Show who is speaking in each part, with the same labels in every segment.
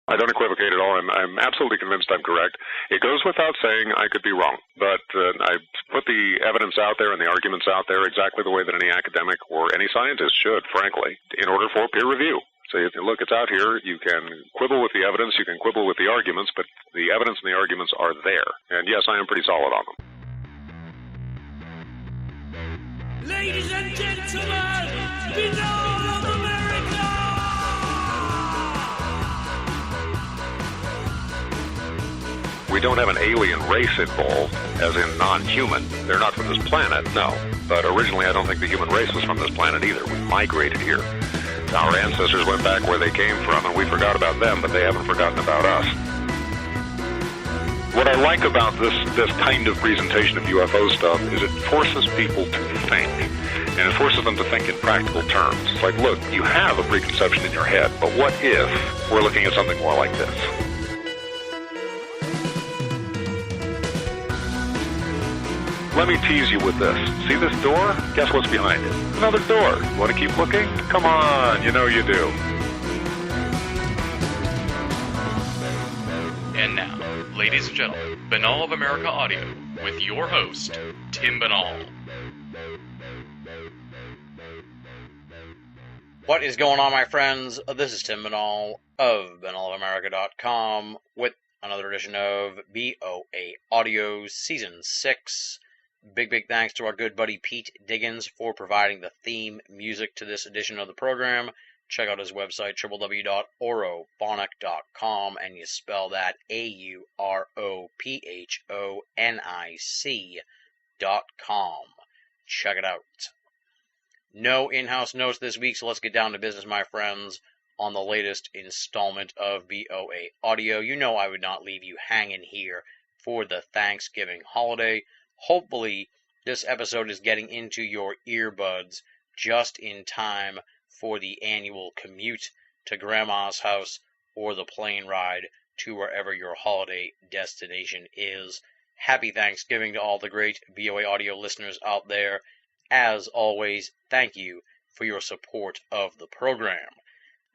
Speaker 1: I don't equivocate at all. I'm absolutely convinced I'm correct. It goes without saying I could be wrong, but I put the evidence out there and the arguments out there exactly the way that any academic or any scientist should, frankly, in order for peer review. So, look, it's out here. You can quibble with the evidence, you can quibble with the arguments, but the evidence and the arguments are there. And yes, I am pretty solid on them.
Speaker 2: Ladies and gentlemen, beloved of America!
Speaker 1: We don't have an alien race involved, as in non-human. They're not from this planet, no. But originally, I don't think the human race was from this planet either. We migrated here. Our ancestors went back where they came from, and we forgot about them, but they haven't forgotten about us. What I like about this kind of presentation of UFO stuff is it forces people to think, and it forces them to think in practical terms. It's like, look, you have a preconception in your head, but what if we're looking at something more like this? Let me tease you with this. See this door? Guess what's behind it? Another door. Want to keep looking? Come on, you know you do.
Speaker 3: And now, ladies and gentlemen, BOAA of America Audio with your host, Tim Banal.
Speaker 4: What is going on, my friends? This is Tim Banal of BOAAofAmerica.com with another edition of BOA Audio Season 6. Big thanks to our good buddy Pete Diggins for providing the theme music to this edition of the program. Check out his website, www.aurophonic.com, and you spell that AUROPHONIC.com. Check it out. No in-house notes this week, so let's get down to business, my friends, on the latest installment of BOA Audio. You know I would not leave you hanging here for the Thanksgiving holiday. Hopefully, this episode is getting into your earbuds just in time for the annual commute to Grandma's house or the plane ride to wherever your holiday destination is. Happy Thanksgiving to all the great BOA Audio listeners out there. As always, thank you for your support of the program.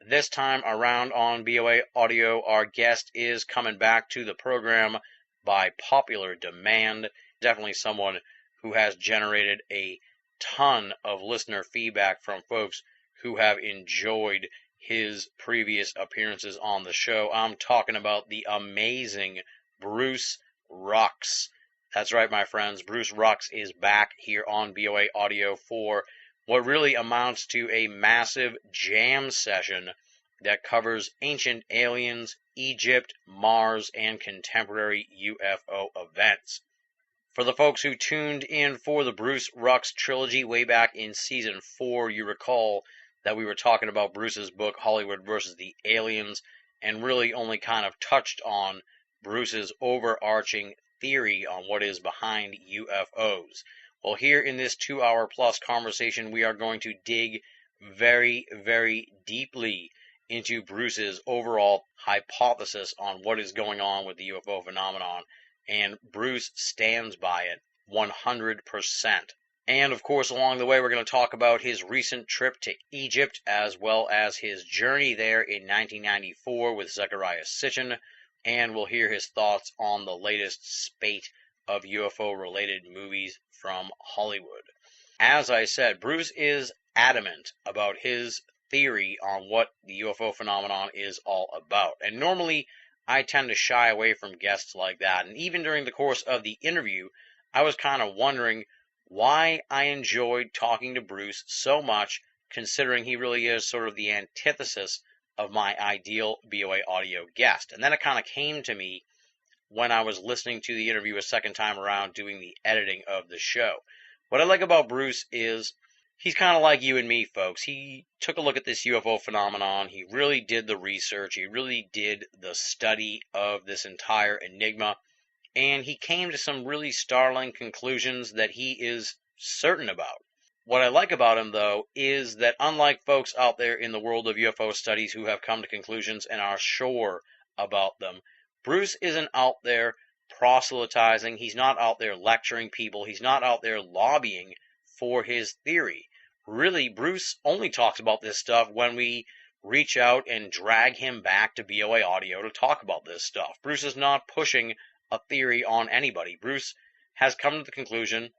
Speaker 4: This time around on BOA Audio, our guest is coming back to the program by popular demand. Definitely someone who has generated a ton of listener feedback from folks who have enjoyed his previous appearances on the show. I'm talking about the amazing Bruce Rux. That's right, my friends. Bruce Rux is back here on BOA Audio for what really amounts to a massive jam session that covers ancient aliens, Egypt, Mars, and contemporary UFO events. For the folks who tuned in for the Bruce Rux trilogy way back in Season 4, you recall that we were talking about Bruce's book, Hollywood versus the Aliens, and really only kind of touched on Bruce's overarching theory on what is behind UFOs. Well, here in this 2-hour-plus conversation, we are going to dig very deeply into Bruce's overall hypothesis on what is going on with the UFO phenomenon, and Bruce stands by it 100%. And, of course, along the way, we're going to talk about his recent trip to Egypt, as well as his journey there in 1994 with Zecharia Sitchin, and we'll hear his thoughts on the latest spate of UFO-related movies from Hollywood. As I said, Bruce is adamant about his theory on what the UFO phenomenon is all about. And normally, I tend to shy away from guests like that. And even during the course of the interview, I was kind of wondering why I enjoyed talking to Bruce so much, considering he really is sort of the antithesis of my ideal BOA Audio guest. And then it kind of came to me when I was listening to the interview a second time around doing the editing of the show. What I like about Bruce is he's kind of like you and me, folks. He took a look at this UFO phenomenon. He really did the research. He really did the study of this entire enigma. And he came to some really startling conclusions that he is certain about. What I like about him, though, is that unlike folks out there in the world of UFO studies who have come to conclusions and are sure about them, Bruce isn't out there proselytizing. He's not out there lecturing people. He's not out there lobbying for his theory. Really, Bruce only talks about this stuff when we reach out and drag him back to BOA Audio to talk about this stuff. Bruce is not pushing a theory on anybody. Bruce has come to the conclusion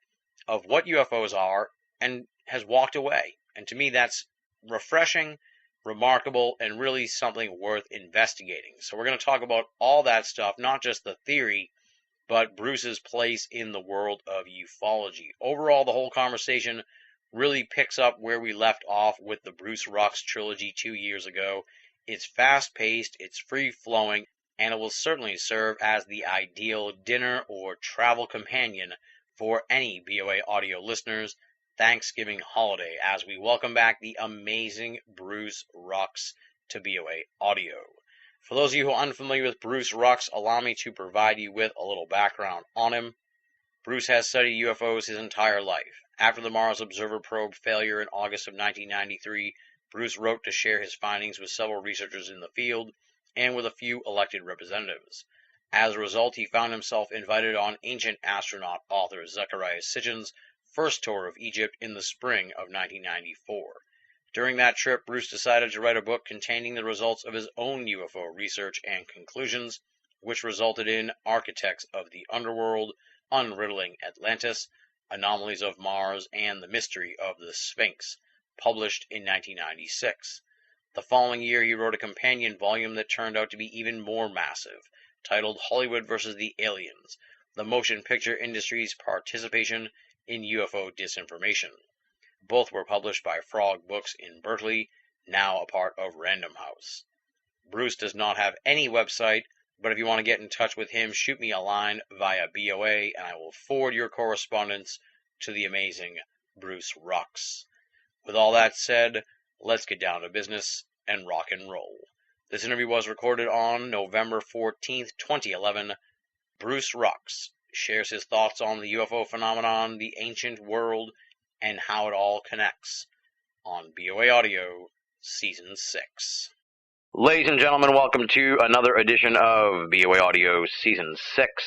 Speaker 4: of what UFOs are and has walked away. And to me, that's refreshing, remarkable, and really something worth investigating. So we're going to talk about all that stuff, not just the theory, but Bruce's place in the world of ufology. Overall, the whole conversation really picks up where we left off with the Bruce Rux trilogy 2 years ago. It's fast-paced, it's free-flowing, and it will certainly serve as the ideal dinner or travel companion for any BOA Audio listeners' Thanksgiving holiday, as we welcome back the amazing Bruce Rux to BOA Audio. For those of you who are unfamiliar with Bruce Rux, allow me to provide you with a little background on him. Bruce has studied UFOs his entire life. After the Mars Observer probe failure in August of 1993, Bruce wrote to share his findings with several researchers in the field and with a few elected representatives. As a result, he found himself invited on ancient astronaut author Zecharia Sitchin's first tour of Egypt in the spring of 1994. During that trip, Bruce decided to write a book containing the results of his own UFO research and conclusions, which resulted in Architects of the Underworld, Unriddling Atlantis, Anomalies of Mars, and the Mystery of the Sphinx, published in 1996. The following year, he wrote a companion volume that turned out to be even more massive, titled Hollywood vs. the Aliens, the motion picture industry's participation in UFO disinformation. Both were published by Frog Books in Berkeley, now a part of Random House. Bruce does not have any website, but if you want to get in touch with him, shoot me a line via BOA, and I will forward your correspondence to the amazing Bruce Rux. With all that said, let's get down to business and rock and roll. This interview was recorded on November 14th, 2011. Bruce Rux shares his thoughts on the UFO phenomenon, the ancient world, and how it all connects on BOA Audio Season 6. Ladies and gentlemen, welcome to another edition of BOA Audio Season 6.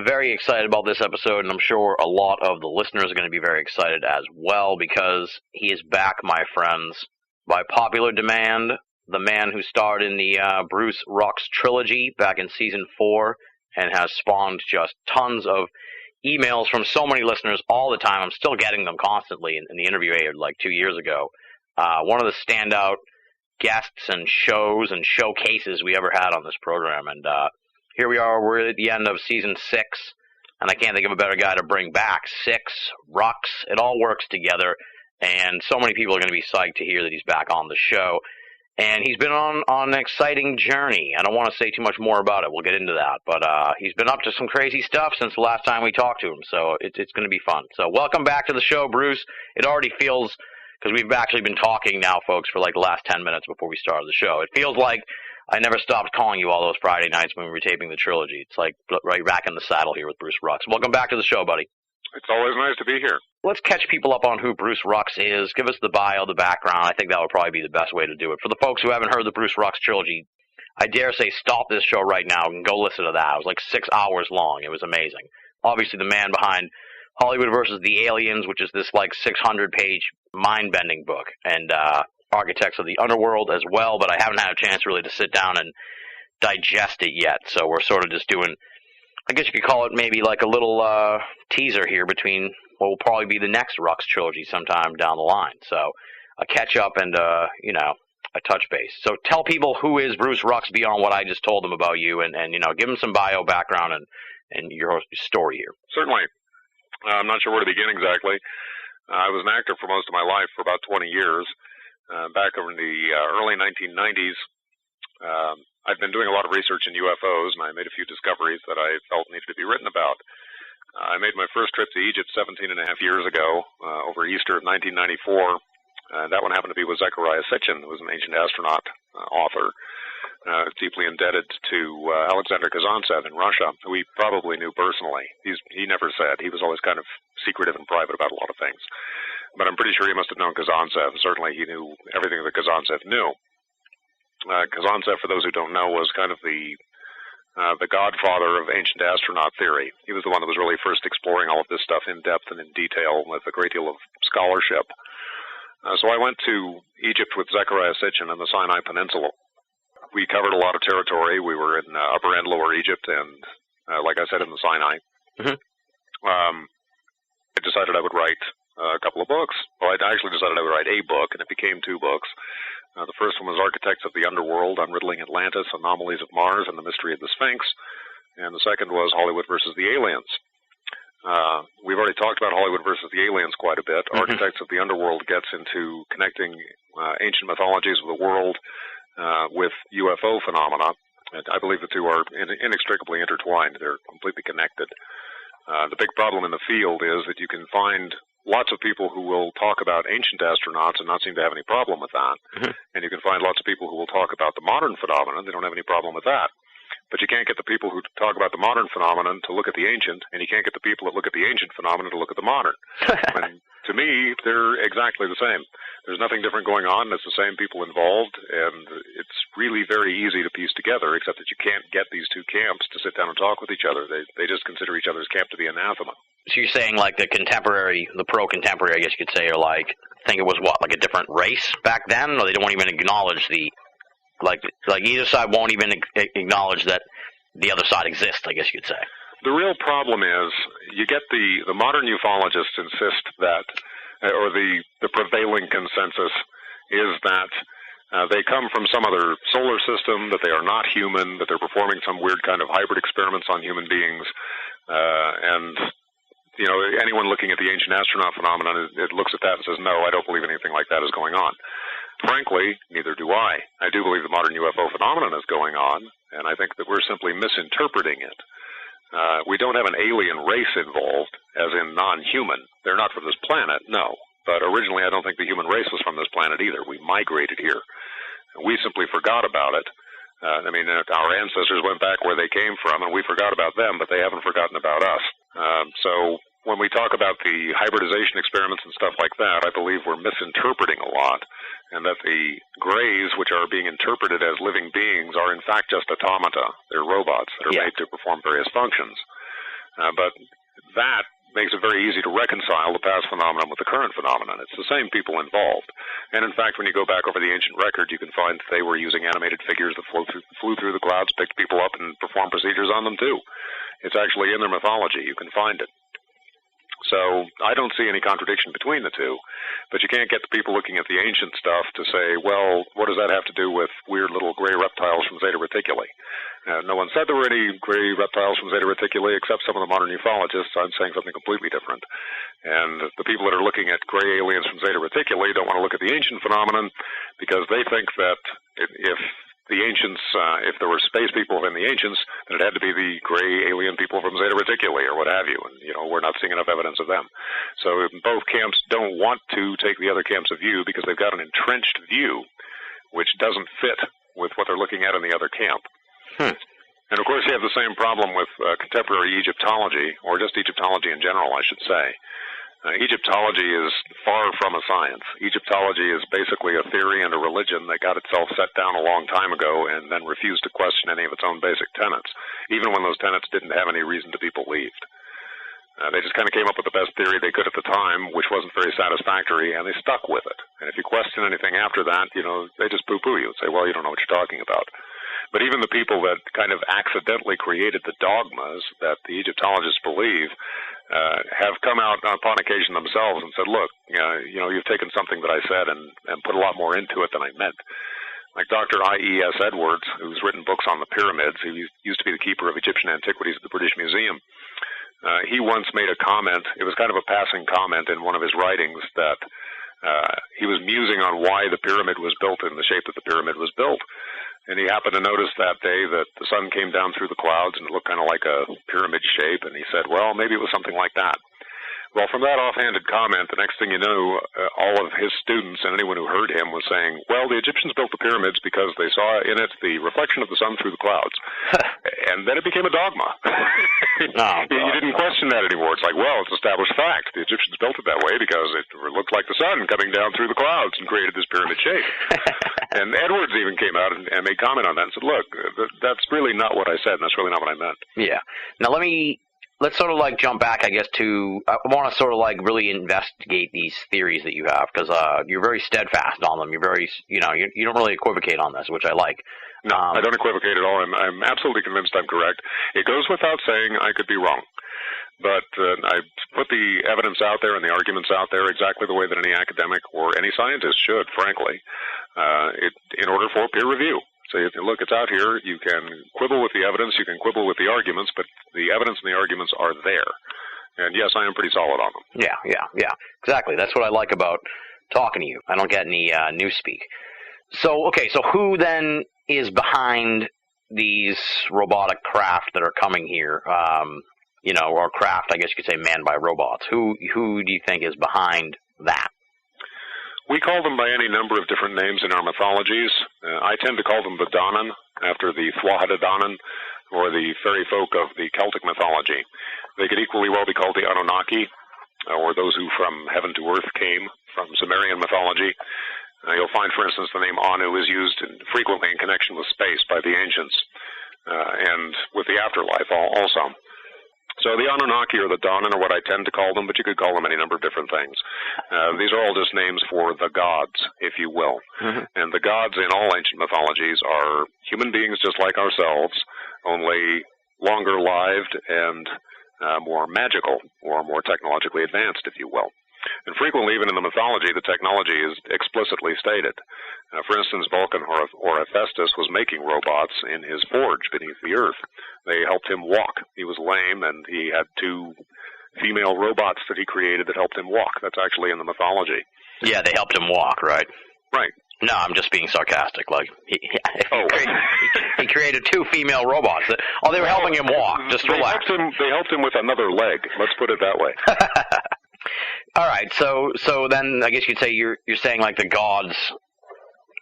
Speaker 4: Very excited about this episode, and I'm sure a lot of the listeners are going to be very excited as well, because he is back, my friends. By popular demand, the man who starred in the Bruce Rux trilogy back in Season 4 and has spawned just tons of emails from so many listeners all the time. I'm still getting them constantly in the interview I had like 2 years ago. One of the standout guests and shows and showcases we ever had on this program. And here we are, we're at the end of Season 6, and I can't think of a better guy to bring back. Rux, it all works together, and so many people are going to be psyched to hear that he's back on the show. And he's been on an exciting journey. I don't want to say too much more about it. We'll get into that. But he's been up to some crazy stuff since the last time we talked to him. So it's going to be fun. So welcome back to the show, Bruce. It already feels, because we've actually been talking now, folks, for like the last 10 minutes before we started the show. It feels like I never stopped calling you all those Friday nights when we were taping the trilogy. It's like right back in the saddle here with Bruce Rux. Welcome back to the show, buddy.
Speaker 1: It's always nice to be here.
Speaker 4: Let's catch people up on who Bruce Rux is. Give us the bio, the background. I think that would probably be the best way to do it. For the folks who haven't heard the Bruce Rux trilogy, I dare say stop this show right now and go listen to that. It was like 6 hours long. It was amazing. Obviously, the man behind Hollywood vs. the Aliens, which is this like 600-page mind-bending book, and Architects of the Underworld as well, but I haven't had a chance really to sit down and digest it yet. So we're sort of just doing, I guess you could call it maybe like a little teaser here between what will probably be the next Rux trilogy sometime down the line. So a catch-up and, a touch base. So tell people who is Bruce Rux beyond what I just told them about you, and give them some bio background and your story here.
Speaker 1: Certainly. I'm not sure where to begin exactly. I was an actor for most of my life, for about 20 years. Back over in the early 1990s, I'd been doing a lot of research in UFOs, and I made a few discoveries that I felt needed to be written about. I made my first trip to Egypt 17 and a half years ago, over Easter of 1994. That one happened to be with Zecharia Sitchin, who was an ancient astronaut author, deeply indebted to Alexander Kazantsev in Russia, who he probably knew personally. He never said. He was always kind of secretive and private about a lot of things. But I'm pretty sure he must have known Kazantsev. Certainly he knew everything that Kazantsev knew. Kazantsev, for those who don't know, was kind of the godfather of ancient astronaut theory. He was the one that was really first exploring all of this stuff in depth and in detail with a great deal of scholarship. So I went to Egypt with Zechariah Sitchin and the Sinai Peninsula. We covered a lot of territory. We were in Upper and Lower Egypt and, like I said, in the Sinai.
Speaker 4: Mm-hmm.
Speaker 1: I decided I would write a couple of books. Well, I actually decided I would write a book, and it became 2 books. The first one was Architects of the Underworld, Unriddling Atlantis, Anomalies of Mars, and the Mystery of the Sphinx. And the second was Hollywood versus the Aliens. We've already talked about Hollywood versus the Aliens quite a bit.
Speaker 4: Mm-hmm.
Speaker 1: Architects of the Underworld gets into connecting ancient mythologies of the world with UFO phenomena. And I believe the two are inextricably intertwined. They're completely connected. The big problem in the field is that you can find lots of people who will talk about ancient astronauts and not seem to have any problem with that.
Speaker 4: Mm-hmm.
Speaker 1: And you can find lots of people who will talk about the modern phenomenon. They don't have any problem with that. But you can't get the people who talk about the modern phenomenon to look at the ancient, and you can't get the people that look at the ancient phenomenon to look at the modern. And to me, they're exactly the same. There's nothing different going on. It's the same people involved, and it's really very easy to piece together, except that you can't get these 2 camps to sit down and talk with each other. They just consider each other's camp to be anathema.
Speaker 4: So you're saying like the pro-contemporary, I guess you could say, are like, think it was what, like a different race back then? Or they don't even acknowledge like either side won't even acknowledge that the other side exists, I guess you could say.
Speaker 1: The real problem is you get the modern ufologists insist that, or the prevailing consensus is that they come from some other solar system, that they are not human, that they're performing some weird kind of hybrid experiments on human beings, and you know, anyone looking at the ancient astronaut phenomenon, it looks at that and says, no, I don't believe anything like that is going on. Frankly, neither do I. I do believe the modern UFO phenomenon is going on, and I think that we're simply misinterpreting it. We don't have an alien race involved, as in non-human. They're not from this planet, no. But originally, I don't think the human race was from this planet either. We migrated here. We simply forgot about it. I mean, our ancestors went back where they came from, and we forgot about them, but they haven't forgotten about us. So when we talk about the hybridization experiments and stuff like that, I believe we're misinterpreting a lot, and that the grays, which are being interpreted as living beings, are in fact just automata. They're robots that are made to perform various functions. But that makes it very easy to reconcile the past phenomenon with the current phenomenon. It's the same people involved. And in fact, when you go back over the ancient record, you can find that they were using animated figures that flew through the clouds, picked people up, and performed procedures on them too. It's actually in their mythology. You can find it. So I don't see any contradiction between the two, but you can't get the people looking at the ancient stuff to say, well, what does that have to do with weird little gray reptiles from Zeta Reticuli? No one said there were any gray reptiles from Zeta Reticuli except some of the modern ufologists. I'm saying something completely different. And the people that are looking at gray aliens from Zeta Reticuli don't want to look at the ancient phenomenon because they think that if the ancients, if there were space people in the ancients, then it had to be the gray alien people from Zeta Reticuli or what have you. And, you know, we're not seeing enough evidence of them. So both camps don't want to take the other camp's view because they've got an entrenched view which doesn't fit with what they're looking at in the other camp. And, of course, you have the same problem with contemporary Egyptology, or just Egyptology in general, I should say. Egyptology is far from a science. Egyptology is basically a theory and a religion that got itself set down a long time ago and then refused to question any of its own basic tenets, even when those tenets didn't have any reason to be believed. They just kind of came up with the best theory they could at the time, which wasn't very satisfactory, and they stuck with it. And if you question anything after that, you know, they just poo-poo you and say, well, you don't know what you're talking about. But even the people that kind of accidentally created the dogmas that the Egyptologists believe have come out upon occasion themselves and said, look, you know, you've taken something that I said and put a lot more into it than I meant. Like Dr. I.E.S. Edwards, who's written books on the pyramids, who used to be the keeper of Egyptian antiquities at the British Museum, he once made a comment, it was kind of a passing comment in one of his writings, that he was musing on why the pyramid was built in the shape that the pyramid was built. And he happened to notice that day that the sun came down through the clouds and it looked kind of like a pyramid shape, and he said, well, maybe it was something like that. Well, from that offhanded comment, the next thing you know, all of his students and anyone who heard him was saying, well, the Egyptians built the pyramids because they saw in it the reflection of the sun through the clouds. And then it became a dogma. You didn't question that anymore. It's like, well, it's established fact. The Egyptians built it that way because it looked like the sun coming down through the clouds and created this pyramid shape. And Edwards even came out and made comment on that and said, look, that's really not what I said, and that's really not what I meant.
Speaker 4: Yeah. Now, let me let's sort of like jump back, I guess, to I want to sort of like really investigate these theories that you have, because you're very steadfast on them. You're very, you don't really equivocate on this, which I like.
Speaker 1: No, I don't equivocate at all. I'm absolutely convinced I'm correct. It goes without saying I could be wrong. But I put the evidence out there and the arguments out there exactly the way that any academic or any scientist should, frankly, in order for peer review. So, look, it's out here. You can quibble with the evidence. You can quibble with the arguments, but the evidence and the arguments are there. And, yes, I am pretty solid on them. Yeah. Exactly. That's what I like about talking to you. I don't get any newspeak. So, okay, so who then is behind these robotic craft that are coming here? Or craft, I guess you could say, manned by robots. Who do you think is behind that? We call them by any number of different names in our mythologies. I tend to call them the Danan, after the Thwahada Danan, or the fairy folk of the Celtic mythology. They could equally well be called the Anunnaki, or those who from heaven to earth came, from Sumerian mythology. You'll find, for instance, the name Anu is used frequently in connection with space by the ancients, and with the afterlife also. So the Anunnaki or the Danan are what I tend to call them, but you could call them any number of different things. These are all just names for the gods, if you will. Mm-hmm. And the gods in all ancient mythologies are human beings just like ourselves, only longer lived and more magical, or more technologically advanced, if you will. And frequently, even in the mythology, the technology is explicitly stated. For instance, Vulcan or Hephaestus was making robots in his forge beneath the earth. They helped him walk. He was lame, and he had 2 female robots that he created that helped him walk. That's actually in the mythology. Yeah, they helped him walk, right? Right. No, I'm just being sarcastic. Like he created 2 female robots. They were helping him walk. Just relax. They helped him with another leg. Let's put it that way. All right, so then I guess you'd say you're saying like the gods.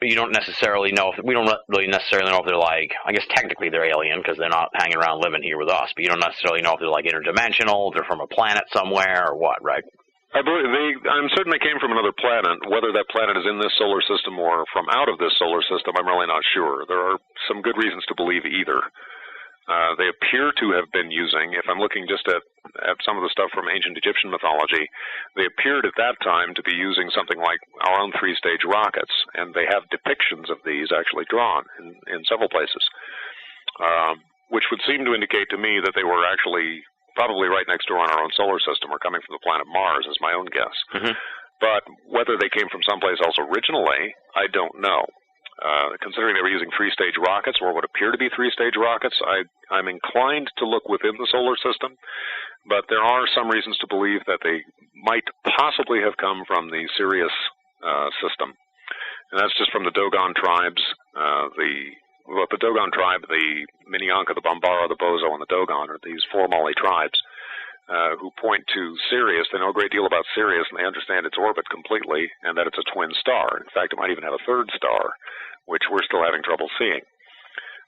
Speaker 1: You don't necessarily know we don't really necessarily know if they're like, I guess technically they're alien because they're not hanging around living here with us, but you don't necessarily know if they're like interdimensional, if they're from a planet somewhere or what, right? I'm certain they came from another planet. Whether that planet is in this solar system or from out of this solar system, I'm really not sure. There are some good reasons to believe either. They appear to have been using, if I'm looking just at some of the stuff from ancient Egyptian mythology, they appeared at that time to be using something like our own 3-stage rockets, and they have depictions of these actually drawn in several places, which would seem to indicate to me that they were actually probably right next door on our own solar system or coming from the planet Mars, is my own guess. Mm-hmm. But whether they came from someplace else originally, I don't know. Considering they were using 3-stage rockets, or what appear to be 3-stage rockets, I'm inclined to look within the solar system, but there are some reasons to believe that they might possibly have come from the Sirius system. And that's just from the Dogon tribes, the Dogon tribe, the Minyanka, the Bambara, the Bozo, and the Dogon are these 4 Mali tribes who point to Sirius. They know a great deal about Sirius, and they understand its orbit completely, and that it's a twin star. In fact, it might even have a 3rd star, which we're still having trouble seeing.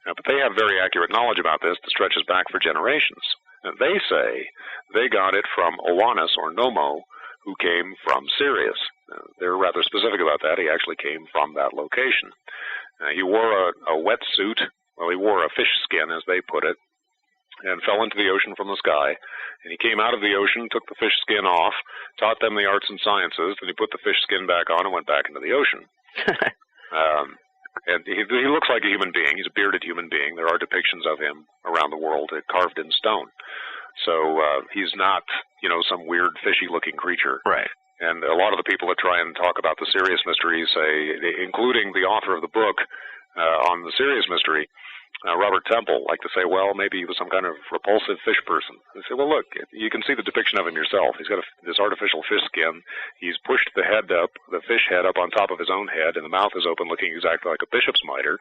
Speaker 1: But they have very accurate knowledge about this that stretches back for generations. And they say they got it from Oannes, or Nomo, who came from Sirius. They're rather specific about that. He actually came from that location. He wore a wetsuit. Well, he wore a fish skin, as they put it, and fell into the ocean from the sky. And he came out of the ocean, took the fish skin off, taught them the arts and sciences, then he put the fish skin back on and went back into the ocean. And he looks like a human being. He's a bearded human being. There are depictions of him around the world carved in stone. So he's not, some weird fishy-looking creature. Right. And a lot of the people that try and talk about the Sirius mystery say, including the author of the book on the Sirius mystery, Robert Temple, like to say, well, maybe he was some kind of repulsive fish person. They say, well, look, you can see the depiction of him yourself. He's got this artificial fish skin. He's pushed the fish head up on top of his own head, and the mouth is open, looking exactly like a bishop's mitre,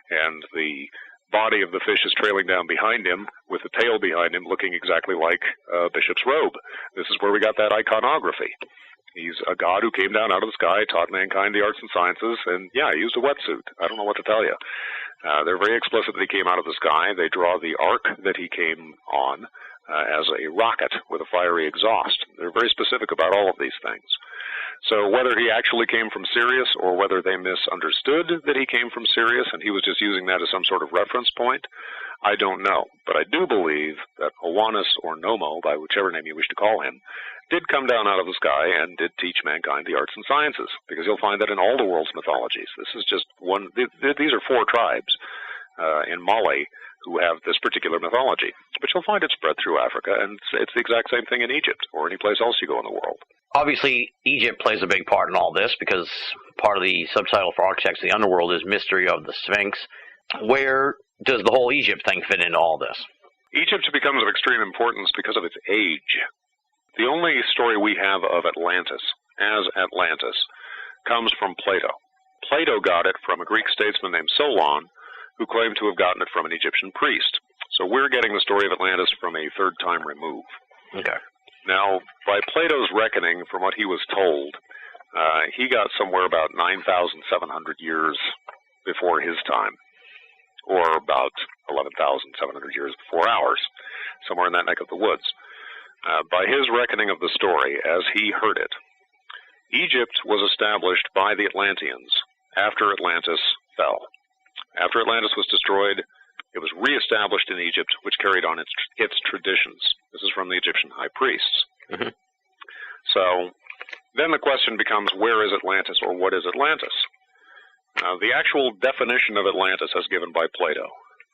Speaker 1: and the body of the fish is trailing down behind him, with the tail behind him, looking exactly like a bishop's robe. This is where we got that iconography. He's a god who came down out of the sky, taught mankind the arts and sciences, and, yeah, he used a wetsuit. I don't know what to tell you. They're very explicit that he came out of the sky. They draw the arc that he came on as a rocket with a fiery exhaust. They're very specific about all of these things. So whether he actually came from Sirius or whether they misunderstood that he came from Sirius and he was just using that as some sort of reference point, I don't know. But I do believe that Oannes or Nomo, by whichever name you wish to call him, did come down out of the sky and did teach mankind the arts and sciences, because you'll find that in all the world's mythologies. This is just one. These are 4 tribes in Mali who have this particular mythology. But you'll find it spread through Africa, and it's the exact same thing in Egypt or any place else you go in the world.
Speaker 4: Obviously, Egypt plays a big part in all this, because part of the subtitle for Architects of the Underworld is Mystery of the Sphinx. Where does the whole Egypt thing fit into all this?
Speaker 1: Egypt becomes of extreme importance because of its age. The only story we have of Atlantis as Atlantis comes from Plato. Plato got it from a Greek statesman named Solon, who claimed to have gotten it from an Egyptian priest. So we're getting the story of Atlantis from a third time remove.
Speaker 4: Okay.
Speaker 1: Now, by Plato's reckoning, from what he was told, he got somewhere about 9,700 years before his time, or about 11,700 years before ours, somewhere in that neck of the woods. By his reckoning of the story, as he heard it, Egypt was established by the Atlanteans after Atlantis fell. After Atlantis was destroyed, it was reestablished in Egypt, which carried on its traditions. This is from the Egyptian high priests.
Speaker 4: Mm-hmm.
Speaker 1: So then the question becomes, where is Atlantis, or what is Atlantis? The actual definition of Atlantis as given by Plato.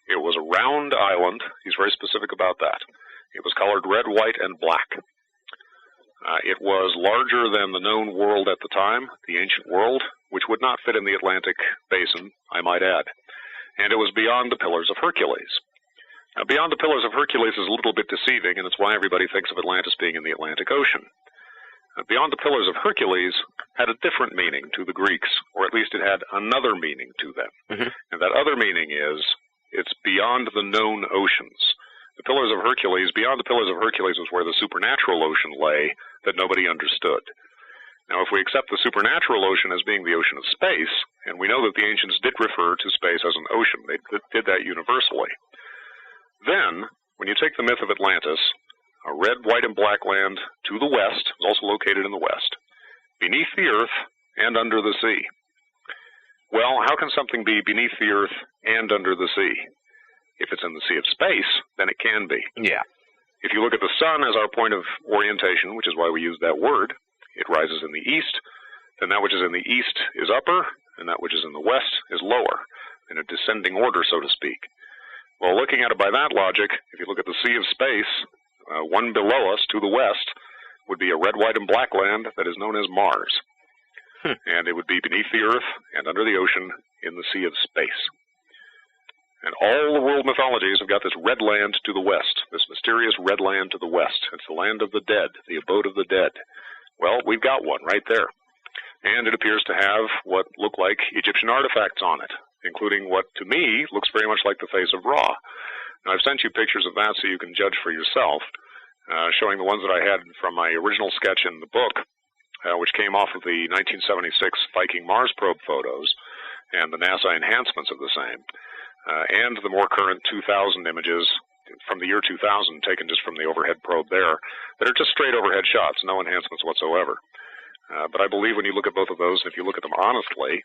Speaker 1: It was a round island. He's very specific about that. It was colored red, white, and black. It was larger than the known world at the time, the ancient world, which would not fit in the Atlantic basin, I might add. And it was beyond the Pillars of Hercules. Now, beyond the Pillars of Hercules is a little bit deceiving, and it's why everybody thinks of Atlantis being in the Atlantic Ocean. Beyond the Pillars of Hercules had a different meaning to the Greeks, or at least it had another meaning to them.
Speaker 4: Mm-hmm.
Speaker 1: And that other meaning is, it's beyond the known oceans. The Pillars of Hercules, beyond the Pillars of Hercules was where the supernatural ocean lay that nobody understood. Now, if we accept the supernatural ocean as being the ocean of space, and we know that the ancients did refer to space as an ocean, they did that universally, then, when you take the myth of Atlantis, a red, white, and black land to the west, is also located in the west, beneath the earth and under the sea. Well, how can something be beneath the earth and under the sea? If it's in the sea of space, then it can be.
Speaker 4: Yeah.
Speaker 1: If you look at the sun as our point of orientation, which is why we use that word, it rises in the east, then that which is in the east is upper, and that which is in the west is lower, in a descending order, so to speak. Well, looking at it by that logic, if you look at the sea of space, one below us to the west would be a red, white, and black land that is known as Mars. And it would be beneath the earth and under the ocean in the sea of space. And all the world mythologies have got this red land to the west, this mysterious red land to the west. It's the land of the dead, the abode of the dead. Well, we've got one right there. And it appears to have what look like Egyptian artifacts on it, including what, to me, looks very much like the face of Ra. Now, I've sent you pictures of that so you can judge for yourself, showing the ones that I had from my original sketch in the book, which came off of the 1976 Viking Mars probe photos and the NASA enhancements of the same, and the more current 2000 images from the year 2000 taken just from the overhead probe there that are just straight overhead shots, no enhancements whatsoever. But I believe when you look at both of those, if you look at them honestly,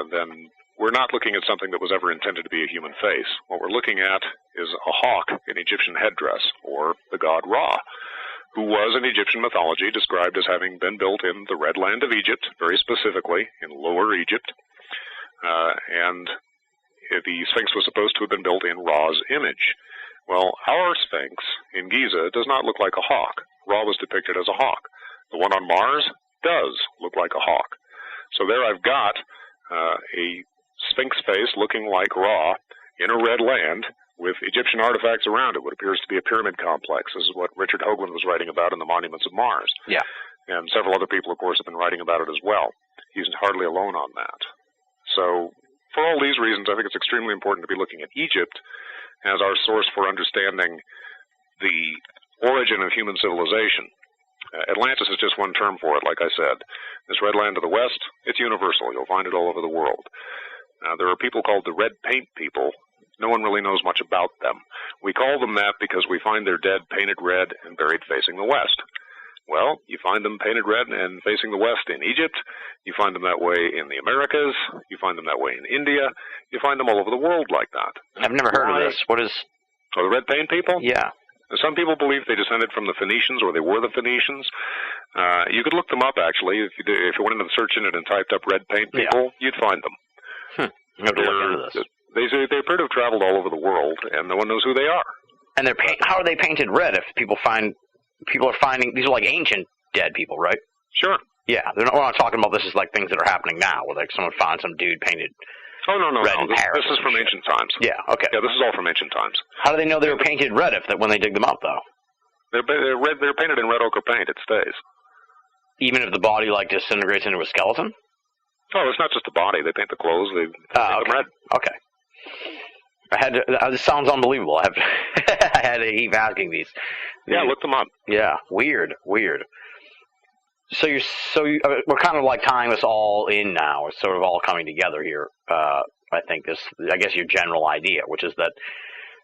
Speaker 1: then we're not looking at something that was ever intended to be a human face. What we're looking at is a hawk in Egyptian headdress, or the god Ra, who was in Egyptian mythology described as having been built in the Red Land of Egypt, very specifically in Lower Egypt, and the Sphinx was supposed to have been built in Ra's image. Well, our Sphinx in Giza does not look like a hawk. Ra was depicted as a hawk. The one on Mars does look like a hawk. So there I've got a Sphinx face looking like Ra in a red land with Egyptian artifacts around it, what appears to be a pyramid complex. This is what Richard Hoagland was writing about in the Monuments of Mars.
Speaker 4: Yeah.
Speaker 1: And several other people, of course, have been writing about it as well. He's hardly alone on that. So for all these reasons, I think it's extremely important to be looking at Egypt as our source for understanding the origin of human civilization. Atlantis is just one term for it, like I said. This red land to the west, it's universal. You'll find it all over the world. There are people called the red paint people. No one really knows much about them. We call them that because we find their dead painted red and buried facing the west. Well, you find them painted red and facing the west in Egypt. You find them that way in the Americas. You find them that way in India. You find them all over the world like that.
Speaker 4: I've never heard of this. What is...
Speaker 1: Oh, the red paint people?
Speaker 4: Yeah.
Speaker 1: Some people believe they descended from the Phoenicians, or they were the Phoenicians. You could look them up, actually. If you went into the search engine and typed up red paint people, you'd find them.
Speaker 4: I'm going to look into this.
Speaker 1: They appear to have traveled all over the world, and no one knows who they are.
Speaker 4: And how are they painted red if people are finding... These are like ancient dead people, right?
Speaker 1: Sure.
Speaker 4: Yeah. We're not talking about this as like things that are happening now, where like someone found some dude painted...
Speaker 1: Oh, no.
Speaker 4: Paris
Speaker 1: This is from ancient times.
Speaker 4: Yeah, okay.
Speaker 1: Yeah, this is all from ancient times.
Speaker 4: How do they know they were painted red when they dig them up, though?
Speaker 1: They're painted in red ochre paint. It stays. Even
Speaker 4: if the body, like, disintegrates into a skeleton?
Speaker 1: Oh, it's not just the body. They paint the clothes. They paint them red.
Speaker 4: Okay. This sounds unbelievable. I had to keep asking these.
Speaker 1: Yeah, look them up.
Speaker 4: Yeah, weird. So we're kind of like tying this all in now. It's sort of all coming together here. I guess your general idea, which is that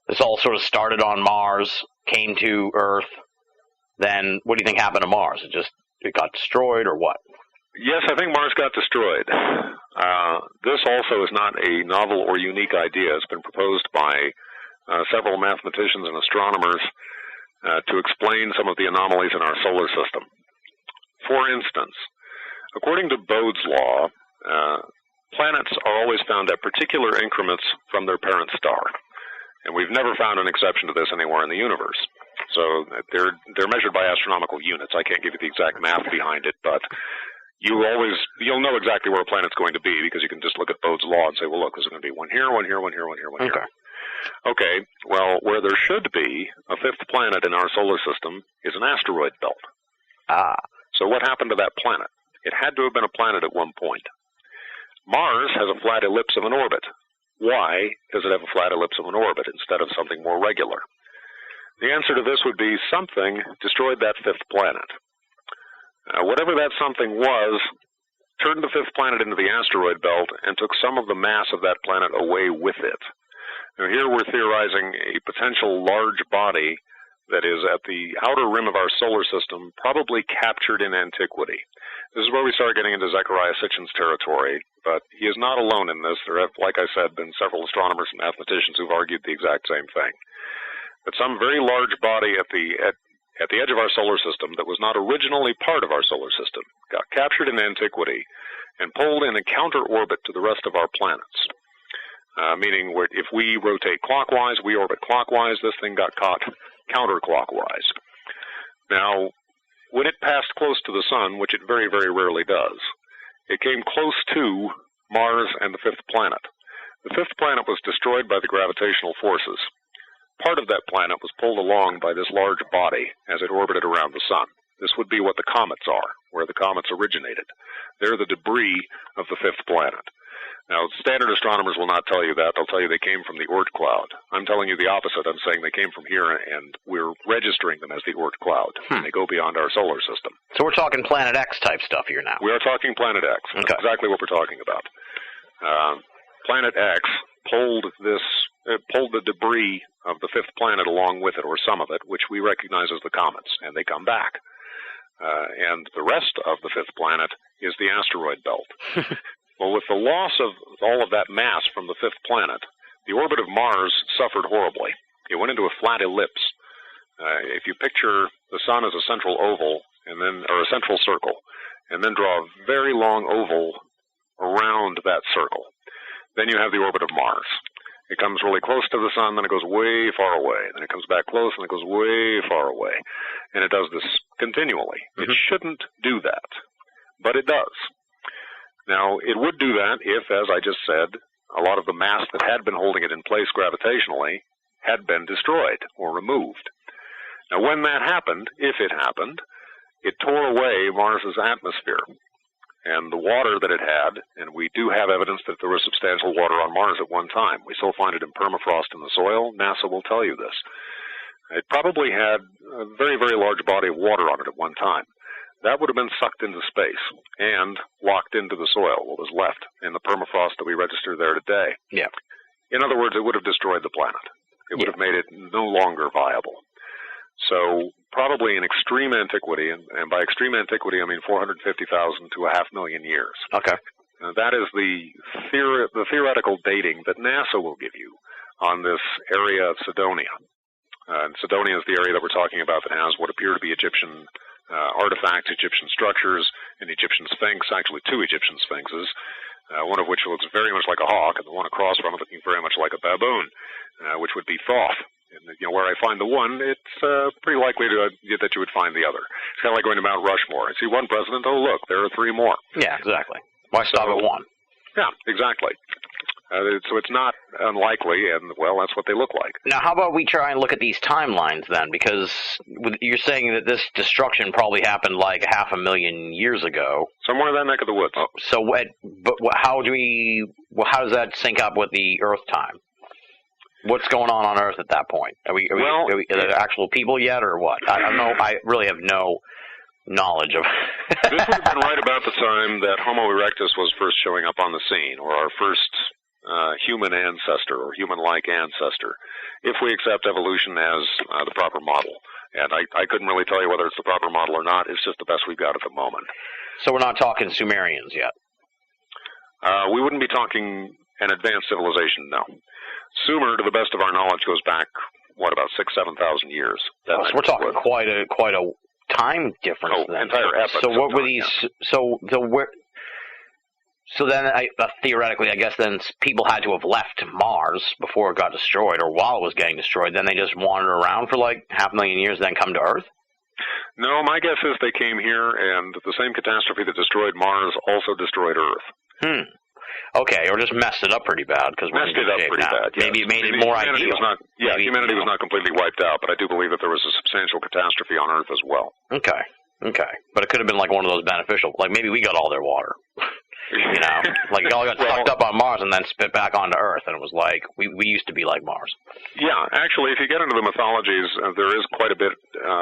Speaker 4: this all sort of started on Mars, came to Earth. Then what do you think happened to Mars? It got destroyed, or what?
Speaker 1: Yes, I think Mars got destroyed. This also is not a novel or unique idea. It's been proposed by several mathematicians and astronomers to explain some of the anomalies in our solar system. For instance, according to Bode's law, planets are always found at particular increments from their parent star. And we've never found an exception to this anywhere in the universe. So they're measured by astronomical units. I can't give you the exact math behind it, but you'll know exactly where a planet's going to be, because you can just look at Bode's law and say, well, look, there's going to be one here, one here, one here, one here, one here. Okay, well, where there should be a fifth planet in our solar system is an asteroid belt. So what happened to that planet? It had to have been a planet at one point. Mars has a flat ellipse of an orbit. Why does it have a flat ellipse of an orbit instead of something more regular? The answer to this would be something destroyed that fifth planet. Whatever that something was, turned the fifth planet into the asteroid belt and took some of the mass of that planet away with it. Now, here we're theorizing a potential large body that is at the outer rim of our solar system, probably captured in antiquity. This is where we start getting into Zecharia Sitchin's territory, but he is not alone in this. There have, like I said, been several astronomers and mathematicians who've argued the exact same thing. That some very large body at the edge of our solar system that was not originally part of our solar system got captured in antiquity and pulled in a counter orbit to the rest of our planets. Meaning if we rotate clockwise, we orbit clockwise, this thing got caught counterclockwise. Now, when it passed close to the sun, which it very, very rarely does, it came close to Mars and the fifth planet. The fifth planet was destroyed by the gravitational forces. Part of that planet was pulled along by this large body as it orbited around the sun. This would be what the comets are, where the comets originated. They're the debris of the fifth planet. Now, standard astronomers will not tell you that. They'll tell you they came from the Oort cloud. I'm telling you the opposite. I'm saying they came from here, and we're registering them as the Oort cloud. They go beyond our solar system.
Speaker 4: So we're talking Planet X type stuff here now.
Speaker 1: We are talking Planet X.
Speaker 4: Okay.
Speaker 1: That's exactly what we're talking about. Planet X pulled the debris of the fifth planet along with it, or some of it, which we recognize as the comets, and they come back. And the rest of the fifth planet is the asteroid belt. Well, with the loss of all of that mass from the fifth planet, the orbit of Mars suffered horribly. It went into a flat ellipse. If you picture the sun as a central oval, or a central circle, and then draw a very long oval around that circle, then you have the orbit of Mars. It comes really close to the sun, then it goes way far away. Then it comes back close, and it goes way far away. And it does this continually. It shouldn't do that, but it does. Now, it would do that if, as I just said, a lot of the mass that had been holding it in place gravitationally had been destroyed or removed. Now, when that happened, if it happened, it tore away Mars's atmosphere. And the water that it had, and we do have evidence that there was substantial water on Mars at one time. We still find it in permafrost in the soil. NASA will tell you this. It probably had a very, very large body of water on it at one time. That would have been sucked into space and locked into the soil, what was left in the permafrost that we register there today.
Speaker 4: Yeah.
Speaker 1: In other words, it would have destroyed the planet. It would have made it no longer viable. So probably in extreme antiquity, and by extreme antiquity I mean 450,000 to 500,000 years.
Speaker 4: Okay.
Speaker 1: That is the theoretical dating that NASA will give you on this area of Cydonia. And Cydonia is the area that we're talking about that has what appear to be Egyptian artifacts, Egyptian structures, an Egyptian sphinx, actually 2 Egyptian sphinxes, one of which looks very much like a hawk, and the one across from it looking very much like a baboon, which would be Thoth. And, where I find the one, it's pretty likely that you would find the other. It's kind of like going to Mount Rushmore. I see one president, oh, look, there are 3 more.
Speaker 4: Yeah, exactly. Why stop at 1?
Speaker 1: Yeah, exactly. So it's not unlikely, and, well, that's what they look like.
Speaker 4: Now, how about we try and look at these timelines, then? Because you're saying that this destruction probably happened like 500,000 years ago.
Speaker 1: Somewhere in that neck of the woods.
Speaker 4: So, how does that sync up with the Earth time? What's going on Earth at that point? Are there actual people yet, or what? I don't know. I really have no knowledge of.
Speaker 1: This would have been right about the time that Homo erectus was first showing up on the scene, or our first human ancestor or human-like ancestor, if we accept evolution as the proper model. And I couldn't really tell you whether it's the proper model or not. It's just the best we've got at the moment.
Speaker 4: So we're not talking Sumerians yet?
Speaker 1: We wouldn't be talking an advanced civilization, no. Sumer, to the best of our knowledge, goes back, about 6,000 to 7,000 years.
Speaker 4: So we're talking quite a time difference then.
Speaker 1: Entire epoch.
Speaker 4: So what were these? Yeah. So then, theoretically, I guess then people had to have left Mars before it got destroyed, or while it was getting destroyed. Then they just wandered around for like 500,000 years, then come to Earth?
Speaker 1: No, my guess is they came here, and the same catastrophe that destroyed Mars also destroyed Earth.
Speaker 4: Okay, or just messed it up pretty bad.
Speaker 1: Messed it up pretty bad, yes.
Speaker 4: Maybe it made it more ideal.
Speaker 1: Humanity was not completely wiped out, but I do believe that there was a substantial catastrophe on Earth as well.
Speaker 4: Okay. But it could have been like one of those beneficial, like maybe we got all their water. Like it all got sucked up on Mars and then spit back onto Earth, and it was like, we used to be like Mars. Yeah,
Speaker 1: actually, if you get into the mythologies, there is quite a bit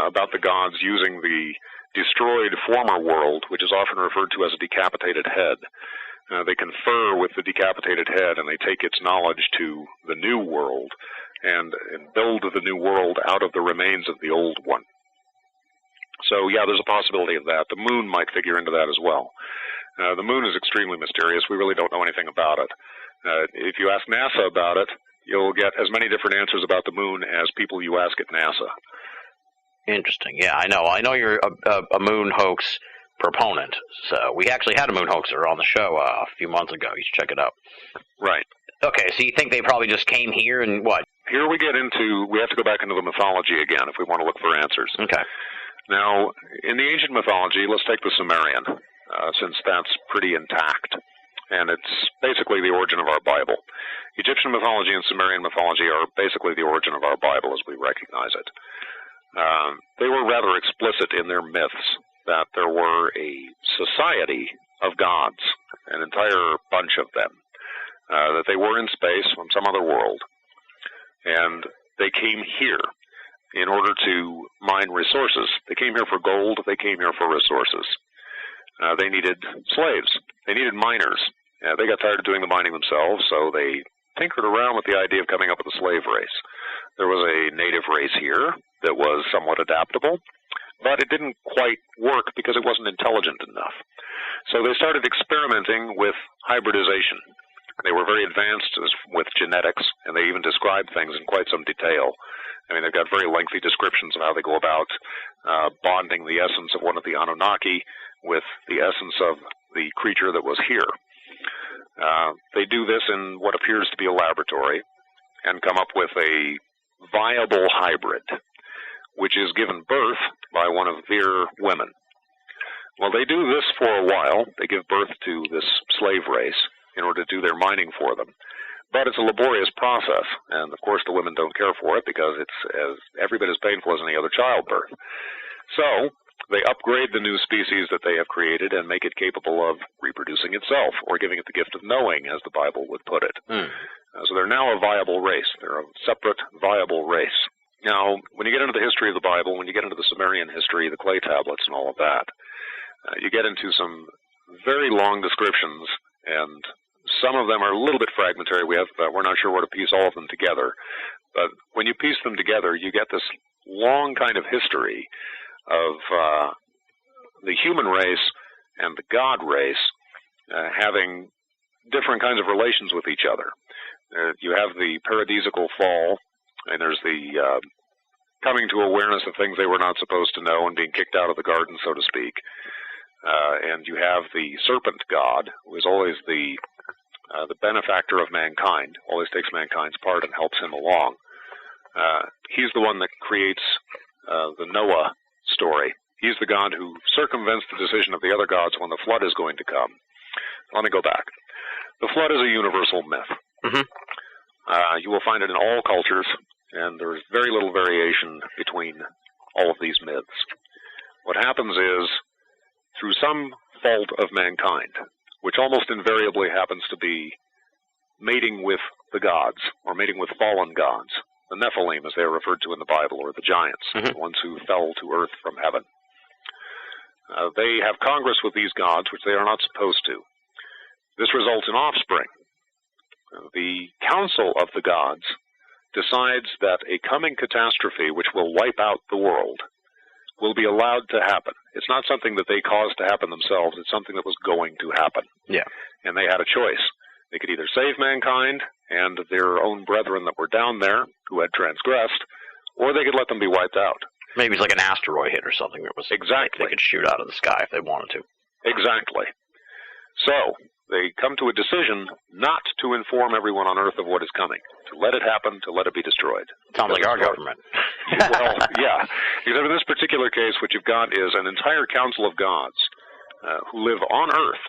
Speaker 1: about the gods using the destroyed former world, which is often referred to as a decapitated head. They confer with the decapitated head, and they take its knowledge to the new world and build the new world out of the remains of the old one. So, yeah, there's a possibility of that. The moon might figure into that as well. The moon is extremely mysterious. We really don't know anything about it. If you ask NASA about it, you'll get as many different answers about the moon as people you ask at NASA.
Speaker 4: Interesting. Yeah, I know. I know you're a moon hoax proponent. So we actually had a moon hoaxer on the show a few months ago. You should check it out.
Speaker 1: Right.
Speaker 4: Okay, so you think they probably just came here and what?
Speaker 1: Here we have to go back into the mythology again if we want to look for answers.
Speaker 4: Okay.
Speaker 1: Now, in the ancient mythology, let's take the Sumerian, since that's pretty intact. And it's basically the origin of our Bible. Egyptian mythology and Sumerian mythology are basically the origin of our Bible as we recognize it. They were rather explicit in their myths that there were a society of gods, an entire bunch of them, that they were in space on some other world, and they came here in order to mine resources. They came here for gold, they came here for resources. They needed slaves, they needed miners. They got tired of doing the mining themselves, so they tinkered around with the idea of coming up with a slave race. There was a native race here that was somewhat adaptable, but it didn't quite work because it wasn't intelligent enough. So they started experimenting with hybridization. They were very advanced with genetics, and they even described things in quite some detail. I mean, they've got very lengthy descriptions of how they go about bonding the essence of one of the Anunnaki with the essence of the creature that was here. They do this in what appears to be a laboratory and come up with a viable hybrid, which is given birth by one of their women. Well, they do this for a while. They give birth to this slave race in order to do their mining for them. But it's a laborious process, and of course the women don't care for it because it's every bit as painful as any other childbirth. So they upgrade the new species that they have created and make it capable of reproducing itself, or giving it the gift of knowing, as the Bible would put it. So they're now a viable race. They're a separate, viable race. Now, when you get into the history of the Bible, when you get into the Sumerian history, the clay tablets and all of that, you get into some very long descriptions, and some of them are a little bit fragmentary. We're not sure where to piece all of them together. But when you piece them together, you get this long kind of history of the human race and the God race having different kinds of relations with each other. You have the paradisical fall, and there's the coming to awareness of things they were not supposed to know and being kicked out of the garden, so to speak. And you have the serpent god, who is always the benefactor of mankind, always takes mankind's part and helps him along. He's the one that creates the Noah story. He's the god who circumvents the decision of the other gods when the flood is going to come. Let me go back. The flood is a universal myth.
Speaker 4: Mm-hmm.
Speaker 1: You will find it in all cultures, and there's very little variation between all of these myths. What happens is, through some fault of mankind, which almost invariably happens to be mating with the gods, or mating with fallen gods, the Nephilim, as they are referred to in the Bible, or the giants,
Speaker 4: mm-hmm.
Speaker 1: the ones who fell to earth from heaven. They have congress with these gods, which they are not supposed to. This results in offspring. The council of the gods decides that a coming catastrophe which will wipe out the world will be allowed to happen. It's not something that they caused to happen themselves. It's something that was going to happen.
Speaker 4: Yeah.
Speaker 1: And they had a choice. They could either save mankind and their own brethren that were down there who had transgressed, or they could let them be wiped out.
Speaker 4: Maybe it's like an asteroid hit or something that was
Speaker 1: exactly
Speaker 4: they could shoot out of the sky if they wanted to.
Speaker 1: Exactly. So they come to a decision not to inform everyone on Earth of what is coming, to let it happen, to let it be destroyed.
Speaker 4: Sounds like our government.
Speaker 1: Well, yeah. Except in this particular case, what you've got is an entire council of gods who live on Earth,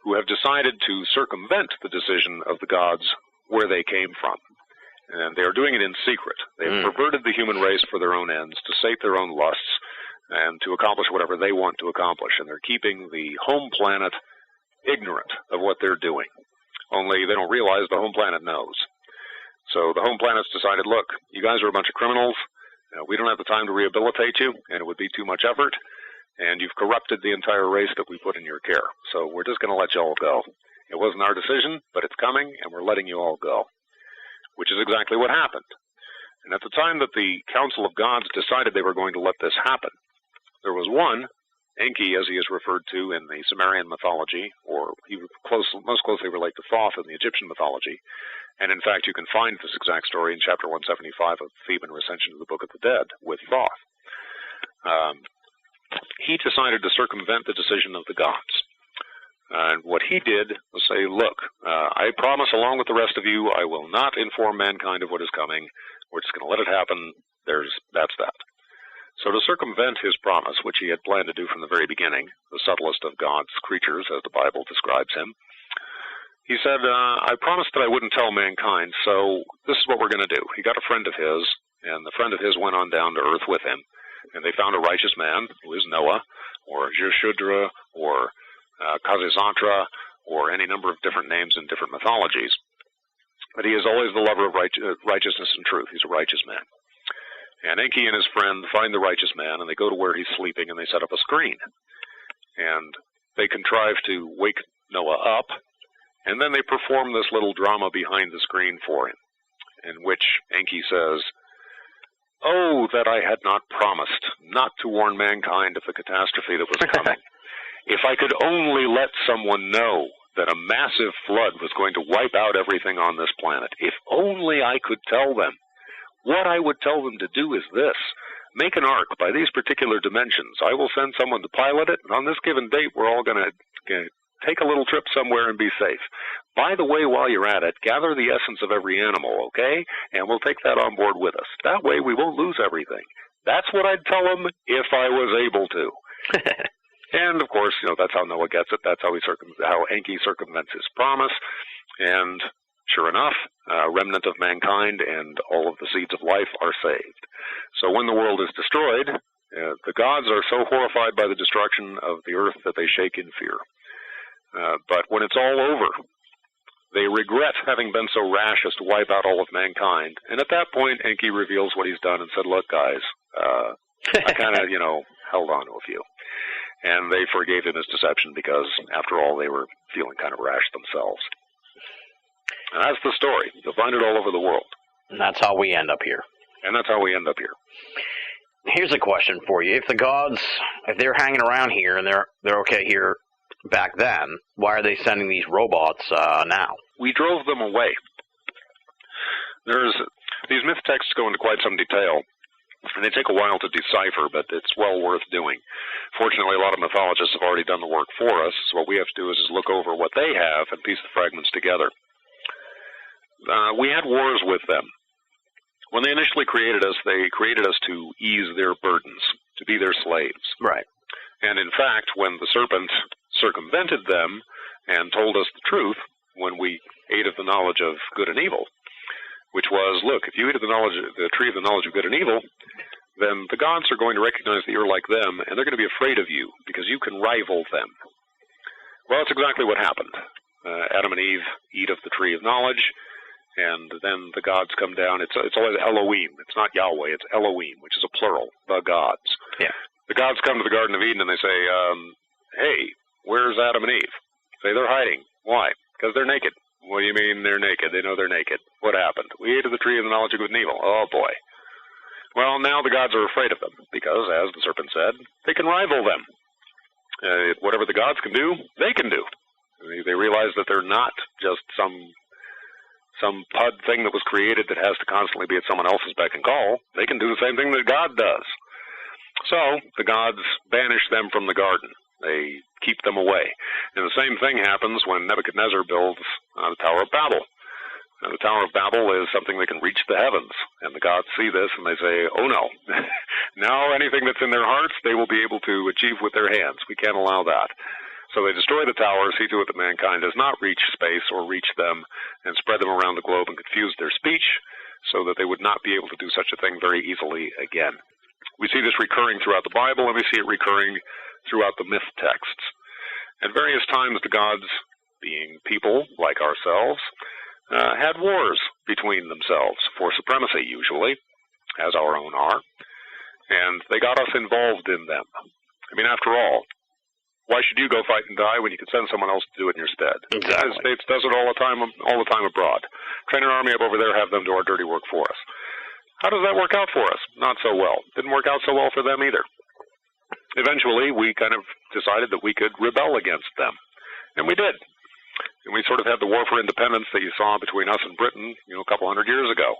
Speaker 1: who have decided to circumvent the decision of the gods where they came from. And they are doing it in secret. They have perverted the human race for their own ends, to sate their own lusts, and to accomplish whatever they want to accomplish. And they're keeping the home planet ignorant of what they're doing. Only they don't realize the home planet knows. So the home planet's decided, look, you guys are a bunch of criminals. We don't have the time to rehabilitate you, and it would be too much effort. And you've corrupted the entire race that we put in your care. So we're just going to let you all go. It wasn't our decision, but it's coming, and we're letting you all go. Which is exactly what happened. And at the time that the Council of Gods decided they were going to let this happen, there was one, Enki, as he is referred to in the Sumerian mythology, or he would most closely relate to Thoth in the Egyptian mythology. And in fact, you can find this exact story in chapter 175 of Theban Recension of the Book of the Dead with Thoth. He decided to circumvent the decision of the gods. And what he did was say, look, I promise along with the rest of you, I will not inform mankind of what is coming. We're just going to let it happen. That's that. So to circumvent his promise, which he had planned to do from the very beginning, the subtlest of God's creatures, as the Bible describes him, he said, I promised that I wouldn't tell mankind, so this is what we're going to do. He got a friend of his, and the friend of his went on down to earth with him, and they found a righteous man, who is Noah, or Jeshudra, or Khazizantra, or any number of different names in different mythologies. But he is always the lover of righteousness and truth. He's a righteous man. And Enki and his friend find the righteous man, and they go to where he's sleeping, and they set up a screen. And they contrive to wake Noah up, and then they perform this little drama behind the screen for him, in which Enki says, "Oh, that I had not promised not to warn mankind of the catastrophe that was coming. If I could only let someone know that a massive flood was going to wipe out everything on this planet. If only I could tell them. What I would tell them to do is this. Make an ark by these particular dimensions. I will send someone to pilot it, and on this given date, we're all going to take a little trip somewhere and be safe. By the way, while you're at it, gather the essence of every animal, okay? And we'll take that on board with us. That way, we won't lose everything. That's what I'd tell them if I was able to." And, of course, that's how Noah gets it. That's how Enki circumvents his promise. And sure enough, a remnant of mankind and all of the seeds of life are saved. So when the world is destroyed, the gods are so horrified by the destruction of the earth that they shake in fear. But when it's all over, they regret having been so rash as to wipe out all of mankind. And at that point, Enki reveals what he's done and said, "Look, guys, I kind of, held on to a few." And they forgave him his deception because, after all, they were feeling kind of rash themselves. And that's the story. You'll find it all over the world.
Speaker 4: And that's how we end up here.
Speaker 1: And that's how we end up here.
Speaker 4: Here's a question for you. If the gods, if they're hanging around here and they're okay here back then, why are they sending these robots now?
Speaker 1: We drove them away. These myth texts go into quite some detail, and they take a while to decipher, but it's well worth doing. Fortunately, a lot of mythologists have already done the work for us, so what we have to do is just look over what they have and piece the fragments together. We had wars with them. When they initially created us, they created us to ease their burdens, to be their slaves.
Speaker 4: Right.
Speaker 1: And in fact, when the serpent circumvented them and told us the truth, when we ate of the knowledge of good and evil, which was, look, if you eat of the tree of the knowledge of good and evil, then the gods are going to recognize that you're like them, and they're going to be afraid of you, because you can rival them. Well, that's exactly what happened. Adam and Eve eat of the tree of knowledge, and then the gods come down. It's always Elohim. It's not Yahweh. It's Elohim, which is a plural, the gods.
Speaker 4: Yeah.
Speaker 1: The gods come to the Garden of Eden, and they say, hey, where's Adam and Eve? Say, they're hiding. Why? Because they're naked. What do you mean they're naked? They know they're naked. What happened? We ate of the tree of the knowledge of good and evil. Oh, boy. Well, now the gods are afraid of them, because, as the serpent said, they can rival them. Whatever the gods can do, they can do. They realize that they're not just some pud thing that was created that has to constantly be at someone else's beck and call. They can do the same thing that God does. So the gods banish them from the garden. They keep them away. And the same thing happens when Nebuchadnezzar builds the Tower of Babel. Now, the Tower of Babel is something that can reach the heavens. And the gods see this and they say, oh no, now anything that's in their hearts they will be able to achieve with their hands. We can't allow that. So they destroy the tower, see to it that mankind does not reach space or reach them, and spread them around the globe and confuse their speech so that they would not be able to do such a thing very easily again. We see this recurring throughout the Bible, and we see it recurring throughout the myth texts. At various times, the gods, being people like ourselves, had wars between themselves, for supremacy usually, as our own are, and they got us involved in them. I mean, after all, why should you go fight and die when you can send someone else to do it in your stead?
Speaker 4: Exactly.
Speaker 1: The United States does it all the time abroad. Train an army up over there, have them do our dirty work for us. How does that work out for us? Not so well. Didn't work out so well for them either. Eventually, we kind of decided that we could rebel against them, and we did. And we sort of had the war for independence that you saw between us and Britain, a couple hundred years ago.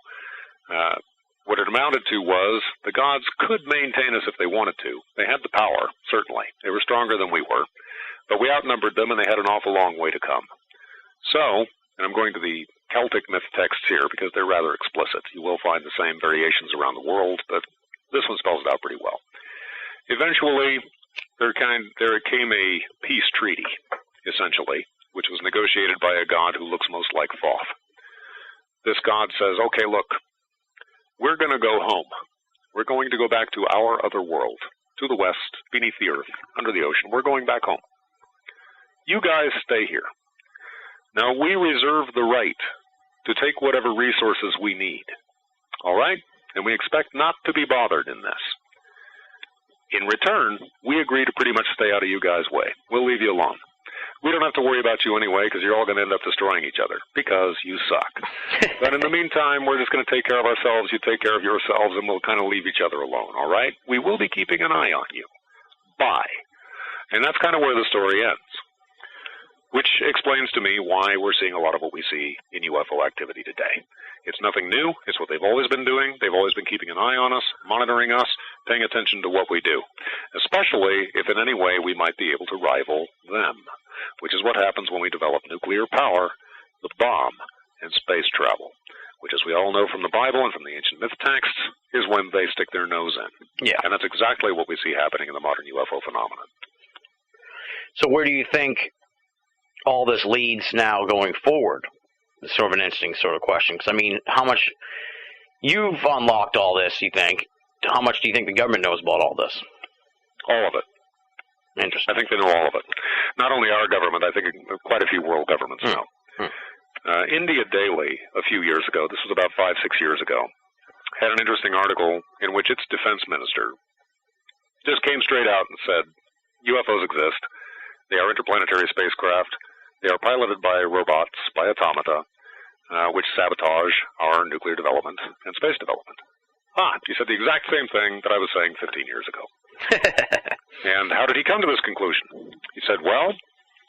Speaker 1: What it amounted to was the gods could maintain us if they wanted to. They had the power, certainly. They were stronger than we were. But we outnumbered them, and they had an awful long way to come. So, and I'm going to the Celtic myth texts here because they're rather explicit. You will find the same variations around the world, but this one spells it out pretty well. Eventually, there came a peace treaty, essentially, which was negotiated by a god who looks most like Thoth. This god says, okay, look, we're going to go home. We're going to go back to our other world, to the west, beneath the earth, under the ocean. We're going back home. You guys stay here. Now, we reserve the right to take whatever resources we need. All right? And we expect not to be bothered in this. In return, we agree to pretty much stay out of you guys' way. We'll leave you alone. We don't have to worry about you anyway because you're all going to end up destroying each other because you suck. But in the meantime, we're just going to take care of ourselves. You take care of yourselves, and we'll kind of leave each other alone, all right? We will be keeping an eye on you. Bye. And that's kind of where the story ends, which explains to me why we're seeing a lot of what we see in UFO activity today. It's nothing new. It's what they've always been doing. They've always been keeping an eye on us, monitoring us, paying attention to what we do, especially if in any way we might be able to rival them, which is what happens when we develop nuclear power, the bomb, and space travel, which, as we all know from the Bible and from the ancient myth texts, is when they stick their nose in.
Speaker 4: Yeah.
Speaker 1: And that's exactly what we see happening in the modern UFO phenomenon.
Speaker 4: So where do you think all this leads now going forward? It's sort of an interesting sort of question. Because, I mean, how much you've unlocked all this, you think? How much do you think the government knows about all this?
Speaker 1: All of it.
Speaker 4: Interesting.
Speaker 1: I think they know all of it. Not only our government, I think quite a few world governments know. India Daily, a few years ago, this was about 5-6 years ago, had an interesting article in which its defense minister just came straight out and said, UFOs exist. They are interplanetary spacecraft. They are piloted by robots, by automata, which sabotage our nuclear development and space development. He said the exact same thing that I was saying 15 years ago. And how did he come to this conclusion? He said, well,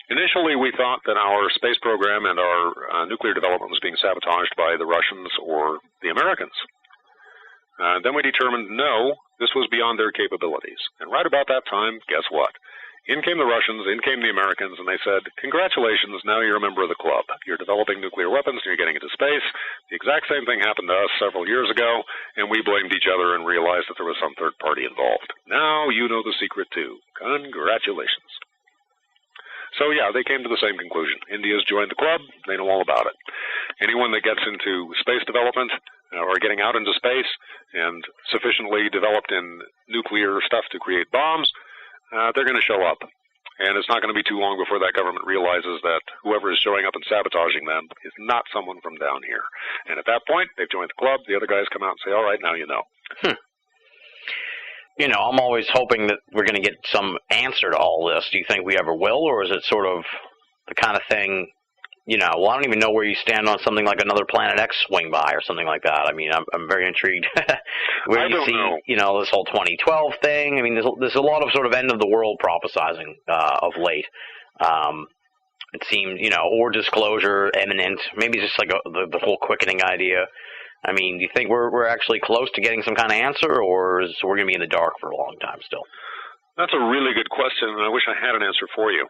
Speaker 1: initially we thought that our space program and our nuclear development was being sabotaged by the Russians or the Americans. Then we determined, no, this was beyond their capabilities. And right about that time, guess what? In came the Russians, in came the Americans, and they said, congratulations, now you're a member of the club. You're developing nuclear weapons and you're getting into space. The exact same thing happened to us several years ago, and we blamed each other and realized that there was some third party involved. Now you know the secret too. Congratulations. So yeah, they came to the same conclusion. India's joined the club, they know all about it. Anyone that gets into space development or getting out into space and sufficiently developed in nuclear stuff to create bombs, they're going to show up. And it's not going to be too long before that government realizes that whoever is showing up and sabotaging them is not someone from down here. And at that point, they've joined the club. The other guys come out and say, all right, now you know.
Speaker 4: You know, I'm always hoping that we're going to get some answer to all this. Do you think we ever will, or is it sort of the kind of thing, you know, well, I don't even know where you stand on something like another Planet X swing by or something like that. I mean, I'm very intrigued where you see, you know, this whole 2012 thing. I mean, there's a lot of sort of end-of-the-world prophesizing of late. It seems, you know, or disclosure imminent, maybe just like the whole quickening idea. I mean, do you think we're actually close to getting some kind of answer, or is we're going to be in the dark for a long time still?
Speaker 1: That's a really good question, and I wish I had an answer for you.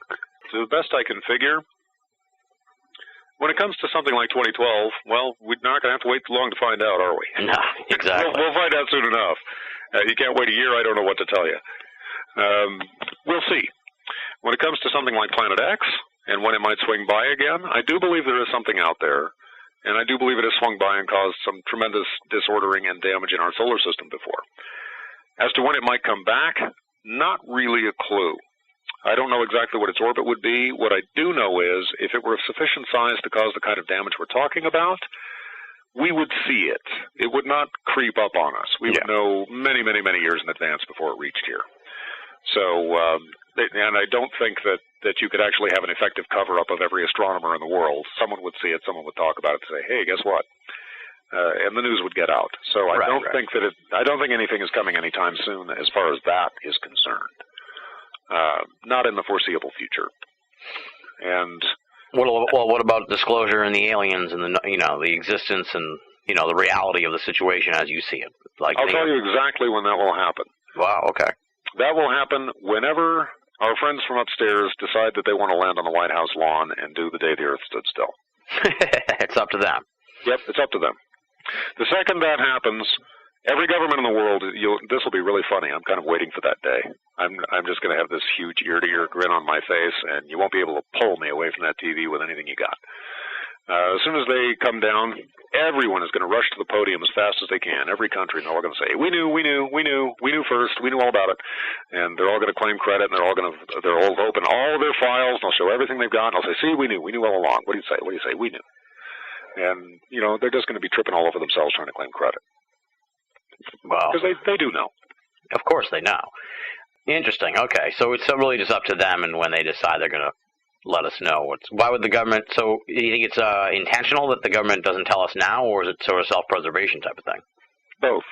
Speaker 1: To the best I can figure, when it comes to something like 2012, well, we're not going to have to wait too long to find out, are we?
Speaker 4: No, exactly.
Speaker 1: We'll find out soon enough. You can't wait a year, I don't know what to tell you. We'll see. When it comes to something like Planet X, and when it might swing by again, I do believe there is something out there, and I do believe it has swung by and caused some tremendous disordering and damage in our solar system before. As to when it might come back, not really a clue. I don't know exactly what its orbit would be. What I do know is, if it were of sufficient size to cause the kind of damage we're talking about, we would see it. It would not creep up on us. We would know many, many, many years in advance before it reached here. So, and I don't think that you could actually have an effective cover-up of every astronomer in the world. Someone would see it, someone would talk about it and say, hey, guess what? And the news would get out. So I don't think anything is coming anytime soon as far as that is concerned. Not in the foreseeable future. And
Speaker 4: what about disclosure and the aliens and the existence and the reality of the situation as you see it? Like
Speaker 1: I'll tell you exactly when that will happen.
Speaker 4: Wow. Okay.
Speaker 1: That will happen whenever our friends from upstairs decide that they want to land on the White House lawn and do the day the Earth stood still.
Speaker 4: It's up to them.
Speaker 1: Yep, it's up to them. The second that happens, every government in the world, this will be really funny. I'm kind of waiting for that day. I'm just going to have this huge ear-to-ear grin on my face, and you won't be able to pull me away from that TV with anything you got. As soon as they come down, everyone is going to rush to the podium as fast as they can. Every country, and they're all going to say, we knew first, we knew all about it. And they're all going to claim credit, and they'll open all of their files, and they'll show everything they've got, and they'll say, see, we knew all along. What do you say? We knew. And, they're just going to be tripping all over themselves trying to claim credit.
Speaker 4: Well,
Speaker 1: because they do know.
Speaker 4: Of course they know. Interesting. Okay, so it's really just up to them, and when they decide they're going to let us know. Why would the government, so do you think it's intentional that the government doesn't tell us now, or is it sort of self-preservation type of thing?
Speaker 1: Both.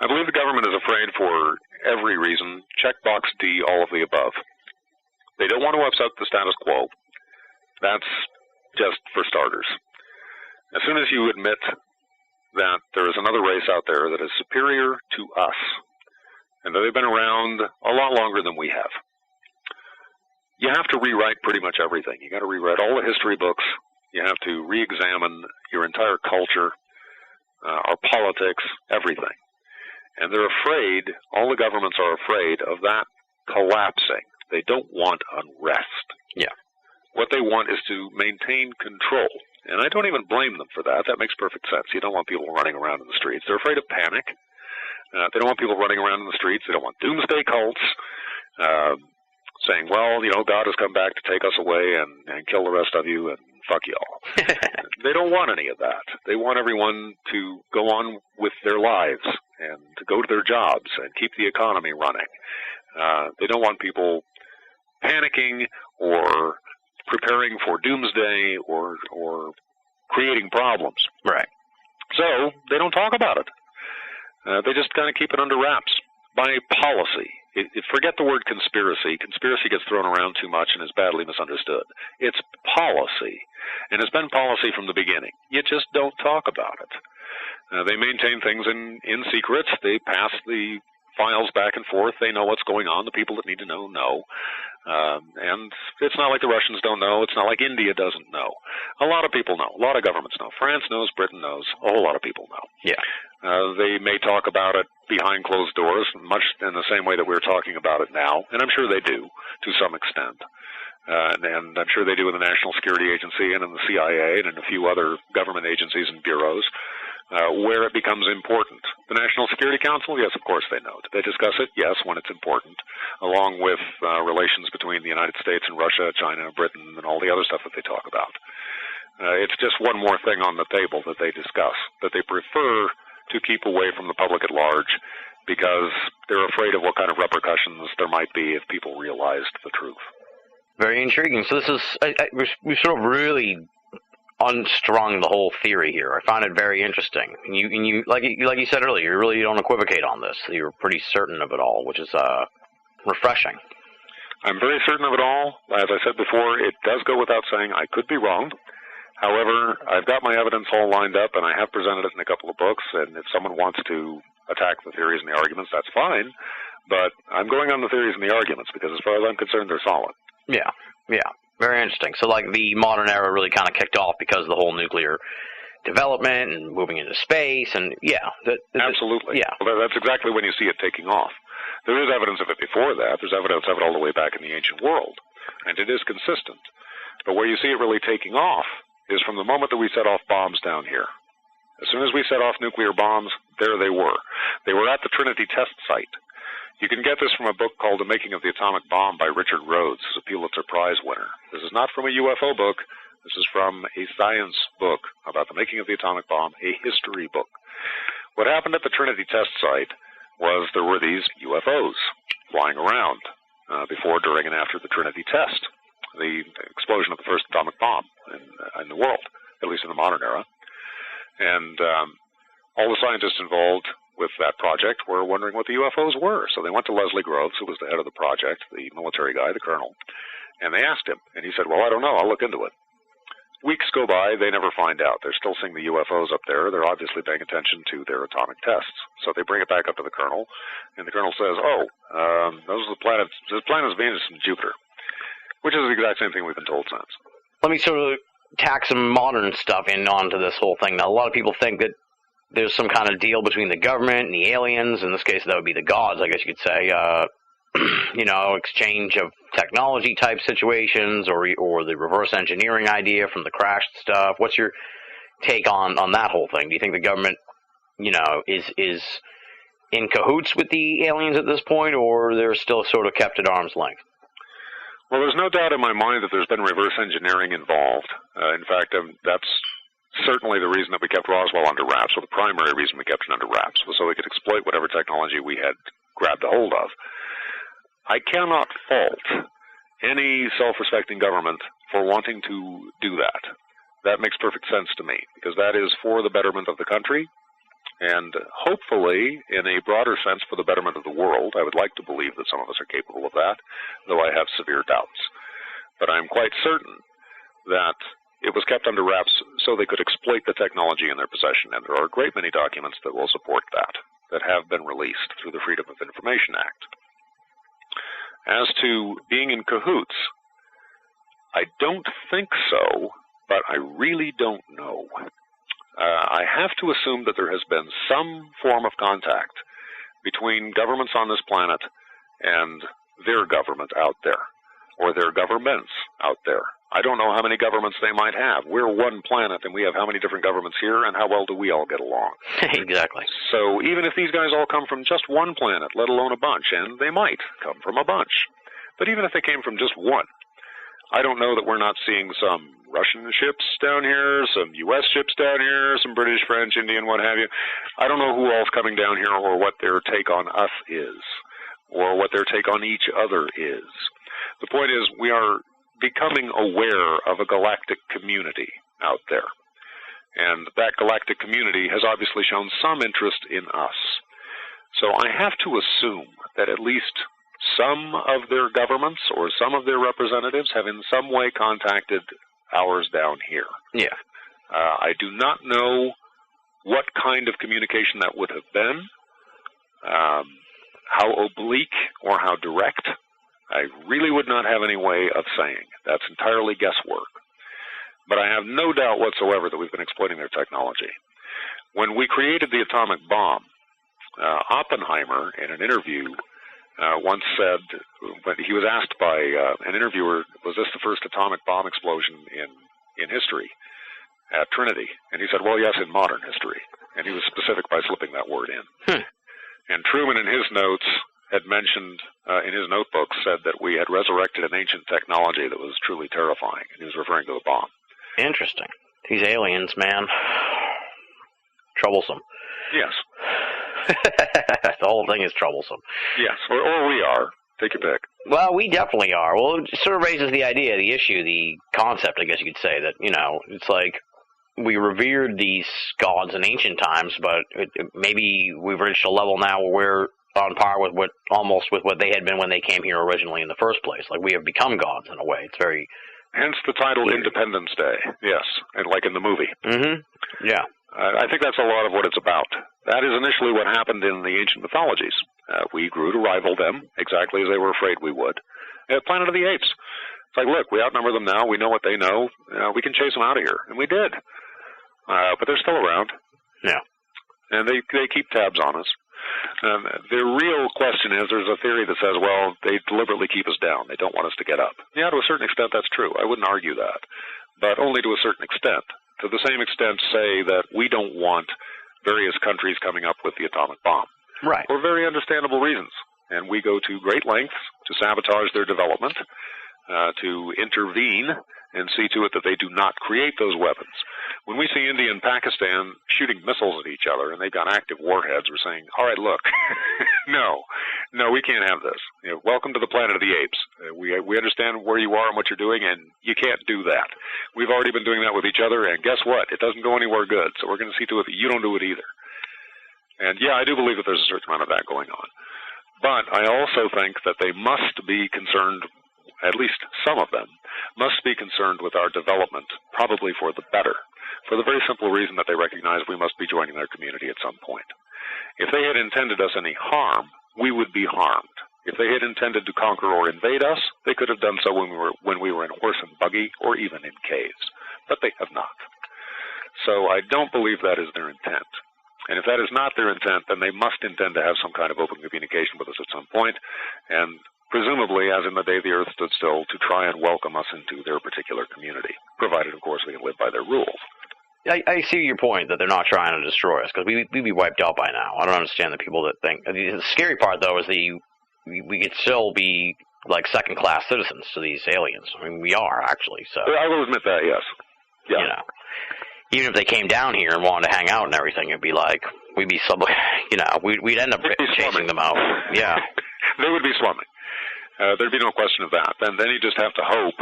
Speaker 1: I believe the government is afraid for every reason. Checkbox D, all of the above. They don't want to upset the status quo. That's just for starters. As soon as you admit that there is another race out there that is superior to us, and that they've been around a lot longer than we have, you have to rewrite pretty much everything. You got to rewrite all the history books. You have to re-examine your entire culture, our politics, everything. And they're afraid, all the governments are afraid of that collapsing. They don't want unrest.
Speaker 4: Yeah.
Speaker 1: What they want is to maintain control. And I don't even blame them for that. That makes perfect sense. You don't want people running around in the streets. They're afraid of panic. They don't want people running around in the streets. They don't want doomsday cults. Saying, well, God has come back to take us away and kill the rest of you and fuck y'all. They don't want any of that. They want everyone to go on with their lives and to go to their jobs and keep the economy running. They don't want people panicking or preparing for doomsday or creating problems.
Speaker 4: Right.
Speaker 1: So they don't talk about it. They just kind of keep it under wraps by policy. Forget the word conspiracy. Conspiracy gets thrown around too much and is badly misunderstood. It's policy, and it's been policy from the beginning. You just don't talk about it. They maintain things in secret. They pass the files back and forth. They know what's going on. The people that need to know. And it's not like the Russians don't know. It's not like India doesn't know. A lot of people know. A lot of governments know. France knows. Britain knows. A whole lot of people know.
Speaker 4: Yeah.
Speaker 1: They may talk about it behind closed doors, much in the same way that we're talking about it now, and I'm sure they do to some extent. And I'm sure they do in the National Security Agency and in the CIA and in a few other government agencies and bureaus where it becomes important. The National Security Council, yes, of course they know. Do they discuss it? Yes, when it's important, along with relations between the United States and Russia, China, Britain, and all the other stuff that they talk about. It's just one more thing on the table that they discuss, that they prefer to keep away from the public at large because they're afraid of what kind of repercussions there might be if people realized the truth.
Speaker 4: Very intriguing. So this is, we sort of really unstrung the whole theory here. I find it very interesting. And you like you said earlier, you really don't equivocate on this. You're pretty certain of it all, which is refreshing.
Speaker 1: I'm very certain of it all. As I said before, it does go without saying I could be wrong. However, I've got my evidence all lined up, and I have presented it in a couple of books, and if someone wants to attack the theories and the arguments, that's fine. But I'm going on the theories and the arguments because as far as I'm concerned, they're solid. Yeah.
Speaker 4: Very interesting. So, like, the modern era really kind of kicked off because of the whole nuclear development and moving into space, and
Speaker 1: absolutely.
Speaker 4: Yeah.
Speaker 1: Well, that's exactly when you see it taking off. There is evidence of it before that. There's evidence of it all the way back in the ancient world, and it is consistent. But where you see it really taking off is from the moment that we set off bombs down here. As soon as we set off nuclear bombs, there they were. They were at the Trinity test site. You can get this from a book called The Making of the Atomic Bomb by Richard Rhodes, who's a Pulitzer Prize winner. This is not from a UFO book. This is from a science book about the making of the atomic bomb, a history book. What happened at the Trinity test site was there were these UFOs flying around before, during, and after the Trinity test, the explosion of the first atomic bomb in the world, at least in the modern era. And all the scientists involved with that project were wondering what the UFOs were. So they went to Leslie Groves, who was the head of the project, the military guy, the colonel, and they asked him. And he said, well, I don't know. I'll look into it. Weeks go by. They never find out. They're still seeing the UFOs up there. They're obviously paying attention to their atomic tests. So they bring it back up to the colonel, and the colonel says, those are the planets. The planets Venus and Jupiter, which is the exact same thing we've been told since.
Speaker 4: Let me sort of tack some modern stuff onto this whole thing. Now, a lot of people think that there's some kind of deal between the government and the aliens. In this case, that would be the gods, I guess you could say. Exchange of technology type situations, or the reverse engineering idea from the crash stuff. What's your take on that whole thing? Do you think the government, is in cahoots with the aliens at this point, or they're still sort of kept at arm's length?
Speaker 1: Well, there's no doubt in my mind that there's been reverse engineering involved. In fact, that's certainly the reason that we kept Roswell under wraps, or the primary reason we kept it under wraps, was so we could exploit whatever technology we had grabbed a hold of. I cannot fault any self-respecting government for wanting to do that. That makes perfect sense to me, because that is for the betterment of the country, and hopefully, in a broader sense, for the betterment of the world. I would like to believe that some of us are capable of that, though I have severe doubts. But I'm quite certain that it was kept under wraps so they could exploit the technology in their possession, and there are a great many documents that will support that have been released through the Freedom of Information Act. As to being in cahoots, I don't think so, but I really don't know. I have to assume that there has been some form of contact between governments on this planet and their government out there, or their governments out there. I don't know how many governments they might have. We're one planet, and we have how many different governments here, and how well do we all get along?
Speaker 4: Exactly.
Speaker 1: So even if these guys all come from just one planet, let alone a bunch, and they might come from a bunch, but even if they came from just one, I don't know that we're not seeing some Russian ships down here, some U.S. ships down here, some British, French, Indian, what have you. I don't know who all's coming down here, or what their take on us is, or what their take on each other is. The point is, we are becoming aware of a galactic community out there. And that galactic community has obviously shown some interest in us. So I have to assume that at least some of their governments or some of their representatives have in some way contacted ours down here.
Speaker 4: Yeah.
Speaker 1: I do not know what kind of communication that would have been, how oblique or how direct. I really would not have any way of saying. That's entirely guesswork. But I have no doubt whatsoever that we've been exploiting their technology. When we created the atomic bomb, Oppenheimer, in an interview, once said, when he was asked by an interviewer, was this the first atomic bomb explosion in history at Trinity? And he said, well, yes, in modern history. And he was specific by slipping that word in. And Truman, in his notes, had mentioned, in his notebook, said that we had resurrected an ancient technology that was truly terrifying. And he was referring to the bomb. Interesting.
Speaker 4: These aliens, man. Troublesome.
Speaker 1: Yes.
Speaker 4: The whole thing is troublesome.
Speaker 1: Yes, or we are. Take your pick.
Speaker 4: Well, we definitely are. Well, it sort of raises the idea, the issue, the concept, I guess you could say, that, it's like we revered these gods in ancient times, but maybe we've reached a level now where we're on par with almost what they had been when they came here originally in the first place. Like, we have become gods in a way. It's very...
Speaker 1: Hence the title weird. Independence Day, yes, and like in the movie.
Speaker 4: Mm-hmm. Yeah.
Speaker 1: I think that's a lot of what it's about. That is initially what happened in the ancient mythologies. We grew to rival them, exactly as they were afraid we would. Planet of the Apes. It's like, look, we outnumber them now. We know what they know. We can chase them out of here. And we did. But they're still around.
Speaker 4: Yeah.
Speaker 1: And they keep tabs on us. The real question is, there's a theory that says, well, they deliberately keep us down. They don't want us to get up. Yeah, to a certain extent, that's true. I wouldn't argue that. But only to a certain extent. To the same extent, say that we don't want various countries coming up with the atomic bomb.
Speaker 4: Right.
Speaker 1: For very understandable reasons. And we go to great lengths to sabotage their development, to intervene and see to it that they do not create those weapons. When we see India and Pakistan shooting missiles at each other and they've got active warheads, we're saying, all right, look, no, we can't have this. Welcome to the Planet of the Apes. We understand where you are and what you're doing, and you can't do that. We've already been doing that with each other, and guess what? It doesn't go anywhere good, so we're going to see to it that you don't do it either. And, yeah, I do believe that there's a certain amount of that going on. But I also think that they must be concerned, at least some of them, must be concerned with our development, probably for the better, for the very simple reason that they recognize we must be joining their community at some point. If they had intended us any harm, we would be harmed. If they had intended to conquer or invade us, they could have done so when we were in horse and buggy or even in caves. But they have not. So I don't believe that is their intent. And if that is not their intent, then they must intend to have some kind of open communication with us at some point, and presumably, as in the day the earth stood still, to try and welcome us into their particular community, provided, of course, we can live by their rules.
Speaker 4: I see your point that they're not trying to destroy us, because we'd be wiped out by now. I don't understand the people that think... The scary part, though, is that we could still be, like, second-class citizens to these aliens. I mean, we are, actually, so...
Speaker 1: I will admit that, yes. Yeah.
Speaker 4: Even if they came down here and wanted to hang out and everything, it'd be like, we'd end up chasing them out. Yeah.
Speaker 1: They would be slumming. There'd be no question of that. And then you just have to hope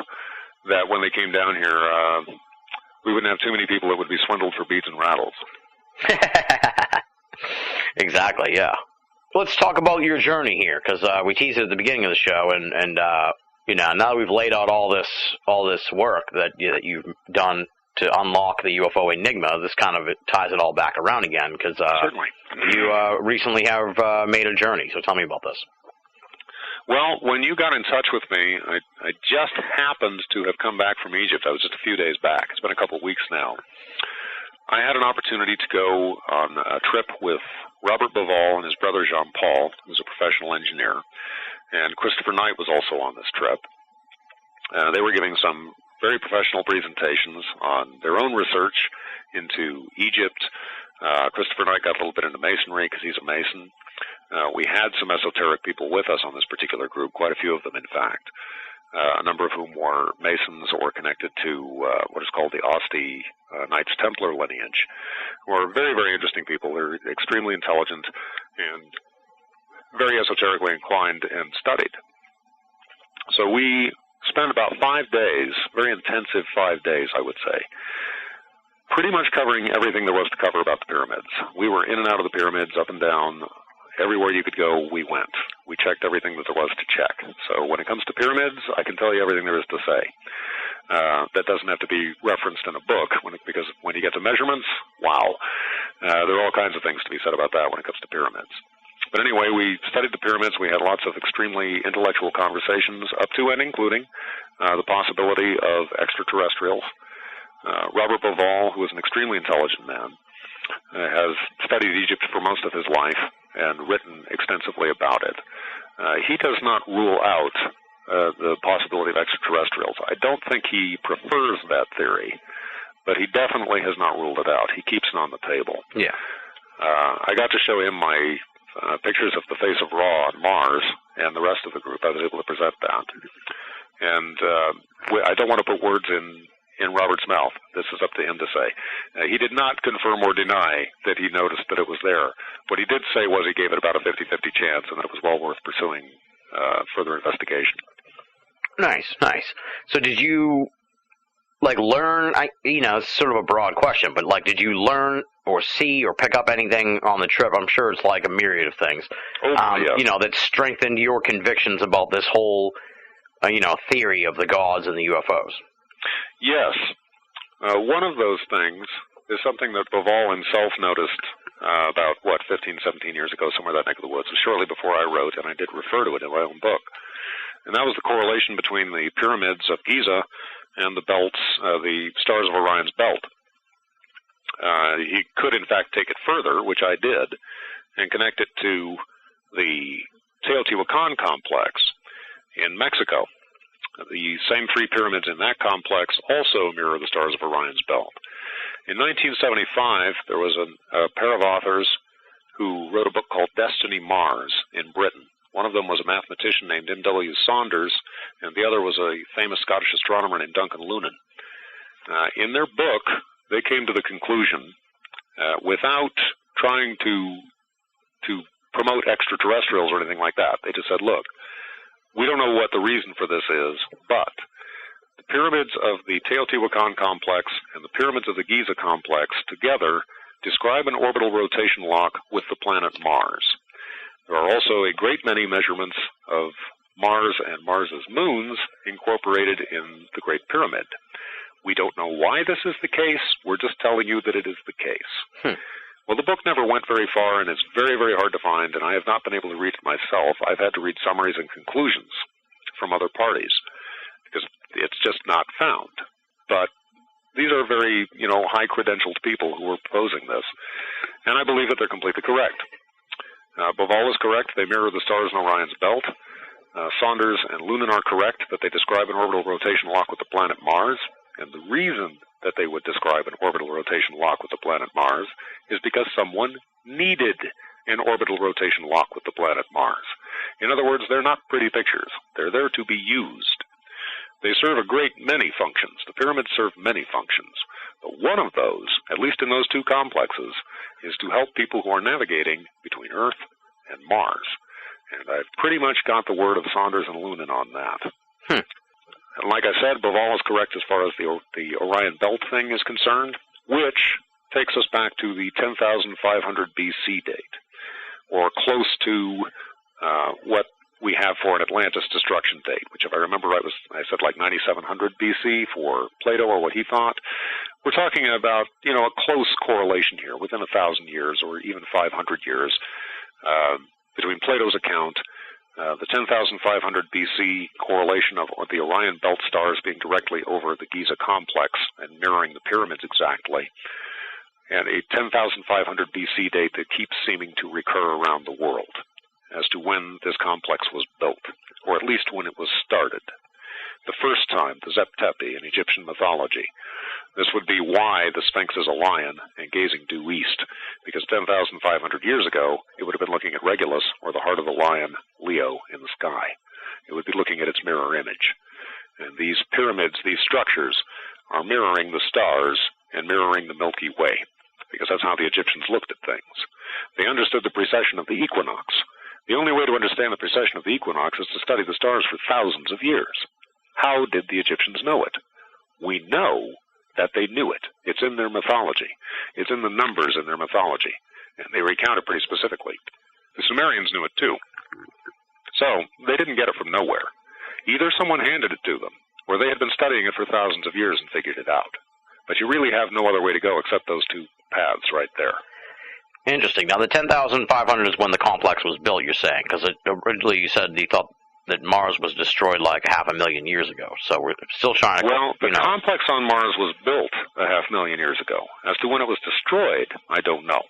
Speaker 1: that when they came down here, we wouldn't have too many people that would be swindled for beads and rattles.
Speaker 4: Exactly, yeah. Let's talk about your journey here, because we teased it at the beginning of the show, and now that we've laid out all this work that you've done to unlock the UFO enigma, this kind of ties it all back around again, because
Speaker 1: certainly
Speaker 4: you recently have made a journey. So tell me about this.
Speaker 1: Well, when you got in touch with me, I just happened to have come back from Egypt. I was just a few days back. It's been a couple of weeks now. I had an opportunity to go on a trip with Robert Bauval and his brother Jean-Paul, who's a professional engineer, and Christopher Knight was also on this trip. They were giving some very professional presentations on their own research into Egypt. Christopher Knight got a little bit into masonry because he's a mason. We had some esoteric people with us on this particular group, quite a few of them, in fact, a number of whom were Masons or connected to what is called the Asti Knights Templar lineage, who are very, very interesting people. They're extremely intelligent and very esoterically inclined and studied. So we spent about 5 days, very intensive 5 days, I would say, pretty much covering everything there was to cover about the pyramids. We were in and out of the pyramids, up and down, Everywhere you could go, we went. We checked everything that there was to check. So when it comes to pyramids, I can tell you everything there is to say. That doesn't have to be referenced in a book, because when you get to measurements, wow. There are all kinds of things to be said about that when it comes to pyramids. But anyway, we studied the pyramids. We had lots of extremely intellectual conversations, up to and including the possibility of extraterrestrials. Robert BOAA, who is an extremely intelligent man, has studied Egypt for most of his life and written extensively about it. He does not rule out the possibility of extraterrestrials. I don't think he prefers that theory, but he definitely has not ruled it out. He keeps it on the table.
Speaker 4: Yeah.
Speaker 1: I got to show him my pictures of the face of Ra on Mars, and the rest of the group. I was able to present that. And I don't want to put words in Robert's mouth. This is up to him to say. He did not confirm or deny that he noticed that it was there. What he did say was he gave it about a 50-50 chance, and that it was well worth pursuing further investigation.
Speaker 4: Nice. So did you, learn, it's sort of a broad question, but, did you learn or see or pick up anything on the trip? I'm sure it's like a myriad of things,
Speaker 1: yes.
Speaker 4: That strengthened your convictions about this whole, theory of the gods and the UFOs.
Speaker 1: Yes. One of those things is something that BOAA himself noticed about, 15, 17 years ago, somewhere that neck of the woods, shortly before I wrote, and I did refer to it in my own book. And that was the correlation between the pyramids of Giza and the belts, the stars of Orion's belt. He could, in fact, take it further, which I did, and connect it to the Teotihuacan complex in Mexico. The same three pyramids in that complex also mirror the stars of Orion's belt. In 1975, there was a pair of authors who wrote a book called Destiny Mars in Britain. One of them was a mathematician named M.W. Saunders, and the other was a famous Scottish astronomer named Duncan Lunan. In their book, they came to the conclusion, without trying to promote extraterrestrials or anything like that, they just said, look, we don't know what the reason for this is, but the pyramids of the Teotihuacan complex and the pyramids of the Giza complex together describe an orbital rotation lock with the planet Mars. There are also a great many measurements of Mars and Mars's moons incorporated in the Great Pyramid. We don't know why this is the case. We're just telling you that it is the case. Well, the book never went very far, and it's very, very hard to find, and I have not been able to read it myself. I've had to read summaries and conclusions from other parties because it's just not found. But these are very, high-credentialed people who are proposing this, and I believe that they're completely correct. BOAA is correct. They mirror the stars in Orion's belt. Saunders and Lunan are correct that they describe an orbital rotation lock with the planet Mars, and the reason that they would describe an orbital rotation lock with the planet Mars is because someone needed an orbital rotation lock with the planet Mars. In other words, they're not pretty pictures. They're there to be used. They serve a great many functions. The pyramids serve many functions. But one of those, at least in those two complexes, is to help people who are navigating between Earth and Mars. And I've pretty much got the word of Saunders and Lunan on that. And like I said, BOAA is correct as far as the Orion Belt thing is concerned, which takes us back to the 10,500 BC date, or close to what we have for an Atlantis destruction date, which, if I remember right, I said like 9,700 BC for Plato, or what he thought. We're talking about, a close correlation here, within 1,000 years or even 500 years, between Plato's account, the 10,500 BC correlation of the Orion Belt stars being directly over the Giza complex and mirroring the pyramids exactly, and a 10,500 BC date that keeps seeming to recur around the world as to when this complex was built, or at least when it was started. The first time, the Zep-Tepi in Egyptian mythology. This would be why the Sphinx is a lion and gazing due east, because 10,500 years ago, it would have been looking at Regulus, or the heart of the lion, Leo, in the sky. It would be looking at its mirror image. And these pyramids, these structures, are mirroring the stars and mirroring the Milky Way, because that's how the Egyptians looked at things. They understood the precession of the equinox. The only way to understand the precession of the equinox is to study the stars for thousands of years. How did the Egyptians know it? We know that they knew it. It's in their mythology. It's in the numbers in their mythology, and they recount it pretty specifically. The Sumerians knew it too. So, they didn't get it from nowhere. Either someone handed it to them, or they had been studying it for thousands of years and figured it out. But you really have no other way to go except those two paths right there.
Speaker 4: Interesting. Now, the 10,500 is when the complex was built, you're saying, because originally you said you thought that Mars was destroyed like 500,000 years ago. So we're still trying to...
Speaker 1: Well, the complex on Mars was built 500,000 years ago. As to when it was destroyed, I don't know.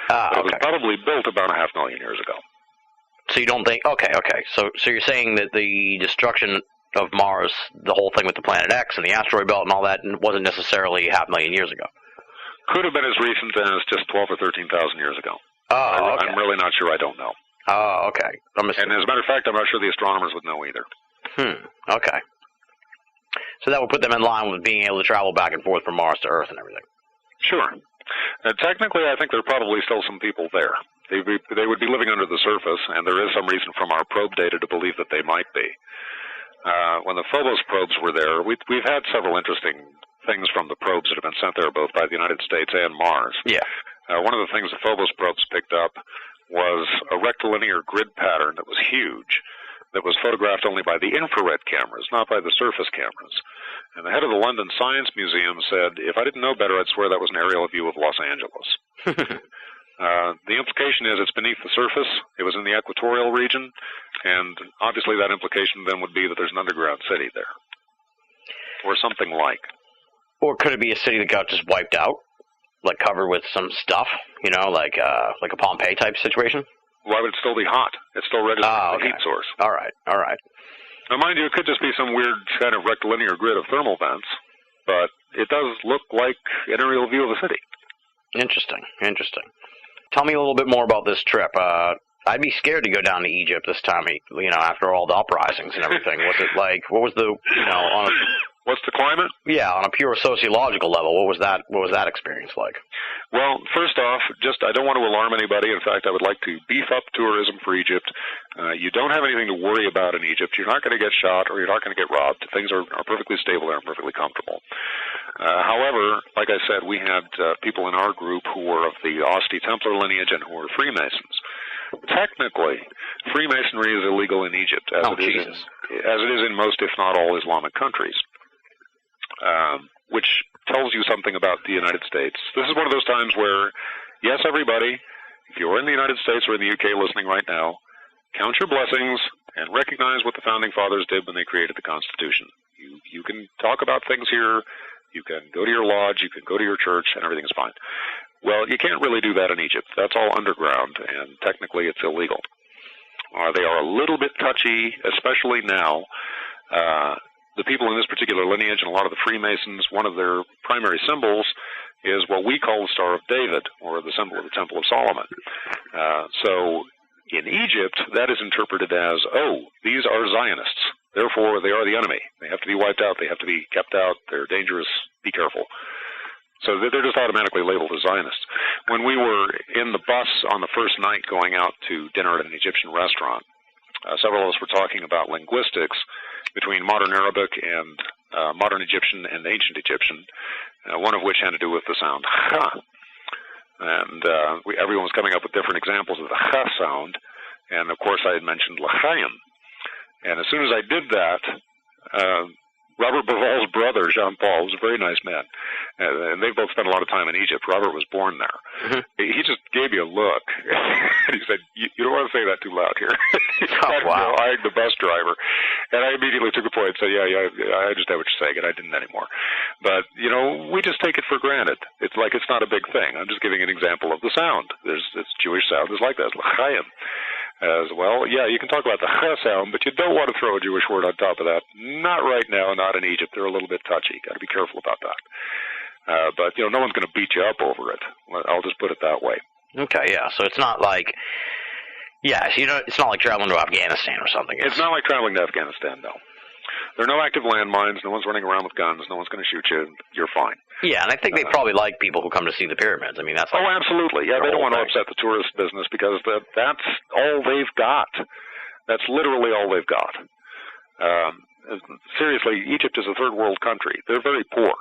Speaker 1: But it was probably built about 500,000 years ago.
Speaker 4: So you don't think... Okay. So you're saying that the destruction of Mars, the whole thing with the Planet X and the asteroid belt and all that, wasn't necessarily 500,000 years ago?
Speaker 1: Could have been as recent as just 12 or 13,000 years ago.
Speaker 4: Oh, okay.
Speaker 1: I'm really not sure. I don't know.
Speaker 4: Oh, okay.
Speaker 1: And as a matter of fact, I'm not sure the astronomers would know either.
Speaker 4: Okay. So that would put them in line with being able to travel back and forth from Mars to Earth and everything.
Speaker 1: Sure. Technically, I think there are probably still some people there. They would be living under the surface, and there is some reason from our probe data to believe that they might be. When the Phobos probes were there, we've had several interesting things from the probes that have been sent there, both by the United States and Mars.
Speaker 4: Yeah.
Speaker 1: One of the things the Phobos probes picked up was a rectilinear grid pattern that was huge, that was photographed only by the infrared cameras, not by the surface cameras. And the head of the London Science Museum said, if I didn't know better, I'd swear that was an aerial view of Los Angeles. The implication is it's beneath the surface. It was in the equatorial region, and obviously that implication then would be that there's an underground city there, or something like.
Speaker 4: Or could it be a city that got just wiped out, like covered with some stuff, like a Pompeii type situation?
Speaker 1: Why would it still be hot? It's still registered as a heat source.
Speaker 4: All right.
Speaker 1: Now, mind you, it could just be some weird kind of rectilinear grid of thermal vents, but it does look like an aerial view of a city.
Speaker 4: Interesting. Tell me a little bit more about this trip. I'd be scared to go down to Egypt this time, after all the uprisings and everything. Was it like, what was the, on a...
Speaker 1: What's the climate?
Speaker 4: Yeah, on a pure sociological level, what was that experience like?
Speaker 1: Well, first off, I don't want to alarm anybody. In fact, I would like to beef up tourism for Egypt. You don't have anything to worry about in Egypt. You're not going to get shot or you're not going to get robbed. Things are perfectly stable there and perfectly comfortable. However, like I said, we had people in our group who were of the Asti Templar lineage and who were Freemasons. Technically, Freemasonry is illegal in Egypt, as it is in most, if not all, Islamic countries. Which tells you something about the United States. This is one of those times where, yes, everybody, if you're in the United States or in the UK listening right now, count your blessings and recognize what the Founding Fathers did when they created the Constitution. You can talk about things here, you can go to your lodge, you can go to your church, and everything is fine. Well, you can't really do that in Egypt. That's all underground, and technically it's illegal. They are a little bit touchy, especially now. The people in this particular lineage and a lot of the Freemasons, one of their primary symbols is what we call the Star of David, or the symbol of the Temple of Solomon. So in Egypt, that is interpreted as, these are Zionists. Therefore, they are the enemy. They have to be wiped out. They have to be kept out. They're dangerous. Be careful. So they're just automatically labeled as Zionists. When we were in the bus on the first night going out to dinner at an Egyptian restaurant, several of us were talking about linguistics between modern Arabic and modern Egyptian and ancient Egyptian, one of which had to do with the sound ha. And everyone was coming up with different examples of the ha sound, and of course I had mentioned l'chaim. And as soon as I did that, Robert Baval's brother, Jean-Paul, was a very nice man, and they both spent a lot of time in Egypt. Robert was born there. Mm-hmm. He just gave me a look, and he said, you don't want to say that too loud here.
Speaker 4: Wow.
Speaker 1: I egged the bus driver, and I immediately took a point and said, yeah, I understand what you're saying, and I didn't anymore. But, we just take it for granted. It's like it's not a big thing. I'm just giving an example of the sound. It's Jewish sound is like that. It's l'chaim. As well, yeah, you can talk about the ha sound, but you don't want to throw a Jewish word on top of that. Not right now, not in Egypt. They're a little bit touchy. Got to be careful about that. But no one's going to beat you up over it. I'll just put it that way.
Speaker 4: Okay, yeah. So it's not like, it's not like traveling to Afghanistan or something.
Speaker 1: It's not like traveling to Afghanistan, no. There are no active landmines. No one's running around with guns. No one's going to shoot you. You're fine.
Speaker 4: Yeah, and I think they probably like people who come to see the pyramids. I mean, that's like
Speaker 1: absolutely. Yeah, they don't want to upset the tourist business because that's all they've got. That's literally all they've got. Seriously, Egypt is a third world country. They're very poor.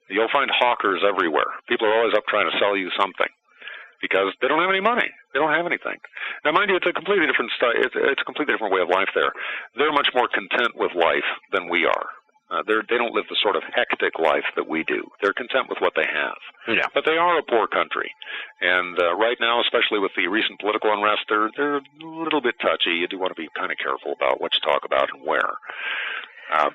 Speaker 1: You'll find hawkers everywhere. People are always up trying to sell you something. because they don't have any money. They don't have anything. Now, mind you, it's a completely different it's a completely different way of life there. They're much more content with life than we are. They don't live the sort of hectic life that we do. They're content with what they have.
Speaker 4: Yeah.
Speaker 1: But they are a poor country. And right now, especially with the recent political unrest, they're a little bit touchy. You do want to be kind of careful about what you talk about and where.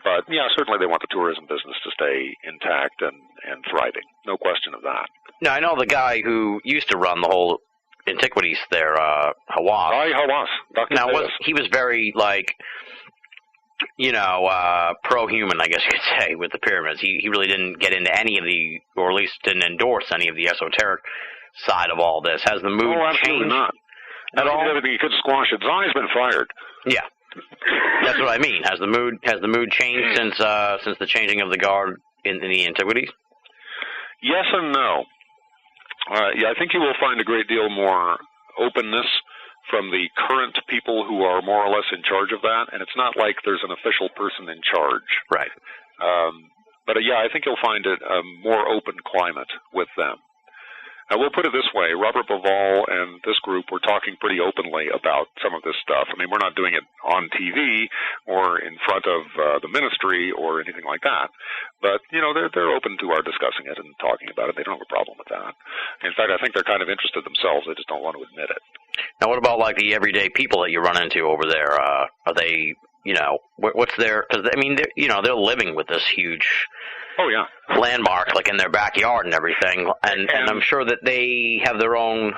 Speaker 1: But, yeah, certainly they want the tourism business to stay intact and thriving. No question of that.
Speaker 4: Now, I know the guy who used to run the whole antiquities there, Hawass.
Speaker 1: Aye, Hawass. Dr.
Speaker 4: Now,
Speaker 1: Davis.
Speaker 4: he was very, like, pro-human, I guess you could say, with the pyramids. He really didn't get into any of the, or at least didn't endorse any of the esoteric side of all this. Has the mood
Speaker 1: absolutely
Speaker 4: changed
Speaker 1: not.
Speaker 4: at all?
Speaker 1: Everything he could squash it. Zai's been fired.
Speaker 4: Yeah. That's what I mean. Has the mood changed since the changing of the guard in the antiquities?
Speaker 1: Yes and no. I think you will find a great deal more openness from the current people who are more or less in charge of that, and it's not like there's an official person in charge.
Speaker 4: Right.
Speaker 1: But I think you'll find it a more open climate with them. Now, we'll put it this way. Robert Bauval and this group were talking pretty openly about some of this stuff. I mean, we're not doing it on TV or in front of the ministry or anything like that. But, they're open to our discussing it and talking about it. They don't have a problem with that. In fact, I think they're kind of interested themselves. They just don't want to admit it.
Speaker 4: Now, what about, like, the everyday people that you run into over there? Are they, what's their, because, I mean, they're living with this huge landmark, like, in their backyard and everything, and I'm sure that they have their own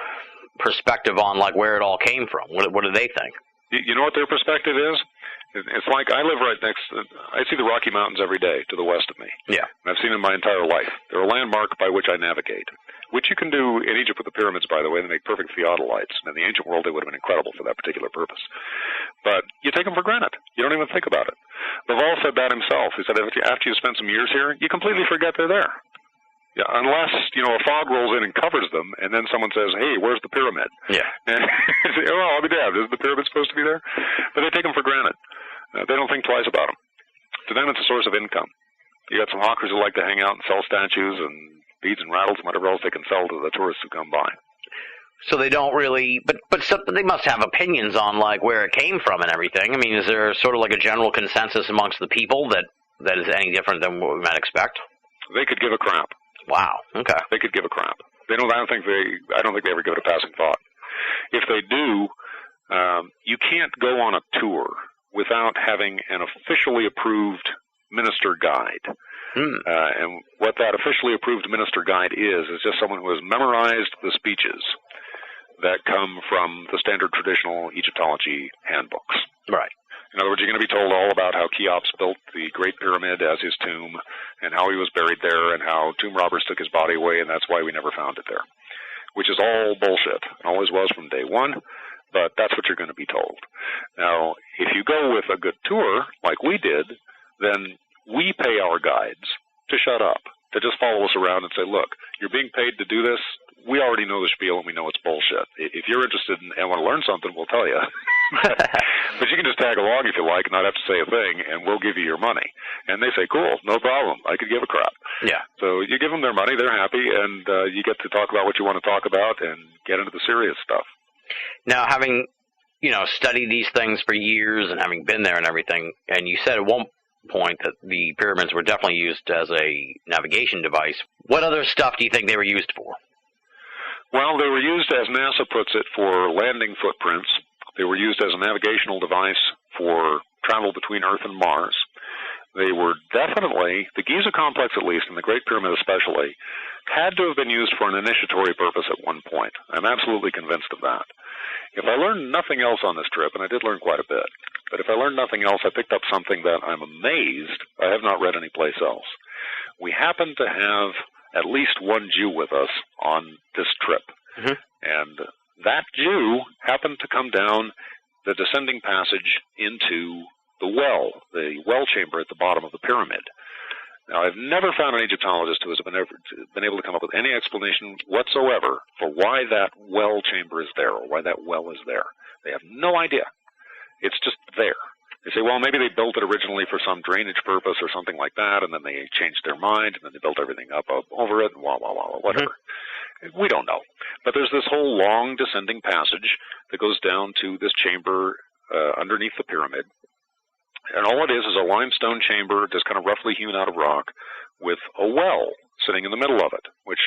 Speaker 4: perspective on, like, where it all came from. What do they think?
Speaker 1: You know what their perspective is? It's like I live right next I see the Rocky Mountains every day to the west of me.
Speaker 4: Yeah.
Speaker 1: And I've seen them my entire life. They're a landmark by which I navigate, which you can do in Egypt with the pyramids, by the way. They make perfect theodolites. And in the ancient world, they would have been incredible for that particular purpose. But you take them for granted. You don't even think about it. Bauval said that himself. He said after you spend some years here, you completely forget they're there. Yeah, unless, a fog rolls in and covers them, and then someone says, hey, where's the pyramid?
Speaker 4: Yeah.
Speaker 1: And say, oh, I'll be damned. Is the pyramid supposed to be there? But they take them for granted. They don't think twice about them. To them, it's a source of income. You got some hawkers who like to hang out and sell statues and beads and rattles and whatever else they can sell to the tourists who come by.
Speaker 4: So they don't really, but they must have opinions on, like, where it came from and everything. I mean, is there sort of like a general consensus amongst the people that is any different than what we might expect?
Speaker 1: They could give a crap.
Speaker 4: Wow. Okay. They
Speaker 1: could give a crap. I don't think they ever give it a passing thought. If they do, you can't go on a tour without having an officially approved minister guide. And what that officially approved minister guide is just someone who has memorized the speeches that come from the standard traditional Egyptology handbooks.
Speaker 4: Right.
Speaker 1: In other words, you're going to be told all about how Cheops built the Great Pyramid as his tomb, and how he was buried there, and how tomb robbers took his body away, and that's why we never found it there, which is all bullshit. It always was from day one, but that's what you're going to be told. Now, if you go with a good tour, like we did, then we pay our guides to shut up, to just follow us around and say, look, you're being paid to do this. We already know the spiel, and we know it's bullshit. If you're interested and want to learn something, we'll tell you. But you can just tag along if you like and not have to say a thing, and we'll give you your money. And they say, cool, no problem. I could give a crap.
Speaker 4: Yeah.
Speaker 1: So you give them their money, they're happy, and you get to talk about what you want to talk about and get into the serious stuff.
Speaker 4: Now, having, studied these things for years and having been there and everything, and you said at one point that the pyramids were definitely used as a navigation device. What other stuff do you think they were used for?
Speaker 1: Well, they were used, as NASA puts it, for landing footprints. They were used as a navigational device for travel between Earth and Mars. They were definitely, the Giza complex at least, and the Great Pyramid especially, had to have been used for an initiatory purpose at one point. I'm absolutely convinced of that. If I learned nothing else on this trip, and I did learn quite a bit, but if I learned nothing else, I picked up something that I'm amazed I have not read anyplace else. We happened to have at least one Jew with us on this trip.
Speaker 4: Mm-hmm.
Speaker 1: And that Jew happened to come down the descending passage into the well chamber at the bottom of the pyramid. Now, I've never found an Egyptologist who has been able to come up with any explanation whatsoever for why that well chamber is there or why that well is there. They have no idea. It's just there. They say, well, maybe they built it originally for some drainage purpose or something like that, and then they changed their mind, and then they built everything up over it, and whatever. We don't know. But there's this whole long descending passage that goes down to this chamber underneath the pyramid. And all it is a limestone chamber just kind of roughly hewn out of rock with a well sitting in the middle of it, which,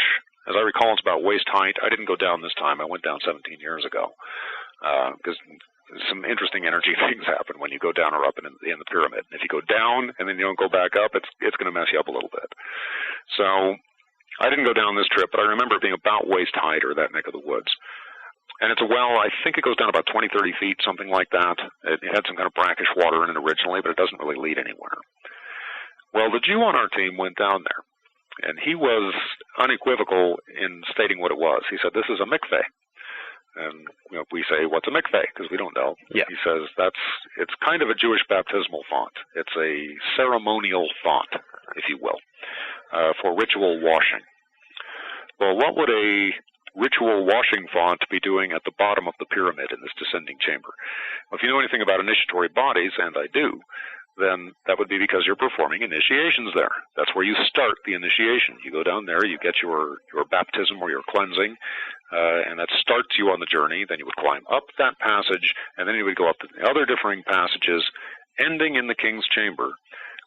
Speaker 1: as I recall, it's about waist height. I didn't go down this time. I went down 17 years ago because some interesting energy things happen when you go down or up in the pyramid. If you go down and then you don't go back up, it's going to mess you up a little bit. So I didn't go down this trip, but I remember it being about waist height or that neck of the woods. And it's a well, I think it goes down about 20, 30 feet, something like that. It had some kind of brackish water in it originally, but it doesn't really lead anywhere. Well, the Jew on our team went down there, and he was unequivocal in stating what it was. He said, "This is a mikveh." And we say, "What's a mikveh?" Because we don't know.
Speaker 4: Yeah.
Speaker 1: He says, it's kind of a Jewish baptismal font. It's a ceremonial font, if you will, for ritual washing. Well, what would a ritual washing font be doing at the bottom of the pyramid in this descending chamber? Well, if you know anything about initiatory bodies, and I do, then that would be because you're performing initiations there. That's where you start the initiation. You go down there, you get your baptism or your cleansing, and that starts you on the journey. Then you would climb up that passage, and then you would go up the other differing passages, ending in the king's chamber,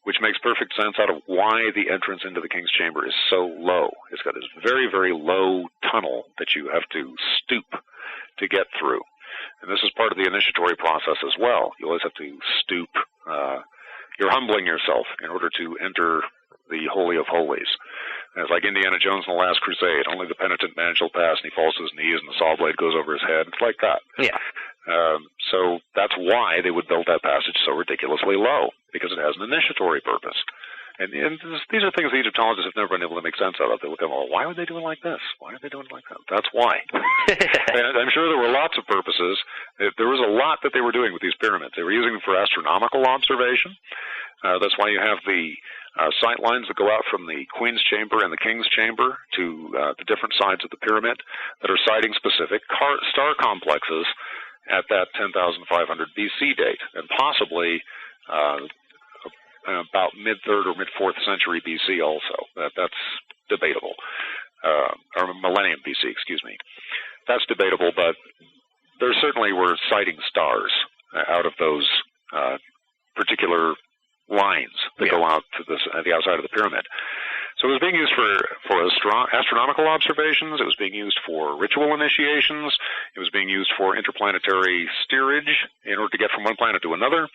Speaker 1: which makes perfect sense out of why the entrance into the king's chamber is so low. It's got this very, very low tunnel that you have to stoop to get through. And this is part of the initiatory process as well. You always have to stoop. You're humbling yourself in order to enter the Holy of Holies. And it's like Indiana Jones in the Last Crusade. Only the penitent man shall pass, and he falls to his knees, and the saw blade goes over his head. It's like that.
Speaker 4: Yeah.
Speaker 1: So that's why they would build that passage so ridiculously low, because it has an initiatory purpose. And these are things the Egyptologists have never been able to make sense out of. They look at, well, why would they do it like this? Why are they doing it like that? That's why. And I'm sure there were lots of purposes. There was a lot that they were doing with these pyramids. They were using them for astronomical observation. That's why you have the sight lines that go out from the Queen's Chamber and the King's Chamber to the different sides of the pyramid that are sighting specific star complexes at that 10,500 BC date, and possibly about mid-3rd or mid-4th century BC also. That's debatable. Or millennium BC, excuse me. That's debatable, but there certainly were sighting stars out of those particular lines that go out to the outside of the pyramid. So it was being used for astronomical observations. It was being used for ritual initiations. It was being used for interplanetary steerage in order to get from one planet to another,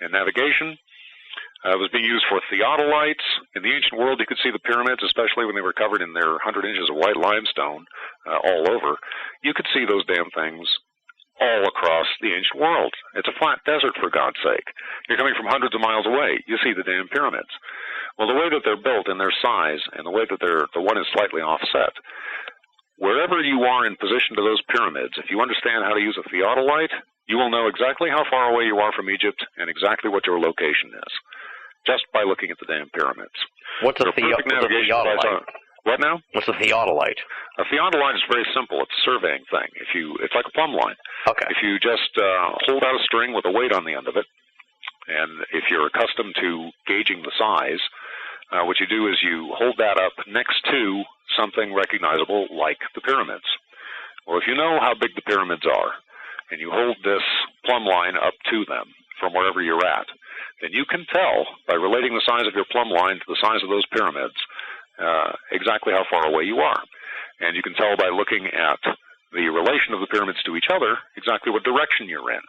Speaker 1: and navigation. It was being used for theodolites. In the ancient world, you could see the pyramids, especially when they were covered in their 100 inches of white limestone all over. You could see those damn things all across the ancient world. It's a flat desert, for God's sake. You're coming from hundreds of miles away. You see the damn pyramids. Well, the way that they're built and their size, and the way that the one is slightly offset, wherever you are in position to those pyramids, if you understand how to use a theodolite, you will know exactly how far away you are from Egypt and exactly what your location is, just by looking at the damn pyramids.
Speaker 4: What's a theodolite?
Speaker 1: What now?
Speaker 4: What's a theodolite?
Speaker 1: A theodolite is very simple. It's a surveying thing. It's like a plumb line.
Speaker 4: Okay.
Speaker 1: If you just hold out a string with a weight on the end of it, and if you're accustomed to gauging the size, what you do is you hold that up next to something recognizable like the pyramids. Well, if you know how big the pyramids are, and you hold this plumb line up to them from wherever you're at, then you can tell by relating the size of your plumb line to the size of those pyramids exactly how far away you are. And you can tell by looking at the relation of the pyramids to each other exactly what direction you're in.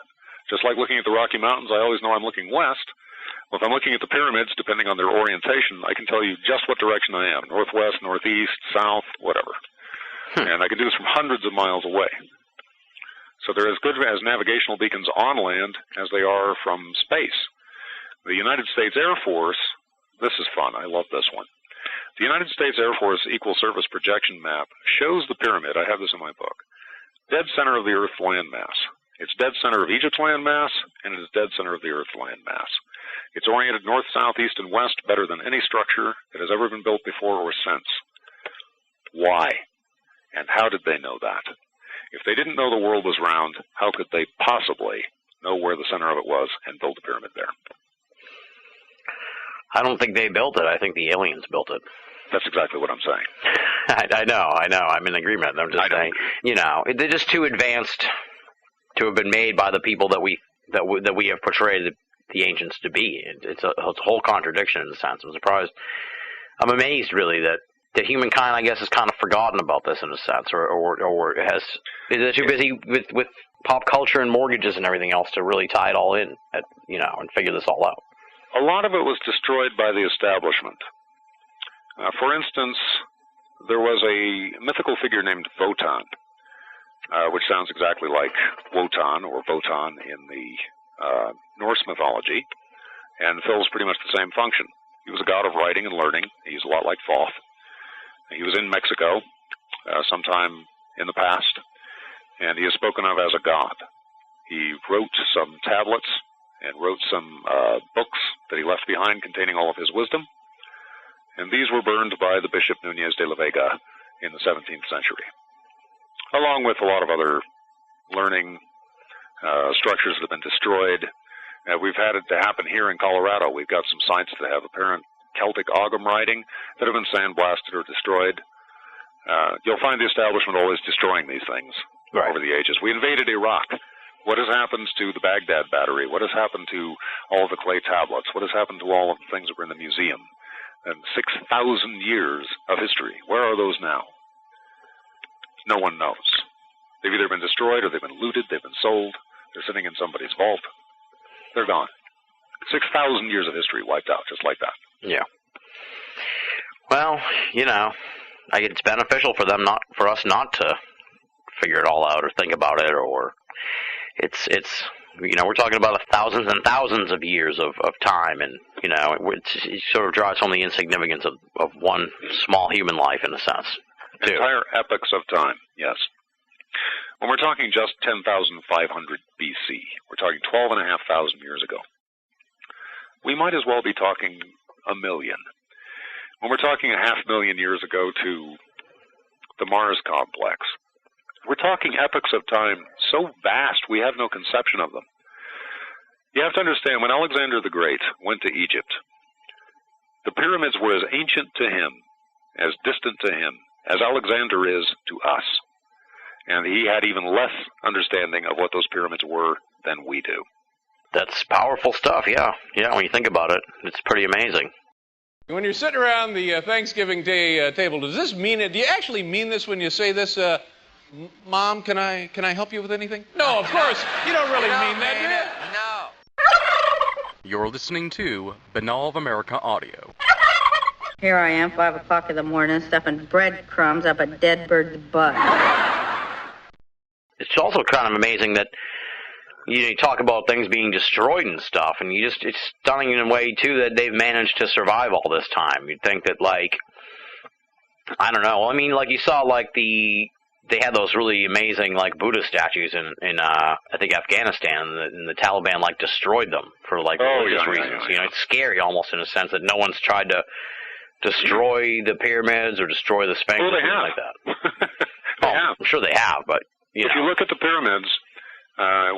Speaker 1: Just like looking at the Rocky Mountains, I always know I'm looking west. Well, if I'm looking at the pyramids, depending on their orientation, I can tell you just what direction I am, northwest, northeast, south, whatever. And I can do this from hundreds of miles away. So they're as good as navigational beacons on land as they are from space. The United States Air Force, this is fun, I love this one. The United States Air Force Equal Service Projection Map shows the pyramid, I have this in my book, dead center of the Earth's landmass. It's dead center of Egypt's landmass, and it is dead center of the Earth's landmass. It's oriented north, south, east, and west better than any structure that has ever been built before or since. Why? And how did they know that? If they didn't know the world was round, how could they possibly know where the center of it was and build a pyramid there?
Speaker 4: I don't think they built it. I think the aliens built it.
Speaker 1: That's exactly what I'm saying.
Speaker 4: I know. I'm in agreement. I'm just saying, they're just too advanced to have been made by the people that we have portrayed the ancients to be. It's a whole contradiction in a sense. I'm surprised. I'm amazed, really, that humankind, I guess, has kind of forgotten about this in a sense, or is too busy with pop culture and mortgages and everything else to really tie it all in, and figure this all out.
Speaker 1: A lot of it was destroyed by the establishment. For instance, there was a mythical figure named Wotan, which sounds exactly like Wotan or Wotan in the Norse mythology, and fills pretty much the same function. He was a god of writing and learning. He's a lot like Thoth. He was in Mexico sometime in the past, and he is spoken of as a god. He wrote some tablets and wrote some books that he left behind containing all of his wisdom, and these were burned by the Bishop Núñez de la Vega in the 17th century, along with a lot of other learning structures that have been destroyed. We've had it to happen here in Colorado. We've got some sites that have apparent Celtic Ogham writing that have been sandblasted or destroyed. You'll find the establishment always destroying these things over the ages. We invaded Iraq. What has happened to the Baghdad battery? What has happened to all of the clay tablets? What has happened to all of the things that were in the museum? And 6,000 years of history. Where are those now? No one knows. They've either been destroyed or they've been looted, they've been sold, they're sitting in somebody's vault. They're gone. 6,000 years of history wiped out just like that.
Speaker 4: Yeah. Well, it's beneficial for us not to figure it all out or think about it, or it's we're talking about thousands and thousands of years of time, and it sort of drives home the insignificance of one small human life in a sense. Too.
Speaker 1: Entire epochs of time, yes. When we're talking just 10,500 BC, we're talking 12,500 years ago. We might as well be talking a million. When we're talking 500,000 years ago to the Mars complex, we're talking epochs of time so vast we have no conception of them. You have to understand, when Alexander the Great went to Egypt, the pyramids were as ancient to him, as distant to him, as Alexander is to us. And he had even less understanding of what those pyramids were than we do.
Speaker 4: That's powerful stuff, yeah. Yeah, when you think about it, it's pretty amazing.
Speaker 5: When you're sitting around the Thanksgiving Day table, does this mean it? Do you actually mean this when you say this? Mom, can I help you with anything? No, of course. You don't really mean that, do you?
Speaker 3: No. You're listening to Banal of America Audio.
Speaker 6: Here I am, 5 o'clock in the morning, stuffing breadcrumbs up a dead bird's butt.
Speaker 4: It's also kind of amazing that you talk about things being destroyed and stuff, and it's stunning in a way, too, that they've managed to survive all this time. You'd think that, I don't know. I mean, you saw, they had those really amazing, Buddha statues in I think, Afghanistan, and the Taliban, destroyed them for, religious reasons.
Speaker 1: Yeah.
Speaker 4: It's scary, almost, in a sense, that no one's tried to destroy the pyramids or destroy the Sphinx or something like that.
Speaker 1: They have.
Speaker 4: I'm sure they have, but,
Speaker 1: If you look at the pyramids,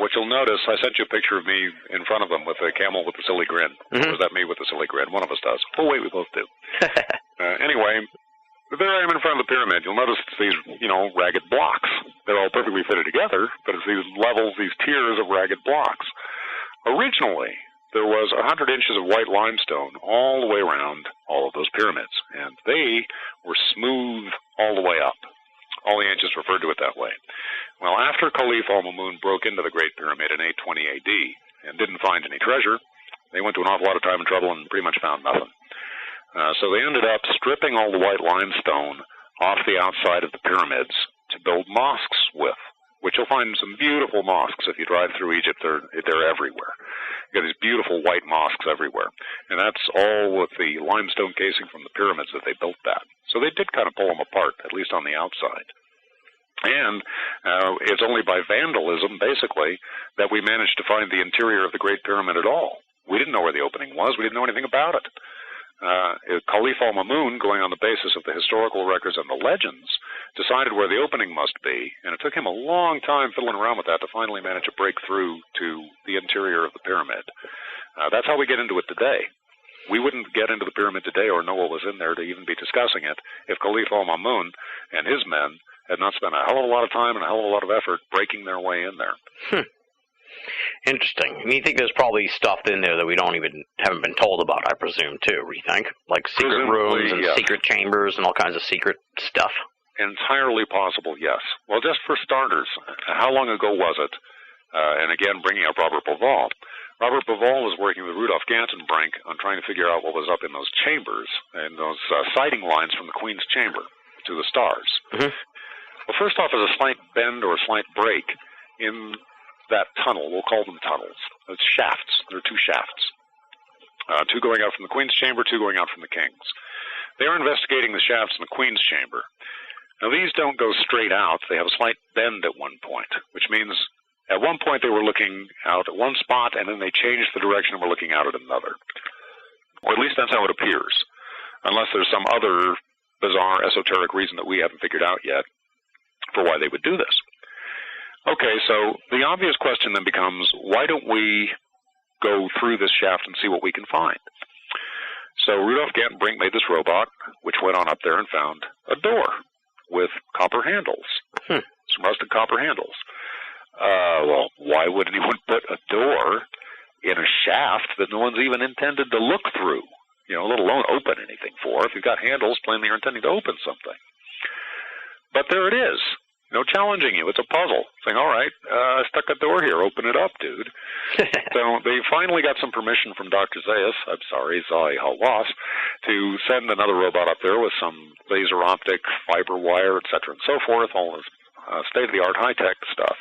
Speaker 1: what you'll notice, I sent you a picture of me in front of them with a camel with a silly grin. Mm-hmm. Or is that me with a silly grin? One of us does. Oh, wait, we both do. Anyway, there I am in front of the pyramid. You'll notice it's these, ragged blocks. They're all perfectly fitted together, but it's these levels, these tiers of ragged blocks. Originally, there was 100 inches of white limestone all the way around all of those pyramids, and they were smooth all the way up. All the ancients referred to it that way. Well, after Caliph al-Mamun broke into the Great Pyramid in 820 AD and didn't find any treasure, they went to an awful lot of time and trouble and pretty much found nothing. So they ended up stripping all the white limestone off the outside of the pyramids to build mosques with, which you'll find some beautiful mosques. If you drive through Egypt, they're everywhere. You got these beautiful white mosques everywhere. And that's all with the limestone casing from the pyramids that they built that. So they did kind of pull them apart, at least on the outside. And it's only by vandalism, basically, that we managed to find the interior of the Great Pyramid at all. We didn't know where the opening was. We didn't know anything about it. Caliph al-Mamun, going on the basis of the historical records and the legends, decided where the opening must be, and it took him a long time fiddling around with that to finally manage to break through to the interior of the pyramid. That's how we get into it today. We wouldn't get into the pyramid today or know what was in there to even be discussing it if Khalif al-Mamun and his men had not spent a hell of a lot of time and a hell of a lot of effort breaking their way in there.
Speaker 4: Interesting. I mean, you think there's probably stuff in there that we haven't been told about, I presume, too, you think? Like secret rooms and secret chambers and all kinds of secret stuff.
Speaker 1: Entirely possible, yes. Well, just for starters, how long ago was it? And again, bringing up Robert BOAA. Robert BOAA was working with Rudolf Gantenbrink on trying to figure out what was up in those chambers and those sighting lines from the Queen's chamber to the stars.
Speaker 4: Mm-hmm.
Speaker 1: Well, first off, there's a slight bend or a slight break in that tunnel. We'll call them tunnels. It's shafts. There are two shafts. Two going out from the Queen's chamber, two going out from the King's. They are investigating the shafts in the Queen's chamber. Now, these don't go straight out. They have a slight bend at one point, which means at one point they were looking out at one spot, and then they changed the direction and were looking out at another. Or at least that's how it appears, unless there's some other bizarre, esoteric reason that we haven't figured out yet for why they would do this. Okay, so the obvious question then becomes, why don't we go through this shaft and see what we can find? So Rudolf Gantenbrink made this robot, which went on up there and found a door with copper handles, some rusted copper handles. Well, why would anyone put a door in a shaft that no one's even intended to look through, let alone open anything for? If you've got handles, plainly you're intending to open something. But there it is. Challenging you. It's a puzzle. Saying, all right, I stuck a door here. Open it up, dude. So they finally got some permission from Dr. Zayas, Zahi Hawass, to send another robot up there with some laser optic, fiber wire, etc. and so forth, all this state-of-the-art high-tech stuff.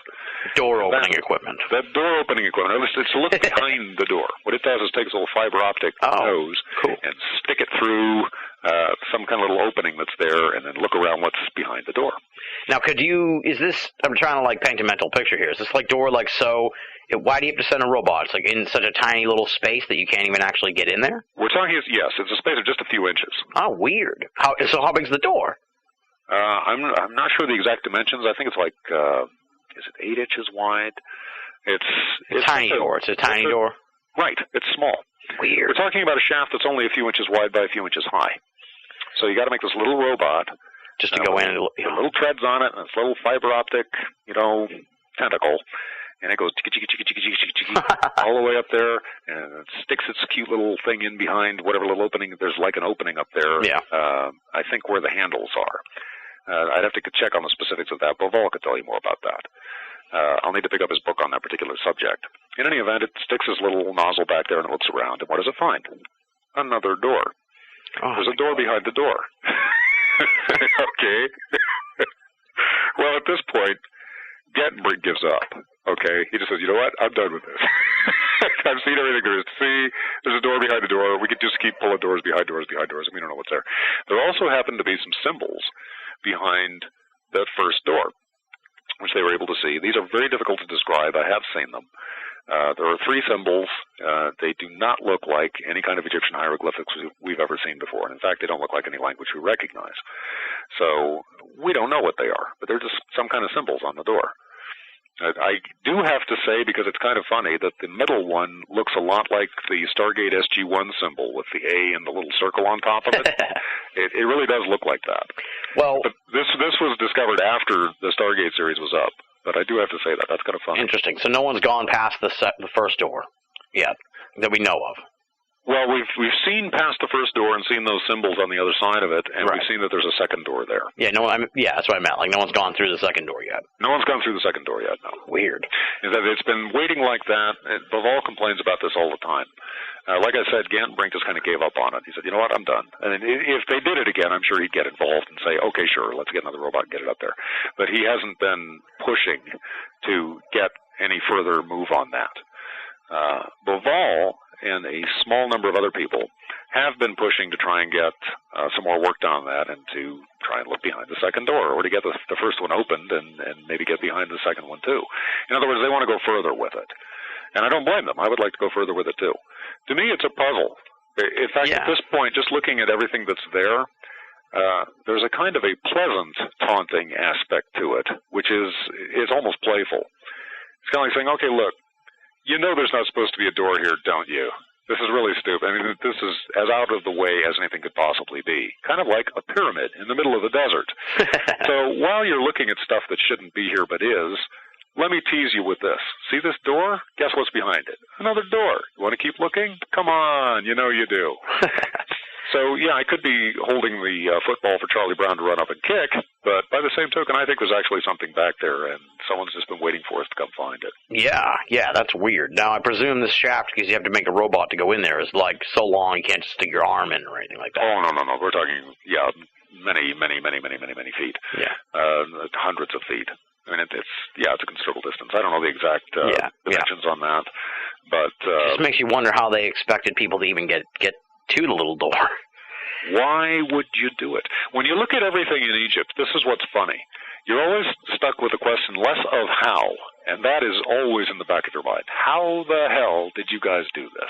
Speaker 4: Door-opening equipment.
Speaker 1: That door-opening equipment. It's to look behind the door. What it does is takes a little fiber optic nose and stick it through some kind of little opening that's there and then look around what's behind the door.
Speaker 4: Now, I'm trying to paint a mental picture here. Is this door why do you have to send a robot? It's in such a tiny little space that you can't even actually get in there?
Speaker 1: We're talking, yes, it's a space of just a few inches.
Speaker 4: Oh, weird. How big's the door?
Speaker 1: I'm not sure the exact dimensions. I think it's is it 8 inches wide? It's
Speaker 4: a tiny door. It's a tiny door?
Speaker 1: Right. It's small.
Speaker 4: Weird.
Speaker 1: We're talking about a shaft that's only a few inches wide by a few inches high. So you got to make this little robot.
Speaker 4: Just to go in and...
Speaker 1: little treads on it, and this little fiber optic, tentacle. And it goes all the way up there, and it sticks its cute little thing in behind whatever little opening. There's an opening up there, I think, where the handles are. I'd have to check on the specifics of that. BOAA could tell you more about that. I'll need to pick up his book on that particular subject. In any event, it sticks his little nozzle back there and it looks around. And what does it find? Another door. There's a door behind the door. Okay. Well, at this point, Gantenbrink gives up. Okay, he just says, you know what? I'm done with this. I've seen everything there is to see. There's a door behind the door. We could just keep pulling doors behind doors, and we don't know what's there. There also happen to be some symbols behind that first door, which they were able to see. These are very difficult to describe. I have seen them. There are 3 symbols. They do not look like any kind of Egyptian hieroglyphics we've ever seen before. And in fact, they don't look like any language we recognize. So we don't know what they are, but they're just some kind of symbols on the door. I do have to say, because it's kind of funny, that the middle one looks a lot like the Stargate SG-1 symbol with the A and the little circle on top of it. It really does look like that.
Speaker 4: Well,
Speaker 1: but this was discovered after the Stargate series was up. But I do have to say that. That's kind of funny.
Speaker 4: Interesting. So no one's gone past the first door yet that we know of.
Speaker 1: Well, we've seen past the first door and seen those symbols on the other side of it, and we've seen that there's a second door there.
Speaker 4: Yeah, that's what I meant. No one's gone through the second door yet.
Speaker 1: No one's gone through the second door yet, no.
Speaker 4: Weird.
Speaker 1: Is that it's been waiting like that. BOAA complains about this all the time. Like I said, Gantenbrink just kind of gave up on it. He said, you know what, I'm done. And if they did it again, I'm sure he'd get involved and say, okay, sure, let's get another robot and get it up there. But he hasn't been pushing to get any further move on that. BOAA and a small number of other people have been pushing to try and get some more work done on that and to try and look behind the second door, or to get the first one opened and maybe get behind the second one too. In other words, they want to go further with it. And I don't blame them. I would like to go further with it too. To me, it's a puzzle. In fact, at this point, just looking at everything that's there, there's a kind of a pleasant, taunting aspect to it, which is almost playful. It's kind of like saying, okay, look, you know there's not supposed to be a door here, don't you? This is really stupid. I mean, this is as out of the way as anything could possibly be. Kind of like a pyramid in the middle of the desert. So while you're looking at stuff that shouldn't be here but is, let me tease you with this. See this door? Guess what's behind it? Another door. You want to keep looking? Come on, you know you do. So, yeah, I could be holding the football for Charlie Brown to run up and kick, but by the same token, I think there's actually something back there, and someone's just been waiting for us to come find it.
Speaker 4: Yeah, that's weird. Now, I presume this shaft, because you have to make a robot to go in there, is like so long you can't just stick your arm in or anything like that.
Speaker 1: Oh, no. We're talking, many feet.
Speaker 4: Yeah.
Speaker 1: Hundreds of feet. I mean, it's a considerable distance. I don't know the exact dimensions on that, but...
Speaker 4: it just makes you wonder how they expected people to even get to the little door.
Speaker 1: Why would you do it? When you look at everything in Egypt, this is what's funny. You're always stuck with the question less of how, and that is always in the back of your mind. How the hell did you guys do this?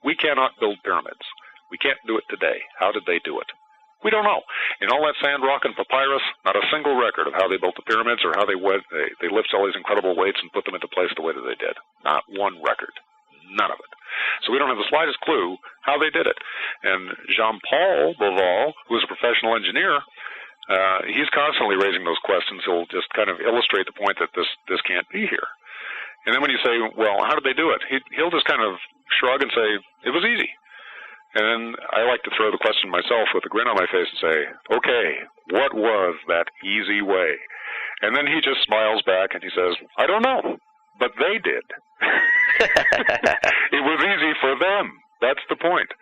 Speaker 1: We cannot build pyramids. We can't do it today. How did they do it? We don't know. In all that sand, rock, and papyrus, not a single record of how they built the pyramids or how they lifted all these incredible weights and put them into place the way that they did. Not one record. None of it. So we don't have the slightest clue how they did it. And Jean-Paul Beauval, who is a professional engineer, he's constantly raising those questions. He'll just kind of illustrate the point that this can't be here. And then when you say, well, how did they do it? He'll just kind of shrug and say, it was easy. And then I like to throw the question myself with a grin on my face and say, okay, what was that easy way? And then he just smiles back and he says, I don't know, but they did. It was easy for them. That's the point.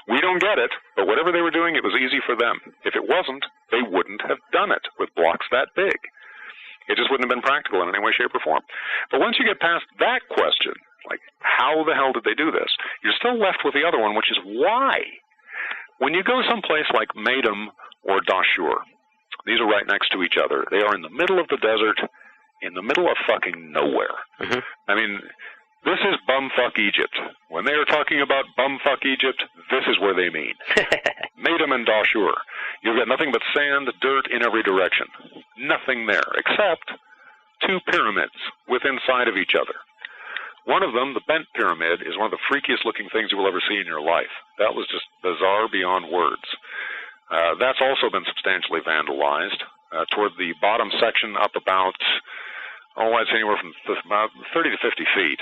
Speaker 1: We don't get it, but whatever they were doing, it was easy for them. If it wasn't, they wouldn't have done it with blocks that big. It just wouldn't have been practical in any way, shape, or form. But once you get past that question, like, how the hell did they do this? You're still left with the other one, which is why. When you go someplace like Medum or Dashur, these are right next to each other. They are in the middle of the desert, in the middle of fucking nowhere.
Speaker 4: Mm-hmm.
Speaker 1: I mean, this is bumfuck Egypt. When they are talking about bumfuck Egypt, this is where they mean. Medum and Dashur. You've got nothing but sand, dirt in every direction. Nothing there, except two pyramids within sight of each other. One of them, the bent pyramid, is one of the freakiest looking things you will ever see in your life. That was just bizarre beyond words. That's also been substantially vandalized. Toward the bottom section, up about, I'd say anywhere from about 30 to 50 feet.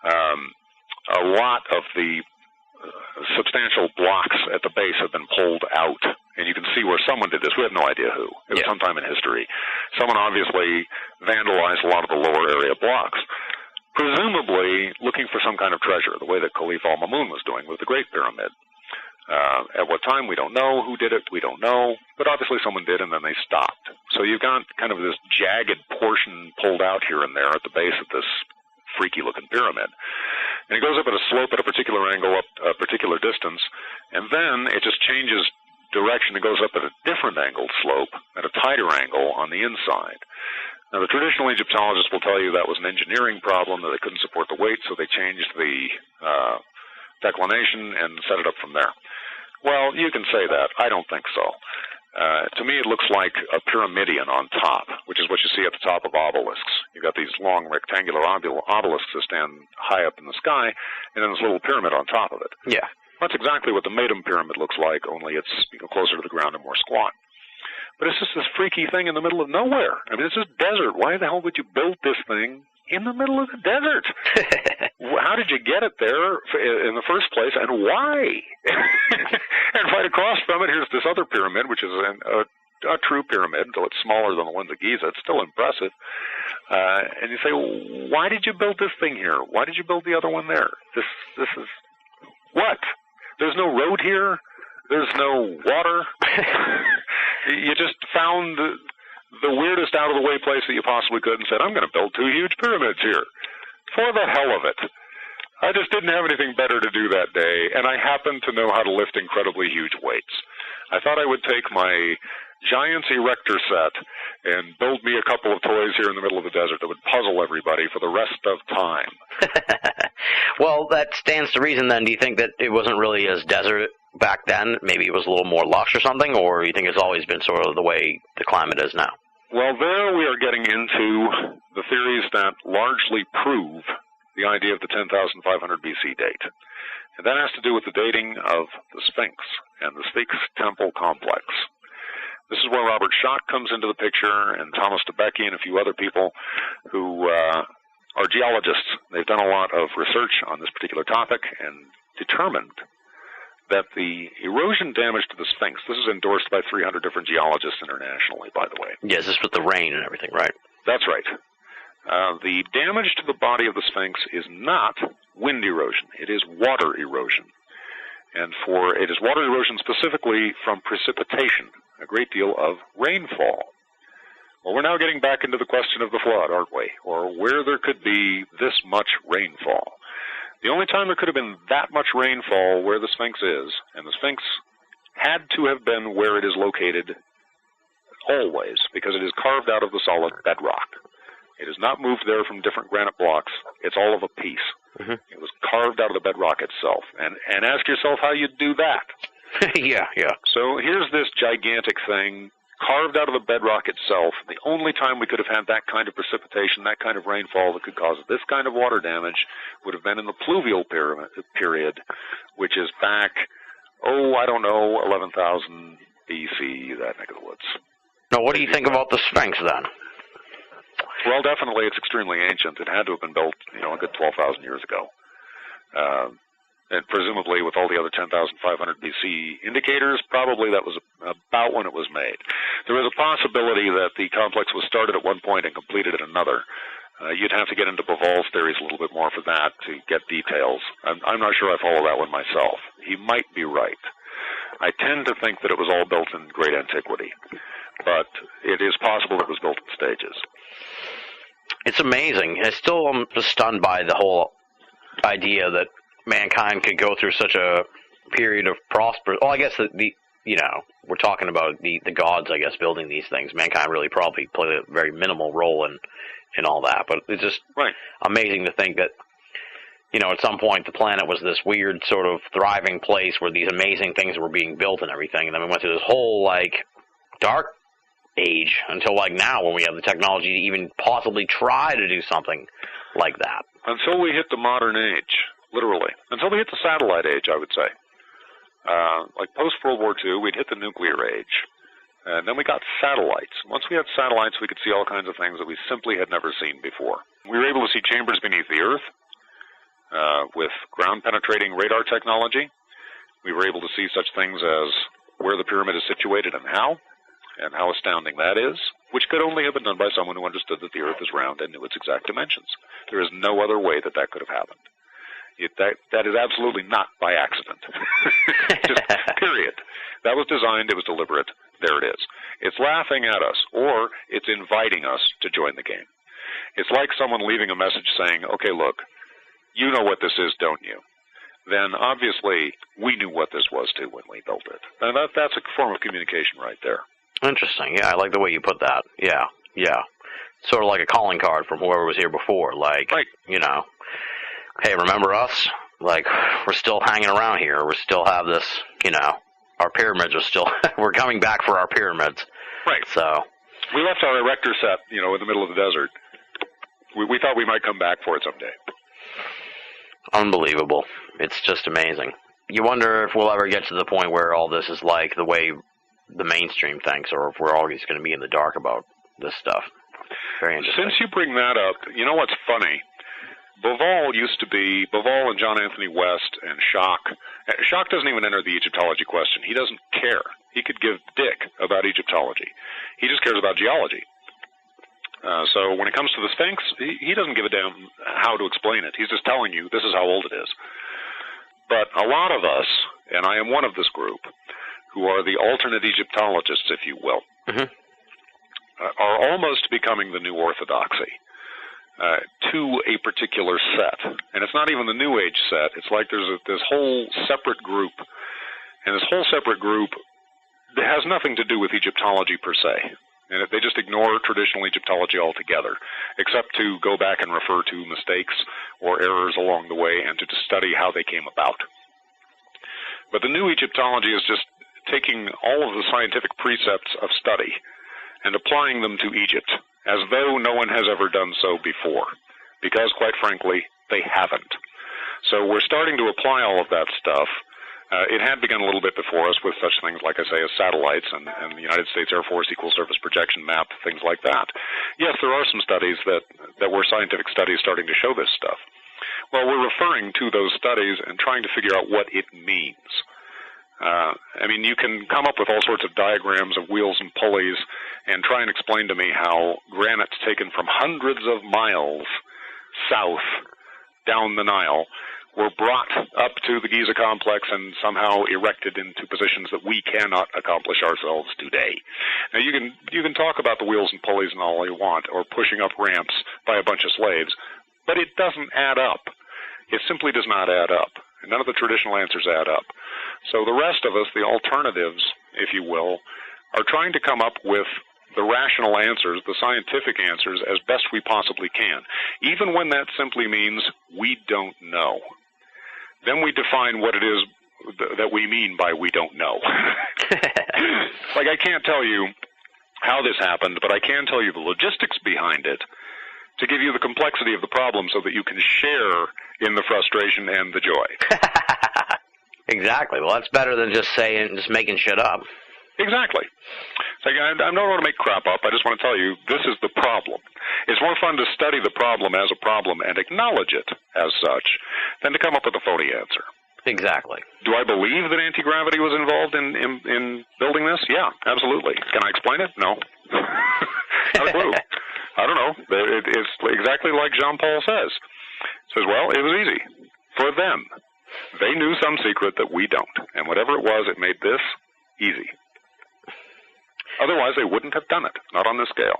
Speaker 1: A lot of the substantial blocks at the base have been pulled out, and you can see where someone did this. We have no idea who. It was sometime in history. Someone obviously vandalized a lot of the lower area blocks, presumably looking for some kind of treasure, the way that Caliph al-Mamun was doing with the Great Pyramid. At what time, we don't know. Who did it, we don't know. But obviously someone did, and then they stopped. So you've got kind of this jagged portion pulled out here and there at the base of this freaky-looking pyramid. And it goes up at a slope at a particular angle, up a particular distance, and then it just changes direction. It goes up at a different angled slope, at a tighter angle on the inside. Now, the traditional Egyptologists will tell you that was an engineering problem, that they couldn't support the weight, so they changed the declination and set it up from there. Well, you can say that. I don't think so. To me, it looks like a pyramidion on top, which is what you see at the top of obelisks. You've got these long rectangular obelisks that stand high up in the sky, and then this little pyramid on top of it.
Speaker 4: Yeah.
Speaker 1: That's exactly what the Medum pyramid looks like, only it's closer to the ground and more squat. But it's just this freaky thing in the middle of nowhere. I mean, it's just desert. Why the hell would you build this thing in the middle of the desert? How did you get it there in the first place, and why? And right across from it, here's this other pyramid, which is a true pyramid, though it's smaller than the ones at Giza. It's still impressive. And you say, why did you build this thing here? Why did you build the other one there? This is what? There's no road here. There's no water. You just found the weirdest out-of-the-way place that you possibly could and said, I'm going to build two huge pyramids here. For the hell of it. I just didn't have anything better to do that day, and I happened to know how to lift incredibly huge weights. I thought I would take my Giants Erector set and build me a couple of toys here in the middle of the desert that would puzzle everybody for the rest of time.
Speaker 4: Well, that stands to reason then. Do you think that it wasn't really as desert back then? Maybe it was a little more lush or something, or you think it's always been sort of the way the climate is now?
Speaker 1: Well, there we are getting into the theories that largely prove the idea of the 10,500 BC date. And that has to do with the dating of the Sphinx and the Sphinx Temple complex. This is where Robert Schoch comes into the picture, and Thomas DeBecke and a few other people who are geologists. They've done a lot of research on this particular topic and determined that the erosion damage to the Sphinx, this is endorsed by 300 different geologists internationally, by the way.
Speaker 4: Yes, this is with the rain and everything, right?
Speaker 1: That's right. The damage to the body of the Sphinx is not wind erosion. It is water erosion. And it is water erosion specifically from precipitation, a great deal of rainfall. Well, we're now getting back into the question of the flood, aren't we? Or where there could be this much rainfall. The only time there could have been that much rainfall where the Sphinx is, and the Sphinx had to have been where it is located always, because it is carved out of the solid bedrock. It is not moved there from different granite blocks. It's all of a piece. Mm-hmm. It was carved out of the bedrock itself. And ask yourself how you'd do that.
Speaker 4: Yeah.
Speaker 1: So here's this gigantic thing carved out of the bedrock itself. The only time we could have had that kind of precipitation, that kind of rainfall that could cause this kind of water damage would have been in the pluvial period, which is back, 11,000 BC, that neck of the woods.
Speaker 4: Now, what do you think about the Sphinx, then?
Speaker 1: Well, definitely it's extremely ancient. It had to have been built, a good 12,000 years ago. And presumably with all the other 10,500 BC indicators, probably that was about when it was made. There is a possibility that the complex was started at one point and completed at another. You'd have to get into Bauval's theories a little bit more for that to get details. I'm not sure I follow that one myself. He might be right. I tend to think that it was all built in great antiquity, but it is possible it was built in stages.
Speaker 4: It's amazing. I still am just stunned by the whole idea that mankind could go through such a period of prosperous. Well, I guess we're talking about the gods, I guess, building these things. Mankind really probably played a very minimal role in all that. But it's just amazing to think that, at some point the planet was this weird sort of thriving place where these amazing things were being built and everything. And then we went through this whole, dark age until, now, when we have the technology to even possibly try to do something like that.
Speaker 1: Until we hit the modern age. Literally. Until we hit the satellite age, I would say. Post-World War II, we'd hit the nuclear age. And then we got satellites. Once we had satellites, we could see all kinds of things that we simply had never seen before. We were able to see chambers beneath the Earth with ground-penetrating radar technology. We were able to see such things as where the pyramid is situated and how astounding that is, which could only have been done by someone who understood that the Earth is round and knew its exact dimensions. There is no other way that could have happened. That is absolutely not by accident. Just period. That was designed. It was deliberate. There it is. It's laughing at us, or it's inviting us to join the game. It's like someone leaving a message saying, okay, look, you know what this is, don't you? Then obviously we knew what this was too when we built it. And that's a form of communication right there.
Speaker 4: Interesting. Yeah, I like the way you put that. Yeah. Sort of like a calling card from whoever was here before. Right. Hey, remember us? We're still hanging around here. We still have this, our pyramids are still, we're coming back for our pyramids.
Speaker 1: Right.
Speaker 4: So.
Speaker 1: We left our erector set, in the middle of the desert. We thought we might come back for it someday.
Speaker 4: Unbelievable. It's just amazing. You wonder if we'll ever get to the point where all this is like the way the mainstream thinks, or if we're always going to be in the dark about this stuff. Very interesting.
Speaker 1: Since you bring that up, you know what's funny? Bauval and John Anthony West and Schoch. Schoch doesn't even enter the Egyptology question. He doesn't care. He could give dick about Egyptology. He just cares about geology. So when it comes to the Sphinx, he doesn't give a damn how to explain it. He's just telling you this is how old it is. But a lot of us, and I am one of this group, who are the alternate Egyptologists, if you will, are almost becoming the new orthodoxy. To a particular set. And it's not even the New Age set. It's like there's this whole separate group. And this whole separate group that has nothing to do with Egyptology per se. And they just ignore traditional Egyptology altogether, except to go back and refer to mistakes or errors along the way and to study how they came about. But the new Egyptology is just taking all of the scientific precepts of study and applying them to Egypt, as though no one has ever done so before, because, quite frankly, they haven't. So we're starting to apply all of that stuff. It had begun a little bit before us with such things, like I say, as satellites and the United States Air Force Equal Surface Projection Map, things like that. Yes, there are some studies that were scientific studies starting to show this stuff. Well, we're referring to those studies and trying to figure out what it means. I mean, you can come up with all sorts of diagrams of wheels and pulleys and try and explain to me how granites taken from hundreds of miles south down the Nile were brought up to the Giza complex and somehow erected into positions that we cannot accomplish ourselves today. Now, you can talk about the wheels and pulleys and all you want, or pushing up ramps by a bunch of slaves, but it doesn't add up. It simply does not add up. None of the traditional answers add up. So the rest of us, the alternatives, if you will, are trying to come up with the rational answers, the scientific answers, as best we possibly can, even when that simply means we don't know. Then we define what it is that we mean by we don't know. Like, I can't tell you how this happened, but I can tell you the logistics behind it to give you the complexity of the problem so that you can share in the frustration and the joy.
Speaker 4: Exactly. Well, that's better than just making shit up.
Speaker 1: Exactly. It's like, I don't want to make crap up. I just want to tell you this is the problem. It's more fun to study the problem as a problem and acknowledge it as such than to come up with a phony answer.
Speaker 4: Exactly.
Speaker 1: Do I believe that anti-gravity was involved in building this? Yeah, absolutely. Can I explain it? No. Not a clue. I don't know. It's exactly like Jean-Paul says. Says, well, it was easy. For them. They knew some secret that we don't. And whatever it was, it made this easy. Otherwise, they wouldn't have done it. Not on this scale.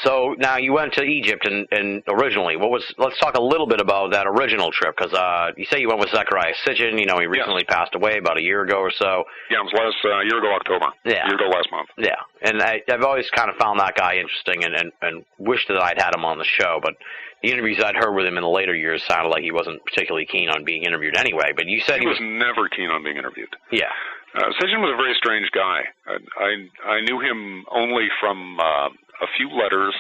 Speaker 4: So now you went to Egypt and originally, let's talk a little bit about that original trip, because you say you went with Zechariah Sitchin. You know, he recently passed away about a year ago or so.
Speaker 1: Yeah, it was last year ago, October.
Speaker 4: Yeah.
Speaker 1: A year ago last month.
Speaker 4: Yeah, and I've always kind of found that guy interesting and wished that I'd had him on the show, but the interviews I'd heard with him in the later years sounded like he wasn't particularly keen on being interviewed anyway, but you said
Speaker 1: he was never keen on being interviewed.
Speaker 4: Yeah.
Speaker 1: Sitchin was a very strange guy. I knew him only from a few letters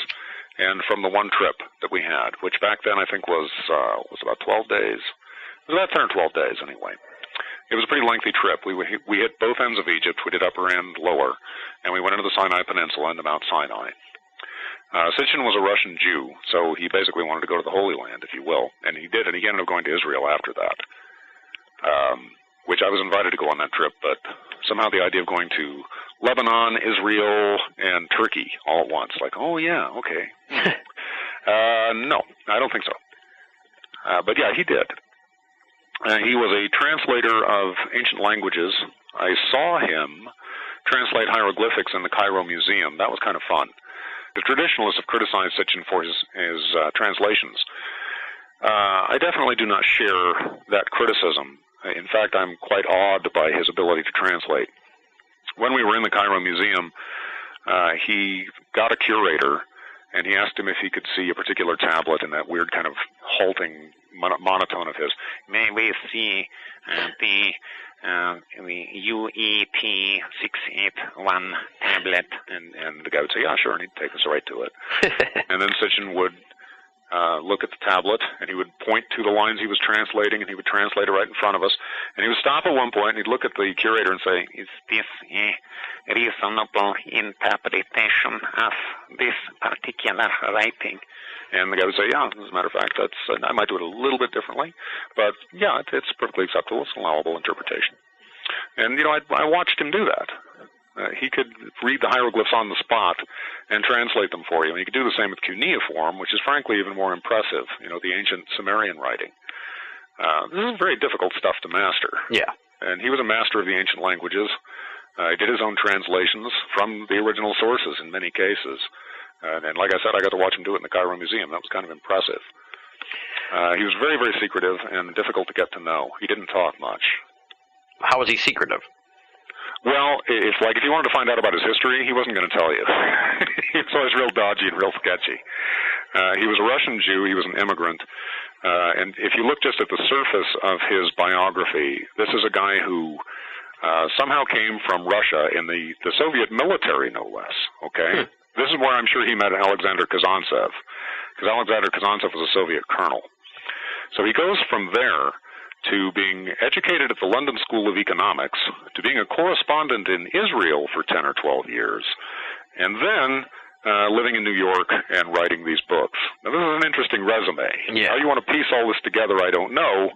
Speaker 1: and from the one trip that we had, which back then I think was about 12 days. It was about 10 or 12 days anyway. It was a pretty lengthy trip. We hit both ends of Egypt. We did upper and lower, and we went into the Sinai Peninsula into Mount Sinai. Sitchin was a Russian Jew, so he basically wanted to go to the Holy Land, if you will, and he did, and he ended up going to Israel after that, which I was invited to go on that trip, but somehow the idea of going to Lebanon, Israel, and Turkey all at once, like, oh yeah, okay. No, I don't think so. But yeah, he did. He was a translator of ancient languages. I saw him translate hieroglyphics in the Cairo Museum. That was kind of fun. The traditionalists have criticized Sitchin for his translations. I definitely do not share that criticism. In fact, I'm quite awed by his ability to translate. When we were in the Cairo Museum, he got a curator, and he asked him if he could see a particular tablet in that weird kind of halting monotone of his. May we see the UEP 681 tablet? And the guy would say, yeah, sure, and he'd take us right to it. And then Sitchin would look at the tablet, and he would point to the lines he was translating, and he would translate it right in front of us. And he would stop at one point, and he'd look at the curator and say, is this a reasonable interpretation of this particular writing? And the guy would say, yeah, as a matter of fact, I might do it a little bit differently, but yeah, it's perfectly acceptable. It's an allowable interpretation. And, I watched him do that. He could read the hieroglyphs on the spot and translate them for you. And he could do the same with cuneiform, which is frankly even more impressive, the ancient Sumerian writing. This is very difficult stuff to master.
Speaker 4: Yeah.
Speaker 1: And he was a master of the ancient languages. He did his own translations from the original sources in many cases. And like I said, I got to watch him do it in the Cairo Museum. That was kind of impressive. He was very, very secretive and difficult to get to know. He didn't talk much.
Speaker 4: How was he secretive?
Speaker 1: Well, it's like if you wanted to find out about his history, he wasn't going to tell you. He was always real dodgy and real sketchy. He was a Russian Jew. He was an immigrant. And if you look just at the surface of his biography, this is a guy who somehow came from Russia in the Soviet military, no less. Okay? This is where I'm sure he met Alexander Kazantsev, because Alexander Kazantsev was a Soviet colonel. So he goes from there to being educated at the London School of Economics, to being a correspondent in Israel for 10 or 12 years, and then living in New York and writing these books. Now, this is an interesting resume.
Speaker 4: Yeah.
Speaker 1: How you want to piece all this together, I don't know,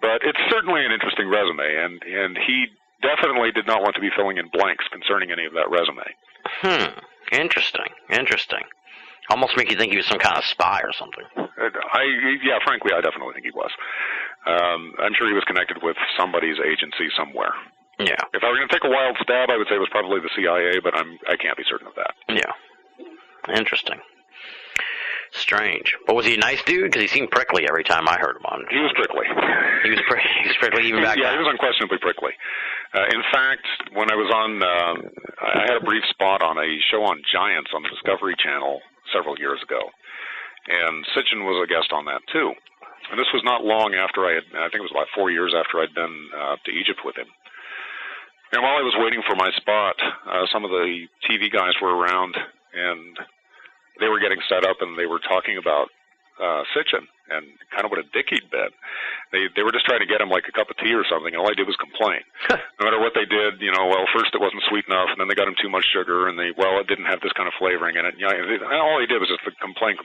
Speaker 1: but it's certainly an interesting resume, and he definitely did not want to be filling in blanks concerning any of that resume.
Speaker 4: Interesting. Almost make you think he was some kind of spy or something.
Speaker 1: Frankly, I definitely think he was. I'm sure he was connected with somebody's agency somewhere.
Speaker 4: Yeah.
Speaker 1: If I were going to take a wild stab, I would say it was probably the CIA, but I can't be certain of that.
Speaker 4: Yeah. Interesting. Strange. But was he a nice dude? Because he seemed prickly every time I heard him on.
Speaker 1: He was prickly.
Speaker 4: He was prickly even back then.
Speaker 1: Yeah, he was unquestionably prickly. In fact, when I was on, I had a brief spot on a show on giants on the Discovery Channel several years ago, and Sitchin was a guest on that too. And this was not long after I think it was about 4 years after I'd been to Egypt with him. And while I was waiting for my spot, some of the TV guys were around, and they were getting set up, and they were talking about Sitchin and kind of what a dick he'd been. They were just trying to get him like a cup of tea or something, and all I did was complain. No matter what they did, first it wasn't sweet enough, and then they got him too much sugar, and it didn't have this kind of flavoring in it. All he did was just complain.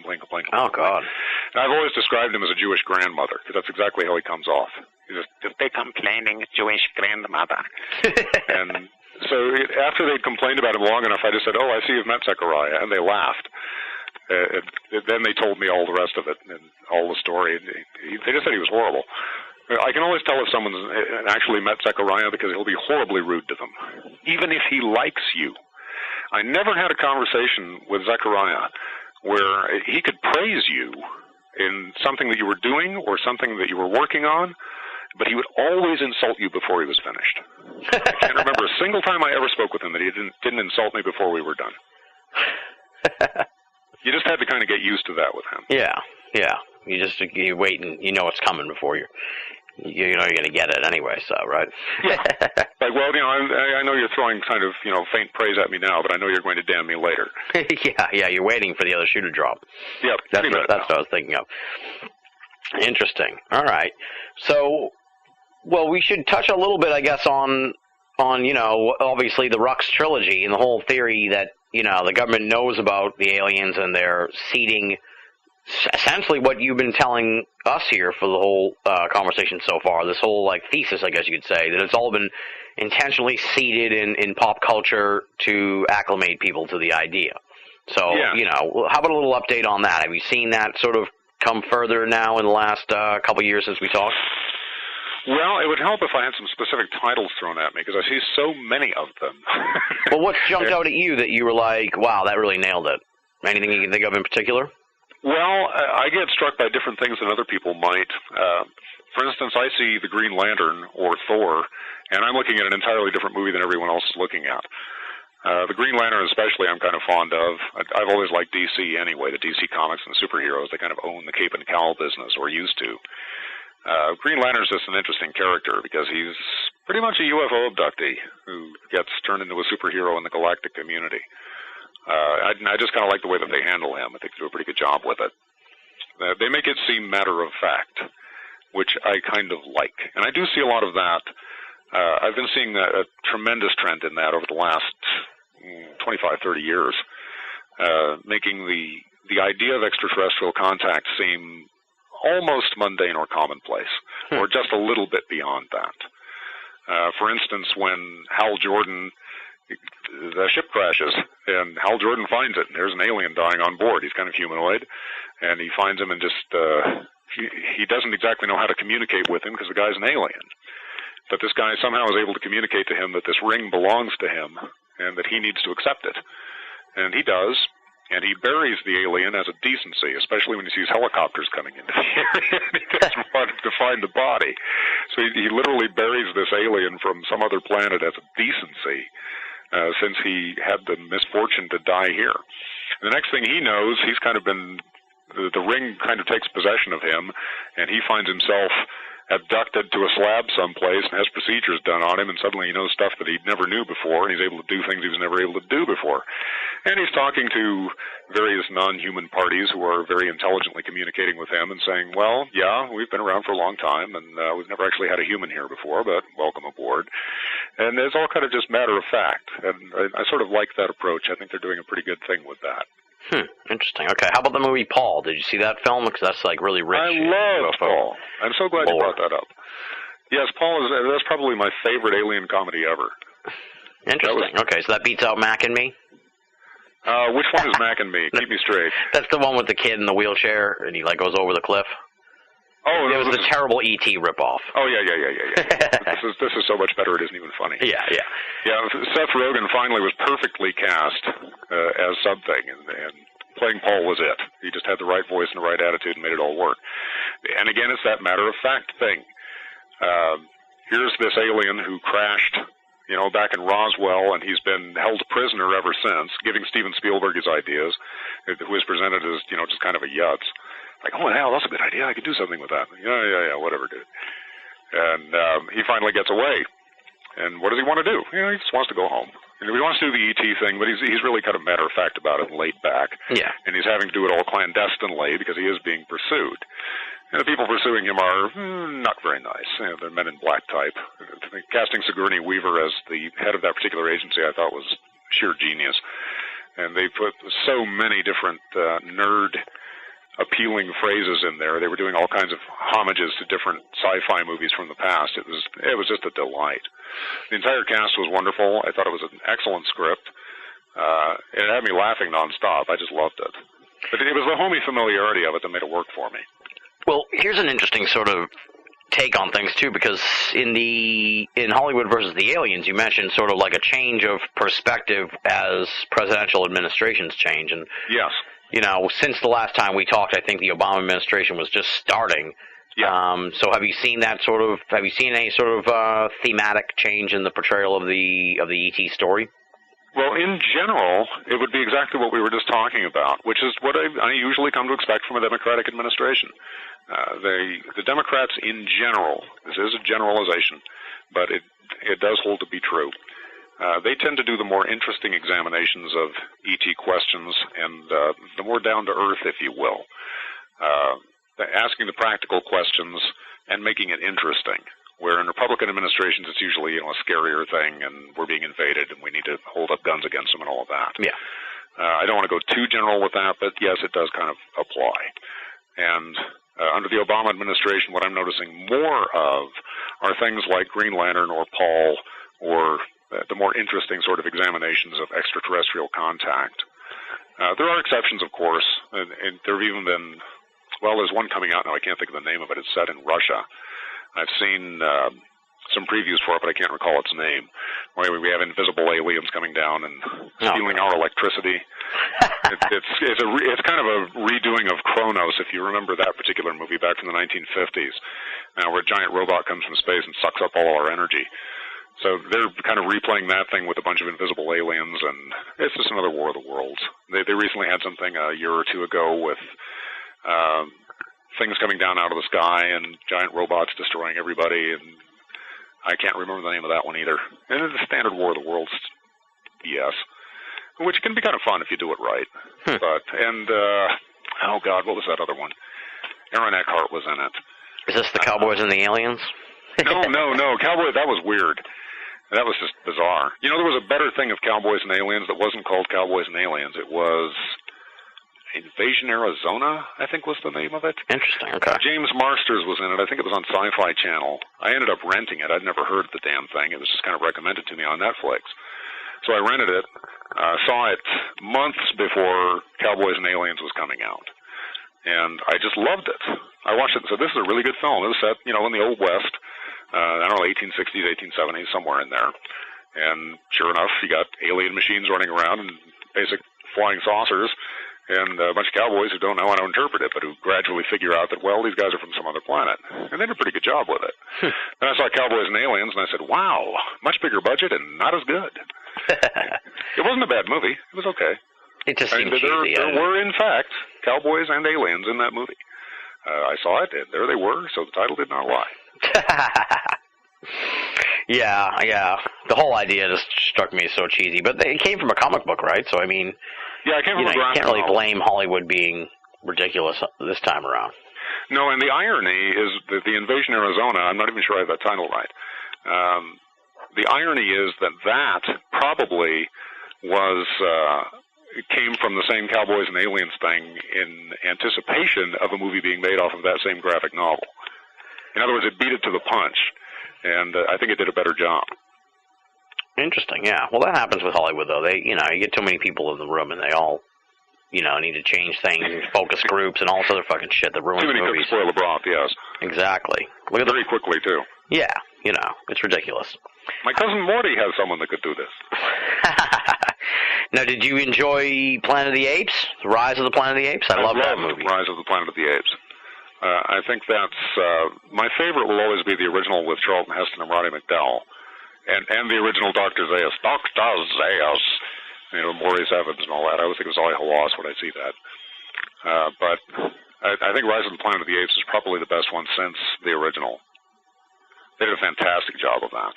Speaker 4: Oh, God.
Speaker 1: And I've always described him as a Jewish grandmother, because that's exactly how he comes off. He's just a complaining Jewish grandmother. And so after they'd complained about him long enough, I just said, I see you've met Zechariah, and they laughed. Then they told me all the rest of it and all the story. They just said he was horrible. I can always tell if someone's actually met Zechariah because he'll be horribly rude to them, even if he likes you. I never had a conversation with Zechariah where he could praise you in something that you were doing or something that you were working on, but he would always insult you before he was finished. I can't remember a single time I ever spoke with him that he didn't insult me before we were done. You just had to kind of get used to that with him.
Speaker 4: Yeah. You wait and you know it's coming before you know you're going to get it anyway. So right.
Speaker 1: Yeah. I know you're throwing kind of faint praise at me now, but I know you're going to damn me later.
Speaker 4: Yeah. You're waiting for the other shoe to drop.
Speaker 1: Yep.
Speaker 4: That's what I was thinking of. Interesting. All right. So, we should touch a little bit, I guess, on obviously the Rux trilogy and the whole theory that the government knows about the aliens and they're seeding essentially what you've been telling us here for the whole conversation so far, this whole thesis, I guess you could say, that it's all been intentionally seeded in pop culture to acclimate people to the idea. So, how about a little update on that? Have you seen that sort of come further now in the last couple of years since we talked?
Speaker 1: Well, it would help if I had some specific titles thrown at me, because I see so many of them.
Speaker 4: Well, what's jumped out at you that you were like, wow, that really nailed it? Anything you can think of in particular?
Speaker 1: Well, I get struck by different things than other people might. For instance, I see the Green Lantern, or Thor, and I'm looking at an entirely different movie than everyone else is looking at. The Green Lantern especially I'm kind of fond of. I've always liked DC anyway, the DC Comics and the superheroes. They kind of own the cape and cowl business, or used to. Green Lantern's just an interesting character because he's pretty much a UFO abductee who gets turned into a superhero in the galactic community. I just kind of like the way that they handle him. I think they do a pretty good job with it. They make it seem matter of fact, which I kind of like. And I do see a lot of that. I've been seeing a tremendous trend in that over the last 25, 30 years, making the idea of extraterrestrial contact seem almost mundane or commonplace, or just a little bit beyond that. For instance, when Hal Jordan, the ship crashes, and Hal Jordan finds it, and there's an alien dying on board. He's kind of humanoid, and he finds him and just, he doesn't exactly know how to communicate with him because the guy's an alien. But this guy somehow is able to communicate to him that this ring belongs to him, and that he needs to accept it. And he does. And he buries the alien as a decency, especially when he sees helicopters coming into the area, and he doesn't want to find the body. So he literally buries this alien from some other planet as a decency, since he had the misfortune to die here. And the next thing he knows, he's kind of been, the ring kind of takes possession of him, and he finds himself abducted to a slab someplace and has procedures done on him, and suddenly he knows stuff that he never knew before, and he's able to do things he was never able to do before. And he's talking to various non-human parties who are very intelligently communicating with him and saying, well, yeah, we've been around for a long time, and we've never actually had a human here before, but welcome aboard. And it's all kind of just matter of fact, and I sort of like that approach. I think they're doing a pretty good thing with that.
Speaker 4: Interesting. Okay, how about the movie Paul? Did you see that film? Because that's like really rich.
Speaker 1: I love Paul. I'm so glad you brought that up. Yes, Paul that's probably my favorite alien comedy ever.
Speaker 4: Interesting. Okay, so that beats out Mac and Me?
Speaker 1: Which one is Mac and Me? Keep me straight.
Speaker 4: That's the one with the kid in the wheelchair, and he like goes over the cliff.
Speaker 1: Oh,
Speaker 4: it was the terrible E.T. ripoff.
Speaker 1: Oh yeah. This is so much better. It isn't even funny.
Speaker 4: Yeah.
Speaker 1: Seth Rogen finally was perfectly cast as something, and playing Paul was it. He just had the right voice and the right attitude and made it all work. And again, it's that matter of fact thing. Here's this alien who crashed, back in Roswell, and he's been held prisoner ever since, giving Steven Spielberg his ideas, who is presented as, just kind of a yutz. Like, oh, hell, that's a good idea. I could do something with that. Yeah, whatever, dude. And he finally gets away. And what does he want to do? He just wants to go home. He wants to do the E.T. thing, but he's really kind of matter-of-fact about it and laid back.
Speaker 4: Yeah. And
Speaker 1: he's having to do it all clandestinely because he is being pursued. And the people pursuing him are not very nice. They're men in black type. Casting Sigourney Weaver as the head of that particular agency I thought was sheer genius. And they put so many different nerd-appealing phrases in there. They were doing all kinds of homages to different sci-fi movies from the past. It was just a delight. The entire cast was wonderful. I thought it was an excellent script. It had me laughing nonstop. I just loved it. But it was the homey familiarity of it that made it work for me.
Speaker 4: Well, here's an interesting sort of take on things too, because in Hollywood versus the Aliens, you mentioned sort of like a change of perspective as presidential administrations change, and
Speaker 1: yes,
Speaker 4: since the last time we talked, I think the Obama administration was just starting.
Speaker 1: Yeah.
Speaker 4: So have you seen any sort of thematic change in the portrayal of the ET story?
Speaker 1: Well, in general, it would be exactly what we were just talking about, which is what I usually come to expect from a Democratic administration. The Democrats in general, this is a generalization, but it does hold to be true. They tend to do the more interesting examinations of ET questions and the more down-to-earth, if you will, asking the practical questions and making it interesting. Where in Republican administrations, it's usually a scarier thing, and we're being invaded, and we need to hold up guns against them and all of that.
Speaker 4: Yeah.
Speaker 1: I don't want to go too general with that, but yes, it does kind of apply. And under the Obama administration, what I'm noticing more of are things like Green Lantern or Paul or the more interesting sort of examinations of extraterrestrial contact. There are exceptions, of course, and there have even been, there's one coming out now, I can't think of the name of it. It's set in Russia. I've seen some previews for it, but I can't recall its name. Where we have invisible aliens coming down and stealing our electricity. It's kind of a redoing of Kronos, if you remember that particular movie back from the 1950s, where a giant robot comes from space and sucks up all our energy. So they're kind of replaying that thing with a bunch of invisible aliens, and it's just another War of the Worlds. They recently had something a year or two ago with things coming down out of the sky and giant robots destroying everybody, and I can't remember the name of that one either. And it's the standard War of the Worlds BS, which can be kind of fun if you do it right. Oh God, what was that other one? Aaron Eckhart was in it.
Speaker 4: Is this the Cowboys and the Aliens?
Speaker 1: No. Cowboy, that was weird. That was just bizarre. There was a better thing of Cowboys and Aliens that wasn't called Cowboys and Aliens. It was Invasion Arizona, I think was the name of it.
Speaker 4: Interesting, okay.
Speaker 1: James Marsters was in it. I think it was on Sci-Fi Channel. I ended up renting it. I'd never heard of the damn thing. It was just kind of recommended to me on Netflix. So I rented it, saw it months before Cowboys and Aliens was coming out. And I just loved it. I watched it and said, this is a really good film. It was set, in the Old West, 1860s, 1870s, somewhere in there. And sure enough, you got alien machines running around and basic flying saucers, and a bunch of cowboys who don't know how to interpret it, but who gradually figure out that, these guys are from some other planet. And they did a pretty good job with it. Then I saw Cowboys and Aliens, and I said, wow, much bigger budget and not as good. It wasn't a bad movie. It was okay.
Speaker 4: It just seemed
Speaker 1: there were, in fact, cowboys and aliens in that movie. I saw it, and there they were, so the title did not lie.
Speaker 4: Yeah. The whole idea just struck me as so cheesy. But it came from a comic book, right? So, I mean,
Speaker 1: yeah, it came from a
Speaker 4: you can't really
Speaker 1: novel.
Speaker 4: blame Hollywood being ridiculous this time around.
Speaker 1: No, and the irony is that the Invasion Arizona, I'm not even sure I have that title right. The irony is that probably was came from the same Cowboys and Aliens thing in anticipation of a movie being made off of that same graphic novel. In other words, it beat it to the punch, and I think it did a better job.
Speaker 4: Interesting, yeah. Well, that happens with Hollywood, though. They, you get too many people in the room, and they all, need to change things, focus groups, and all this other fucking shit that ruins
Speaker 1: Too many
Speaker 4: movies.
Speaker 1: cooks spoil the broth, yes.
Speaker 4: Exactly. Look at
Speaker 1: Very quickly, too.
Speaker 4: Yeah, it's ridiculous.
Speaker 1: My cousin Morty has someone that could do this.
Speaker 4: Now, did you enjoy Planet of the Apes? The Rise of the Planet of the Apes? I love that movie.
Speaker 1: Rise of the Planet of the Apes. I think that's my favorite will always be the original with Charlton Heston and Roddy McDowell, and the original Dr. Zaius. Dr. Zaius. Maurice Evans and all that. I always think it was Ollie Halas when I see that. But I think Rise of the Planet of the Apes is probably the best one since the original. They did a fantastic job of that.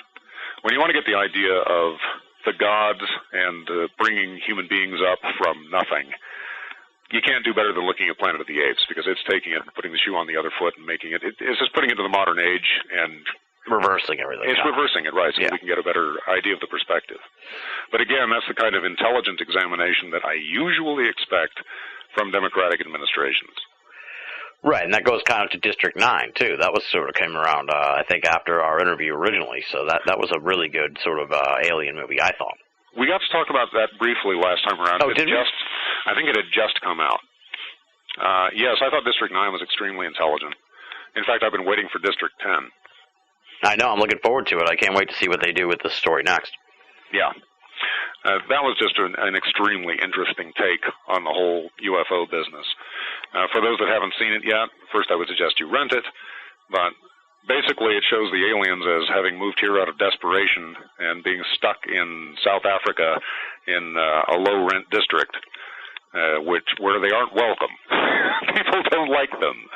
Speaker 1: When you want to get the idea of the gods and bringing human beings up from nothing, you can't do better than looking at Planet of the Apes, because it's taking it and putting the shoe on the other foot and making it's just putting it to the modern age and
Speaker 4: reversing everything.
Speaker 1: It's reversing it, right, so we can get a better idea of the perspective. But again, that's the kind of intelligent examination that I usually expect from Democratic administrations.
Speaker 4: Right, and that goes kind of to District 9, too. That was sort of came around, I think, after our interview originally, so that was a really good sort of alien movie, I thought.
Speaker 1: We got to talk about that briefly last time around.
Speaker 4: Oh, did we?
Speaker 1: I think it had just come out. Yes, I thought District 9 was extremely intelligent. In fact, I've been waiting for District 10.
Speaker 4: I know, I'm looking forward to it. I can't wait to see what they do with this story next.
Speaker 1: Yeah. That was just an extremely interesting take on the whole UFO business. For those that haven't seen it yet, first I would suggest you rent it, but basically it shows the aliens as having moved here out of desperation and being stuck in South Africa in a low-rent district, where they aren't welcome. People don't like them.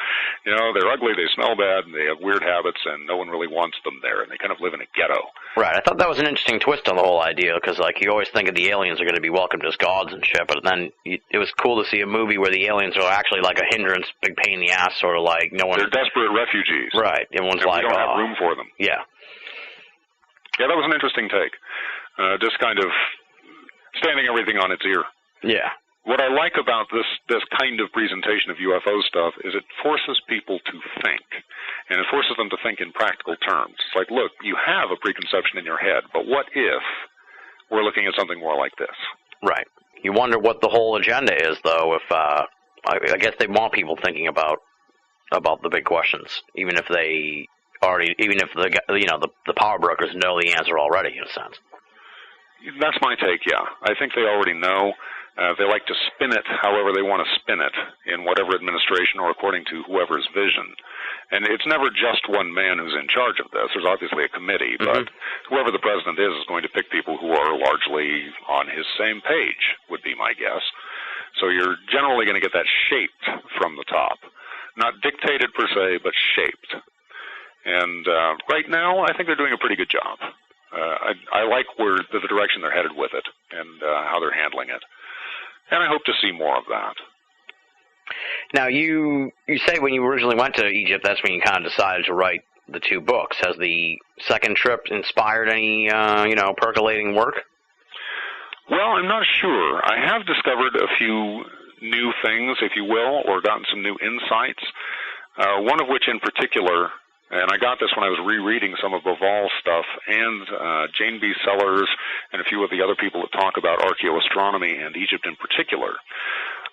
Speaker 1: They're ugly, they smell bad, and they have weird habits, and no one really wants them there, and they kind of live in a ghetto.
Speaker 4: Right, I thought that was an interesting twist on the whole idea, because, you always think of the aliens are going to be welcomed as gods and shit, but then it was cool to see a movie where the aliens are actually like a hindrance, big pain in the ass, sort of like no one...
Speaker 1: They're desperate refugees.
Speaker 4: Right, everyone's
Speaker 1: and
Speaker 4: like...
Speaker 1: we don't have room for them.
Speaker 4: Yeah.
Speaker 1: Yeah, that was an interesting take. Just kind of standing everything on its ear.
Speaker 4: Yeah.
Speaker 1: What I like about this kind of presentation of UFO stuff is it forces people to think, and it forces them to think in practical terms. It's like, look, you have a preconception in your head, but what if we're looking at something more like this? Right.
Speaker 4: You wonder what the whole agenda is, though. If I guess they want people thinking about the big questions, even if the power brokers know the answer already, in a sense.
Speaker 1: That's my take. Yeah, I think they already know. They like to spin it however they want to spin it in whatever administration or according to whoever's vision. And it's never just one man who's in charge of this. There's obviously a committee, but whoever the president is going to pick people who are largely on his same page, would be my guess. So you're generally going to get that shaped from the top. Not dictated per se, but shaped. And right now, I think they're doing a pretty good job. I like the direction they're headed with it and how they're handling it. And I hope to see more of that.
Speaker 4: Now, you say when you originally went to Egypt, that's when you kind of decided to write the two books. Has the second trip inspired any, percolating work?
Speaker 1: Well, I'm not sure. I have discovered a few new things, if you will, or gotten some new insights. One of which in particular, and I got this when I was rereading some of Boval's stuff, and Jane B. Sellers and a few of the other people that talk about archaeoastronomy and Egypt in particular.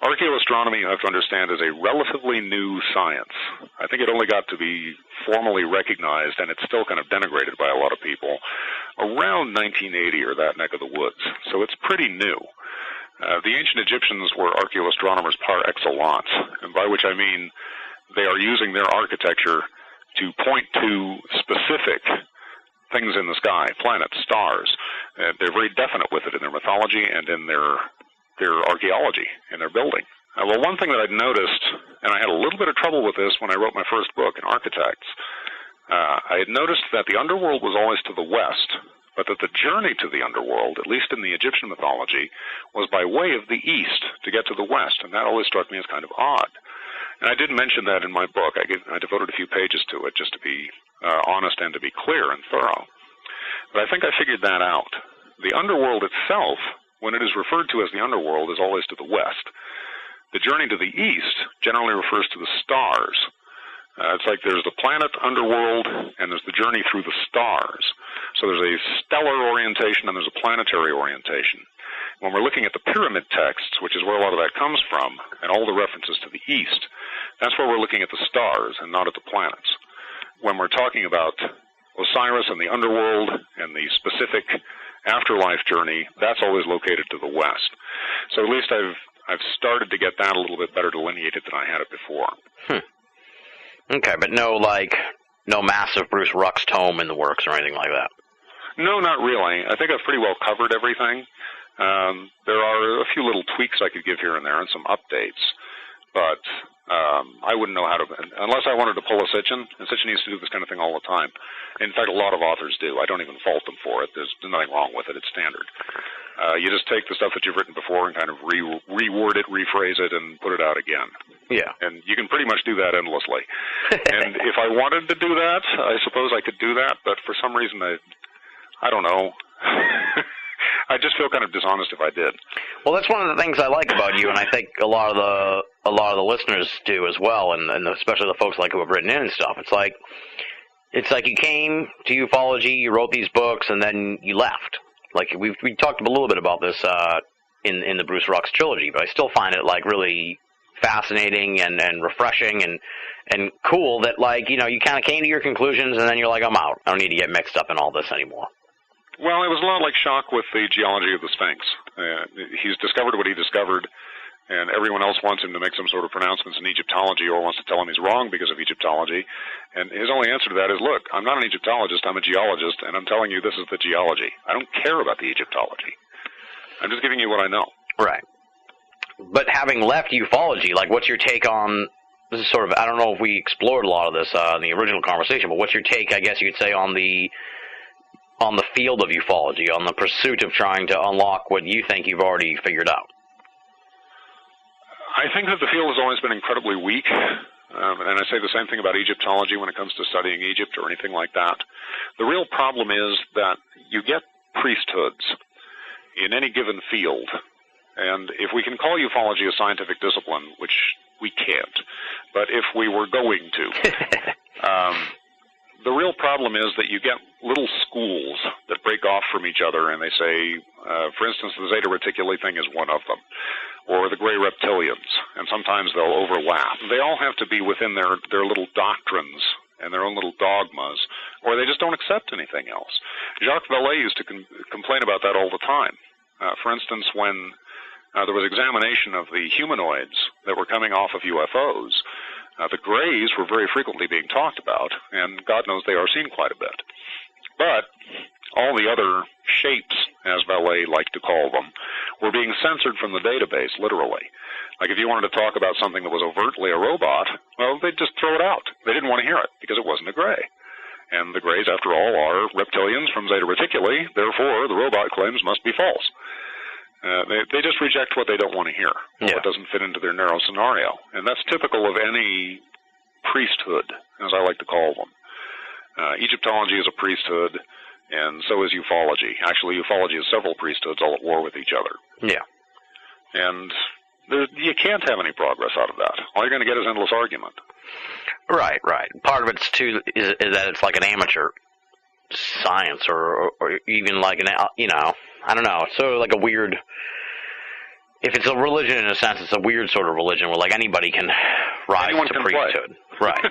Speaker 1: Archaeoastronomy, you have to understand, is a relatively new science. I think it only got to be formally recognized, and it's still kind of denigrated by a lot of people, around 1980 or that neck of the woods. So it's pretty new. The ancient Egyptians were archaeoastronomers par excellence, and by which I mean they are using their architecture to point to specific things in the sky, planets, stars. They're very definite with it in their mythology and in their archaeology, in their building. Well, one thing that I'd noticed, and I had a little bit of trouble with this when I wrote my first book, In Architects, I had noticed that the underworld was always to the west, but that the journey to the underworld, at least in the Egyptian mythology, was by way of the east to get to the west, and that always struck me as kind of odd. And I did mention that in my book. I devoted a few pages to it just to be honest and to be clear and thorough. But I think I figured that out. The underworld itself, when it is referred to as the underworld, is always to the west. The journey to the east generally refers to the stars. It's like there's the planet underworld and there's the journey through the stars. So there's a stellar orientation and there's a planetary orientation. When we're looking at the pyramid texts, which is where a lot of that comes from, and all the references to the east, that's where we're looking at the stars and not at the planets. When we're talking about Osiris and the underworld and the specific afterlife journey, that's always located to the west. So at least I've started to get that a little bit better delineated than I had it before.
Speaker 4: Okay, but no massive Bruce Ruck's tome in the works or anything like that?
Speaker 1: No, not really. I think I've pretty well covered everything. There are a few little tweaks I could give here and there and some updates, but I wouldn't know how to, unless I wanted to pull a Sitchin, and Sitchin used to do this kind of thing all the time. In fact, a lot of authors do. I don't even fault them for it. There's nothing wrong with it. It's standard. You just take the stuff that you've written before and kind of reword it, rephrase it, and put it out again.
Speaker 4: Yeah.
Speaker 1: And you can pretty much do that endlessly. And if I wanted to do that, I suppose I could do that, but for some reason, I don't know. I just feel kind of dishonest if I did.
Speaker 4: Well, that's one of the things I like about you, and I think a lot of the listeners do as well, and especially the folks who have written in and stuff. It's like you came to ufology, you wrote these books, and then you left. Like we talked a little bit about this in the Bruce Ruck's trilogy, but I still find it really fascinating and refreshing and cool that you kind of came to your conclusions and then you're like, I'm out. I don't need to get mixed up in all this anymore.
Speaker 1: Well, it was a lot like Shock with the geology of the Sphinx. He's discovered what he discovered, and everyone else wants him to make some sort of pronouncements in Egyptology or wants to tell him he's wrong because of Egyptology. And his only answer to that is, look, I'm not an Egyptologist, I'm a geologist, and I'm telling you this is the geology. I don't care about the Egyptology. I'm just giving you what I know.
Speaker 4: Right. But having left ufology, what's your take on, this is sort of, I don't know if we explored a lot of this in the original conversation, but what's your take, I guess you could say, on the field of ufology, on the pursuit of trying to unlock what you think you've already figured out?
Speaker 1: I think that the field has always been incredibly weak, and I say the same thing about Egyptology when it comes to studying Egypt or anything like that. The real problem is that you get priesthoods in any given field, and if we can call ufology a scientific discipline, which we can't, but if we were going to, the real problem is that you get little schools that break off from each other, and they say, for instance, the Zeta Reticuli thing is one of them, or the gray reptilians, and sometimes they'll overlap. They all have to be within their little doctrines and their own little dogmas, or they just don't accept anything else. Jacques Vallée used to complain about that all the time. For instance, when there was examination of the humanoids that were coming off of UFOs, the grays were very frequently being talked about, and God knows they are seen quite a bit. But all the other shapes, as Vallée liked to call them, were being censored from the database, literally. Like if you wanted to talk about something that was overtly a robot, well, they'd just throw it out. They didn't want to hear it because it wasn't a gray. And the grays, after all, are reptilians from Zeta Reticuli, therefore the robot claims must be false. They just reject what they don't want to hear, what doesn't fit into their narrow scenario. And that's typical of any priesthood, as I like to call them. Egyptology is a priesthood, and so is ufology. Actually, ufology is several priesthoods all at war with each other.
Speaker 4: Yeah.
Speaker 1: And you can't have any progress out of that. All you're going to get is endless argument.
Speaker 4: Right. Part of it's, too, is that it's like an amateur science or even like an, I don't know, it's sort of like a weird, if it's a religion in a sense, it's a weird sort of religion where anybody can rise to priesthood. Right.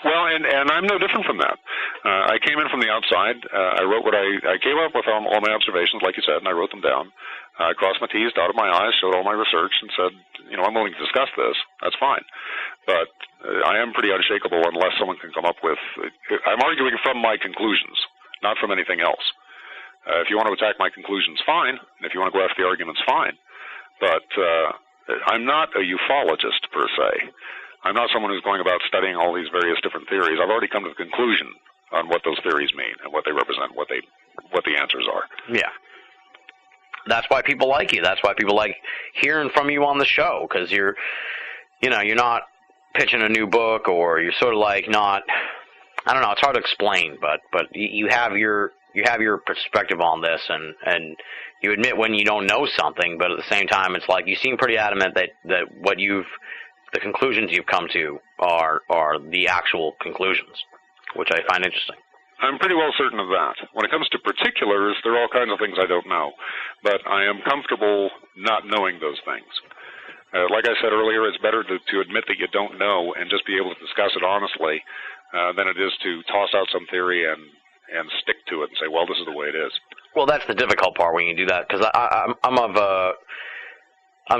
Speaker 1: Well, and I'm no different from that. I came in from the outside. I wrote what I came up with all my observations, like you said, and I wrote them down. I crossed my T's, dotted my I's, showed all my research, and said, I'm willing to discuss this. That's fine. But I am pretty unshakable unless someone can come up with, I'm arguing from my conclusions, not from anything else. If you want to attack my conclusions, fine. And if you want to go after the arguments, fine. But I'm not a ufologist per se. I'm not someone who's going about studying all these various different theories. I've already come to the conclusion on what those theories mean and what they represent, what the answers are.
Speaker 4: Yeah. That's why people like you. That's why people like hearing from you on the show, because you're not pitching a new book, or you're sort of like not, I don't know, it's hard to explain, but you have your perspective on this, and you admit when you don't know something, but at the same time, it's like you seem pretty adamant that the conclusions you've come to are the actual conclusions, which I find interesting.
Speaker 1: I'm pretty well certain of that. When it comes to particulars, there are all kinds of things I don't know, but I am comfortable not knowing those things. Like I said earlier, it's better to admit that you don't know and just be able to discuss it honestly than it is to toss out some theory and stick to it and say, well, this is the way it is. Well,
Speaker 4: that's the difficult part when you do that, because I'm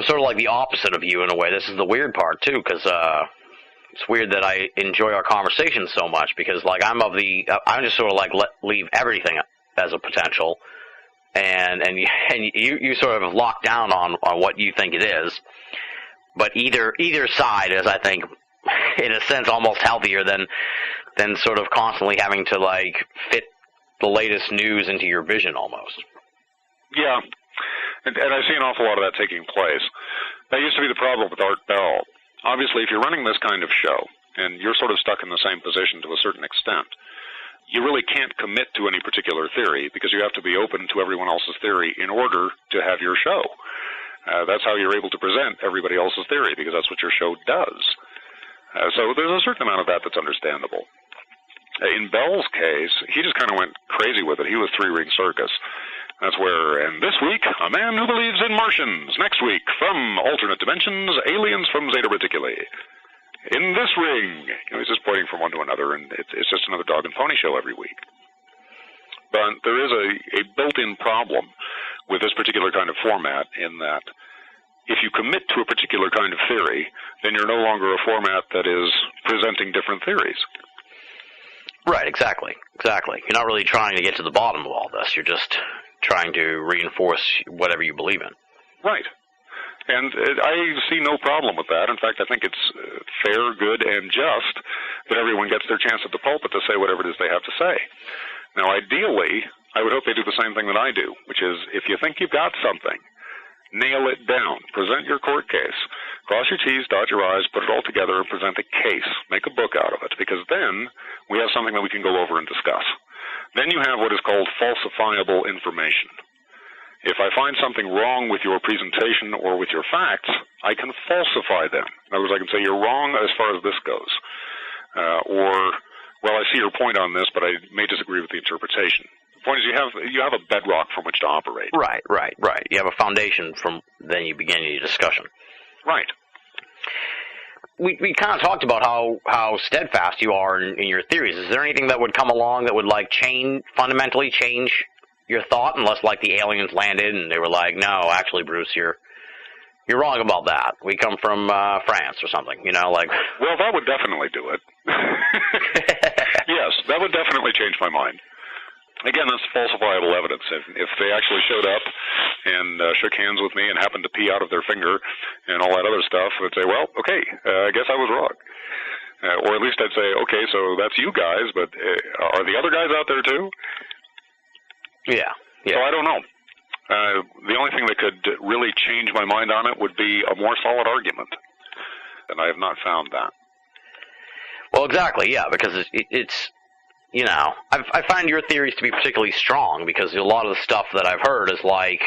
Speaker 4: sort of like the opposite of you in a way. This is the weird part, too, because it's weird that I enjoy our conversations so much, because like I'm just sort of like leave everything as a potential, and you sort of lock down on what you think it is. But either side is, I think, in a sense, almost healthier than sort of constantly having to like fit the latest news into your vision almost.
Speaker 1: Yeah, and I see an awful lot of that taking place. That used to be the problem with Art Bell. Obviously, if you're running this kind of show, and you're sort of stuck in the same position to a certain extent, you really can't commit to any particular theory, because you have to be open to everyone else's theory in order to have your show. That's how you're able to present everybody else's theory, because that's what your show does. So there's a certain amount of that that's understandable. In Bell's case, he just kind of went crazy with it. He was three-ring circus. That's where, and this week, a man who believes in Martians. Next week, from alternate dimensions, aliens from Zeta Reticuli. In this ring, he's just pointing from one to another, and it's just another dog and pony show every week. But there is a built-in problem with this particular kind of format, in that if you commit to a particular kind of theory, then you're no longer a format that is presenting different theories.
Speaker 4: Right, exactly. You're not really trying to get to the bottom of all this. You're just trying to reinforce whatever you believe in.
Speaker 1: Right. And I see no problem with that. In fact, I think it's fair, good, and just that everyone gets their chance at the pulpit to say whatever it is they have to say. Now, ideally, I would hope they do the same thing that I do, which is, if you think you've got something, nail it down. Present your court case. Cross your T's, dot your I's, put it all together, and present a case. Make a book out of it, because then we have something that we can go over and discuss. Then you have what is called falsifiable information. If I find something wrong with your presentation or with your facts, I can falsify them. In other words, I can say, you're wrong as far as this goes. Or, well, I see your point on this, but I may disagree with the interpretation. The point is, you have a bedrock from which to operate.
Speaker 4: Right. You have a foundation from then you begin your discussion.
Speaker 1: Right.
Speaker 4: We kind of talked about how steadfast you are in your theories. Is there anything that would come along that would like fundamentally change your thought, unless like the aliens landed and they were like, no, actually, Bruce, you're wrong about that. We come from France or something, like.
Speaker 1: Well, that would definitely do it. Yes, that would definitely change my mind. Again, that's falsifiable evidence. If they actually showed up and shook hands with me and happened to pee out of their finger and all that other stuff, I'd say, well, okay, I guess I was wrong. Or at least I'd say, okay, so that's you guys, but are the other guys out there too?
Speaker 4: Yeah.
Speaker 1: So I don't know. The only thing that could really change my mind on it would be a more solid argument. And I have not found that.
Speaker 4: Well, exactly, yeah, because it's I find your theories to be particularly strong, because a lot of the stuff that I've heard is like,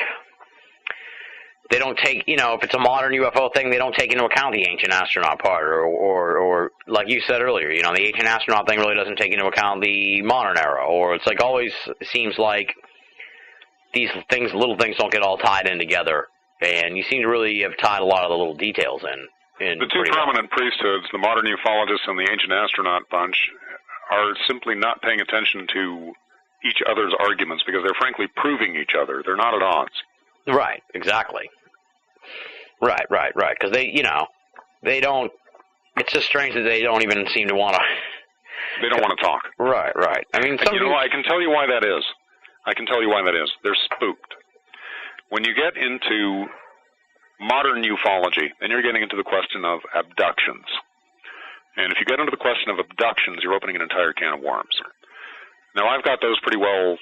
Speaker 4: they don't take, if it's a modern UFO thing, they don't take into account the ancient astronaut part, or like you said earlier, the ancient astronaut thing really doesn't take into account the modern era, or it's like always seems like these things, little things don't get all tied in together, and you seem to really have tied a lot of the little details in.
Speaker 1: The two prominent priesthoods, the modern ufologists and the ancient astronaut bunch, are simply not paying attention to each other's arguments, because they're frankly proving each other. They're not at odds.
Speaker 4: Right, exactly. Right, because they don't, it's just strange that they don't even seem to want to.
Speaker 1: They don't want to talk.
Speaker 4: Right. I mean,
Speaker 1: I can tell you why that is. They're spooked. When you get into modern ufology, then you're getting into the question of abductions. And if you get into the question of abductions, you're opening an entire can of worms. Now, I've got those pretty well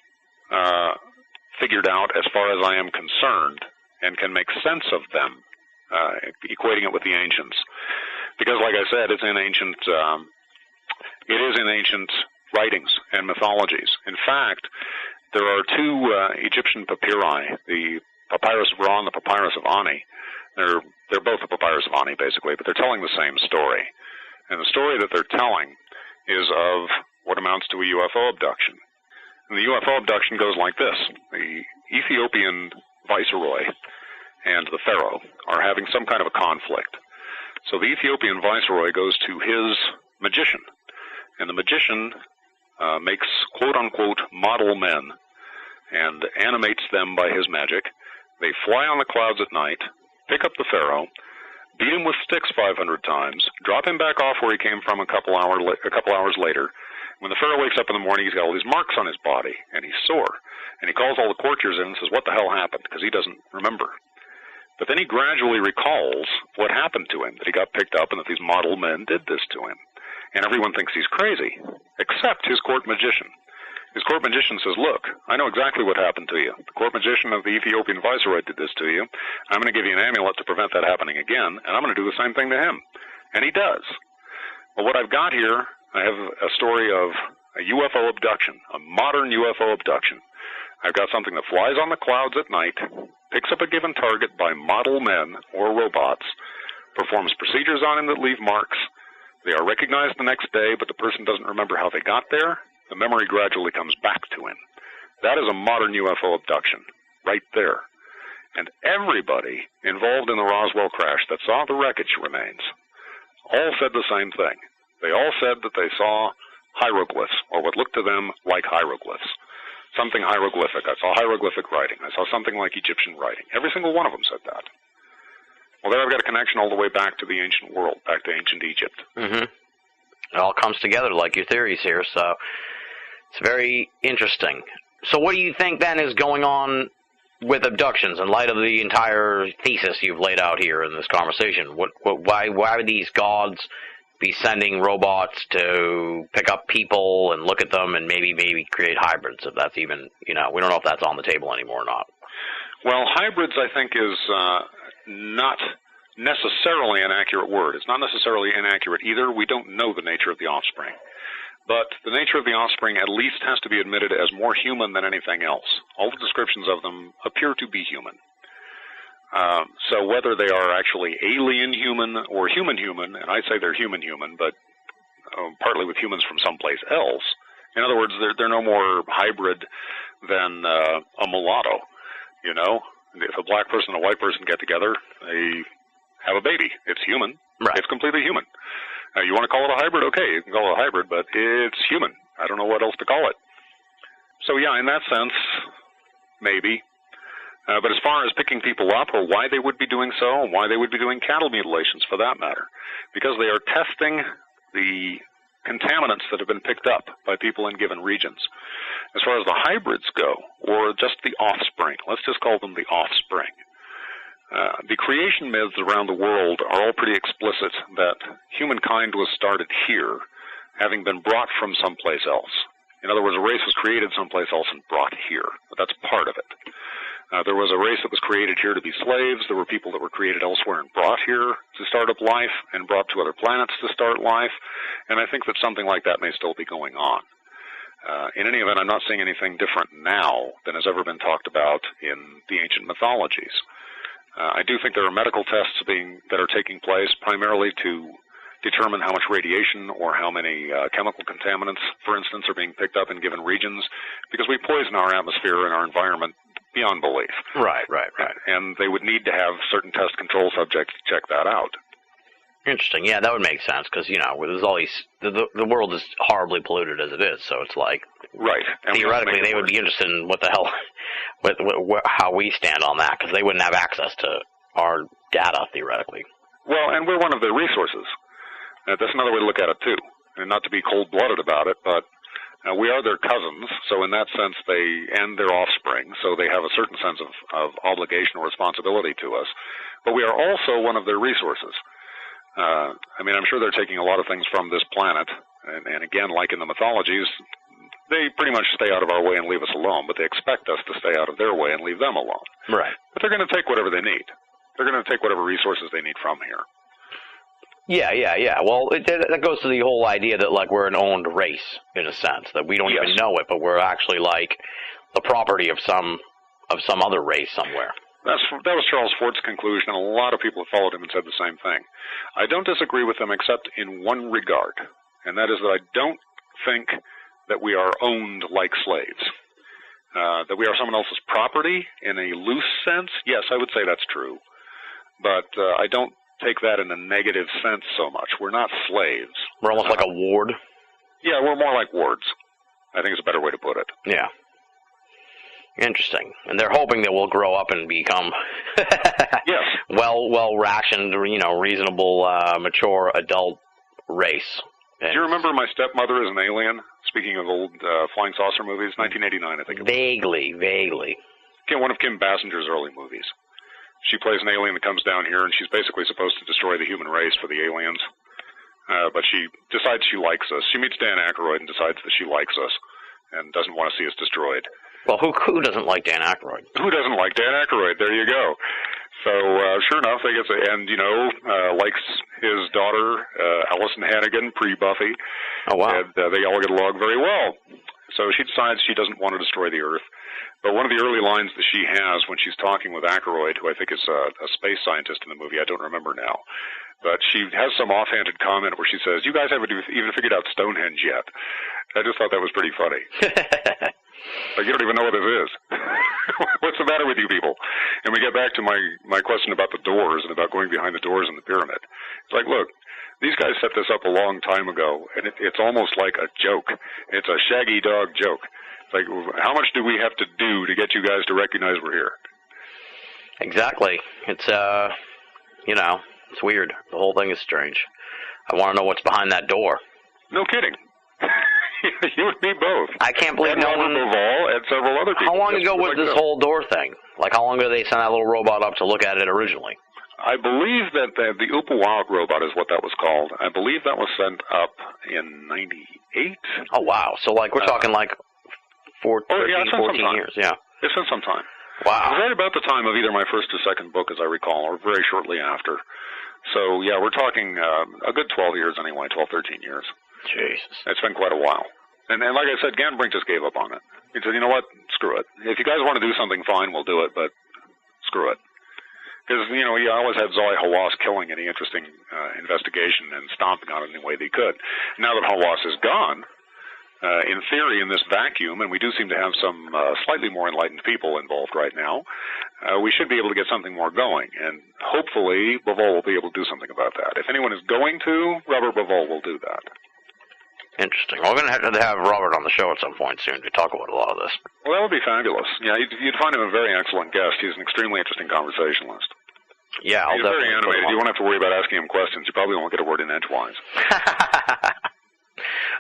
Speaker 1: figured out as far as I am concerned, and can make sense of them, equating it with the ancients. Because, like I said, it is in ancient writings and mythologies. In fact, there are two Egyptian papyri, the Papyrus of Ra and the Papyrus of Ani. They're both the Papyrus of Ani, basically, but they're telling the same story. And the story that they're telling is of what amounts to a UFO abduction. And the UFO abduction goes like this. The Ethiopian viceroy and the pharaoh are having some kind of a conflict. So the Ethiopian viceroy goes to his magician, and the magician makes quote-unquote model men and animates them by his magic. They fly on the clouds at night, pick up the pharaoh, beat him with sticks 500 times, drop him back off where he came from a couple hours later. When the pharaoh wakes up in the morning, he's got all these marks on his body, and he's sore. And he calls all the courtiers in and says, what the hell happened? Because he doesn't remember. But then he gradually recalls what happened to him, that he got picked up and that these model men did this to him. And everyone thinks he's crazy, except his court magician. His court magician says, look, I know exactly what happened to you. The court magician of the Ethiopian viceroy did this to you. I'm going to give you an amulet to prevent that happening again, and I'm going to do the same thing to him. And he does. Well, what I've got here, I have a story of a UFO abduction, a modern UFO abduction. I've got something that flies on the clouds at night, picks up a given target by model men or robots, performs procedures on him that leave marks. They are recognized the next day, but the person doesn't remember how they got there. The memory gradually comes back to him. That is a modern UFO abduction, right there. And everybody involved in the Roswell crash that saw the wreckage remains all said the same thing. They all said that they saw hieroglyphs, or what looked to them like hieroglyphs. Something hieroglyphic. I saw hieroglyphic writing. I saw something like Egyptian writing. Every single one of them said that. Well, there I've got a connection all the way back to the ancient world, back to ancient Egypt.
Speaker 4: Mm-hmm. It all comes together like your theories here, so it's very interesting. So what do you think, then, is going on with abductions in light of the entire thesis you've laid out here in this conversation? Why would these gods be sending robots to pick up people and look at them and maybe create hybrids, if that's even, we don't know if that's on the table anymore or not?
Speaker 1: Well, hybrids, I think, is not necessarily an accurate word. It's not necessarily inaccurate either. We don't know the nature of the offspring. But the nature of the offspring at least has to be admitted as more human than anything else. All the descriptions of them appear to be human. So whether they are actually alien human or human-human, and I'd say they're human-human, but partly with humans from someplace else. In other words, they're no more hybrid than a mulatto, If a black person and a white person get together, they have a baby. It's human.
Speaker 4: Right.
Speaker 1: It's completely human. You want to call it a hybrid? Okay, you can call it a hybrid, but it's human. I don't know what else to call it. So yeah, in that sense, maybe. But as far as picking people up, or why they would be doing so, and why they would be doing cattle mutilations for that matter, because they are testing the contaminants that have been picked up by people in given regions. As far as the hybrids go, or just the offspring, let's just call them the offspring. The creation myths around the world are all pretty explicit that humankind was started here, having been brought from someplace else. In other words, a race was created someplace else and brought here, but that's part of it. There was a race that was created here to be slaves. There were people that were created elsewhere and brought here to start up life and brought to other planets to start life, and I think that something like that may still be going on. In any event, I'm not seeing anything different now than has ever been talked about in the ancient mythologies. I do think there are medical tests that are taking place primarily to determine how much radiation or how many chemical contaminants, for instance, are being picked up in given regions, because we poison our atmosphere and our environment beyond belief.
Speaker 4: Right.
Speaker 1: And they would need to have certain test control subjects to check that out.
Speaker 4: Interesting. Yeah, that would make sense, because, there's all these, the world is horribly polluted as it is, so it's like,
Speaker 1: right. And
Speaker 4: theoretically, they would be interested in what the hell, how we stand on that, because they wouldn't have access to our data, theoretically.
Speaker 1: Well, and we're one of their resources. That's another way to look at it, too. And not to be cold-blooded about it, but we are their cousins, so in that sense, and their offspring, so they have a certain sense of obligation or responsibility to us. but we are also one of their resources. I mean, I'm sure they're taking a lot of things from this planet, and again, like in the mythologies, they pretty much stay out of our way and leave us alone, but they expect us to stay out of their way and leave them alone.
Speaker 4: Right.
Speaker 1: But they're going to take whatever they need. They're going to take whatever resources they need from here.
Speaker 4: Yeah. Well, that goes to the whole idea that, like, we're an owned race, in a sense, that we don't even know it, but we're actually, like, the property of some other race somewhere. That
Speaker 1: was Charles Fort's conclusion, and a lot of people have followed him and said the same thing. I don't disagree with them except in one regard, and that is that I don't think that we are owned like slaves. That we are someone else's property in a loose sense, yes, I would say that's true. But I don't take that in a negative sense so much. We're not slaves.
Speaker 4: We're almost like a ward?
Speaker 1: Yeah, we're more like wards. I think it's a better way to put it.
Speaker 4: Yeah. Interesting. And they're hoping that we'll grow up and become
Speaker 1: yes.
Speaker 4: well rationed, reasonable, mature adult race.
Speaker 1: Do you remember My Stepmother is an Alien? Speaking of old flying saucer movies, 1989, I think.
Speaker 4: Vaguely.
Speaker 1: One of Kim Basinger's early movies. She plays an alien that comes down here, and she's basically supposed to destroy the human race for the aliens. But she decides she likes us. She meets Dan Aykroyd and decides that she likes us and doesn't want to see us destroyed.
Speaker 4: Well, who doesn't like Dan Aykroyd?
Speaker 1: Who doesn't like Dan Aykroyd? There you go. So, sure enough, they get to, and, likes his daughter, Allison Hannigan, pre-Buffy.
Speaker 4: Oh, wow.
Speaker 1: And they all get along very well. So she decides she doesn't want to destroy the Earth. But one of the early lines that she has when she's talking with Aykroyd, who I think is a space scientist in the movie, I don't remember now, but she has some offhanded comment where she says, "You guys haven't even figured out Stonehenge yet." I just thought that was pretty funny. Like, you don't even know what this is. What's the matter with you people? And we get back to my question about the doors and about going behind the doors in the pyramid. It's like, look, these guys set this up a long time ago, and it's almost like a joke. It's a Shaggy Dog joke. It's like, how much do we have to do to get you guys to recognize we're here?
Speaker 4: Exactly. It's, it's weird. The whole thing is strange. I want to know what's behind that door.
Speaker 1: No kidding. You and me both.
Speaker 4: I can't believe no one...
Speaker 1: and several other people.
Speaker 4: How long ago was this whole door thing? Like, how long ago did they send that little robot up to look at it originally?
Speaker 1: I believe that the UPA robot is what that was called. I believe that was sent up in 98.
Speaker 4: Oh, wow. So, like, we're talking, like, 14 years. Yeah.
Speaker 1: It's been some time.
Speaker 4: Wow.
Speaker 1: It was right about the time of either my first or second book, as I recall, or very shortly after. So, yeah, we're talking a good 12 years anyway, 12, 13 years.
Speaker 4: Jesus.
Speaker 1: It's been quite a while. And like I said, Ganbrink just gave up on it. He said, you know what, screw it. If you guys want to do something, fine, we'll do it, but screw it. Because, he always had Zoe Hawass killing any interesting investigation and stomping on it any way they could. Now that Hawass is gone, in theory, in this vacuum, and we do seem to have some slightly more enlightened people involved right now, we should be able to get something more going. And hopefully, BOAA will be able to do something about that. If anyone is going to, Robert BOAA will do that.
Speaker 4: Interesting. Well, we're going to have Robert on the show at some point soon to talk about a lot of this.
Speaker 1: Well, that would be fabulous. Yeah, you'd find him a very excellent guest. He's an extremely interesting conversationalist.
Speaker 4: Yeah, I'll
Speaker 1: He's very animated. You won't have to worry about asking him questions. You probably won't get a word in edgewise.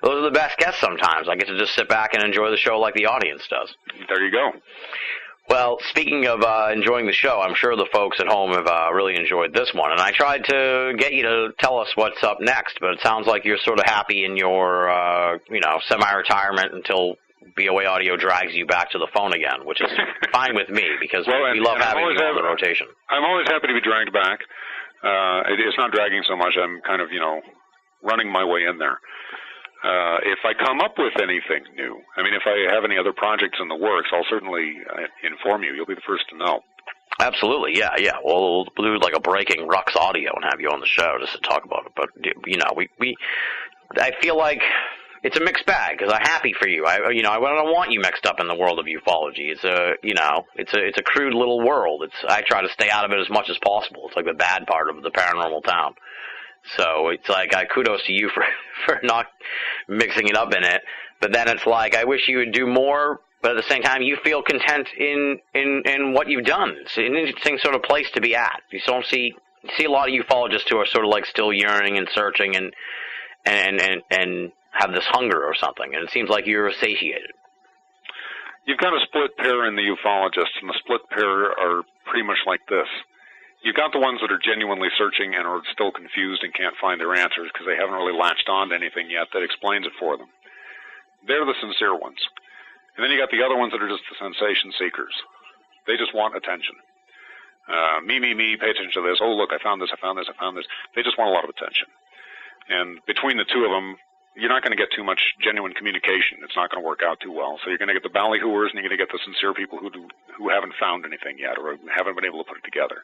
Speaker 4: Those are the best guests sometimes. I get to just sit back and enjoy the show like the audience does.
Speaker 1: There you go.
Speaker 4: Well, speaking of enjoying the show, I'm sure the folks at home have really enjoyed this one. And I tried to get you to tell us what's up next, but it sounds like you're sort of happy in your, semi-retirement until BOA Audio drags you back to the phone again, which is fine with me because we love having you on the rotation.
Speaker 1: I'm always happy to be dragged back. It's not dragging so much. I'm kind of, running my way in there. If I come up with anything new, if I have any other projects in the works, I'll certainly inform you. You'll be the first to know.
Speaker 4: Absolutely, yeah. We'll do like a breaking Rux audio and have you on the show just to talk about it. But, I feel like it's a mixed bag because I'm happy for you. I don't want you mixed up in the world of ufology. It's a crude little world. I try to stay out of it as much as possible. It's like the bad part of the paranormal town. So it's like kudos to you for not mixing it up in it. But then it's like I wish you would do more, but at the same time you feel content in what you've done. It's an interesting sort of place to be at. You don't see a lot of ufologists who are sort of like still yearning and searching and have this hunger or something. And it seems like you're satiated.
Speaker 1: You've got a split pair in the ufologists, and the split pair are pretty much like this. You've got the ones that are genuinely searching and are still confused and can't find their answers because they haven't really latched on to anything yet that explains it for them. They're the sincere ones. And then you got the other ones that are just the sensation seekers. They just want attention. Me, pay attention to this. Oh, look, I found this. They just want a lot of attention. And between the two of them, you're not going to get too much genuine communication. It's not going to work out too well. So you're going to get the ballyhooers and you're going to get the sincere people who haven't found anything yet or haven't been able to put it together.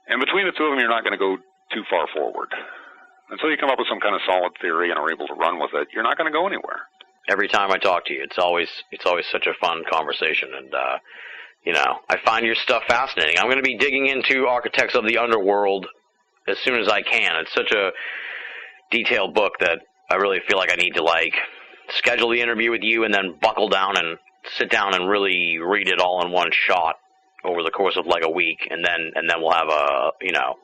Speaker 1: And between the two of them, you're not going to go too far forward. Until you come up with some kind of solid theory and are able to run with it, you're not going to go anywhere.
Speaker 4: Every time I talk to you, it's always such a fun conversation, and I find your stuff fascinating. I'm going to be digging into Architects of the Underworld as soon as I can. It's such a detailed book that I really feel like I need to schedule the interview with you and then buckle down and sit down and really read it all in one shot over the course of a week, and then we'll have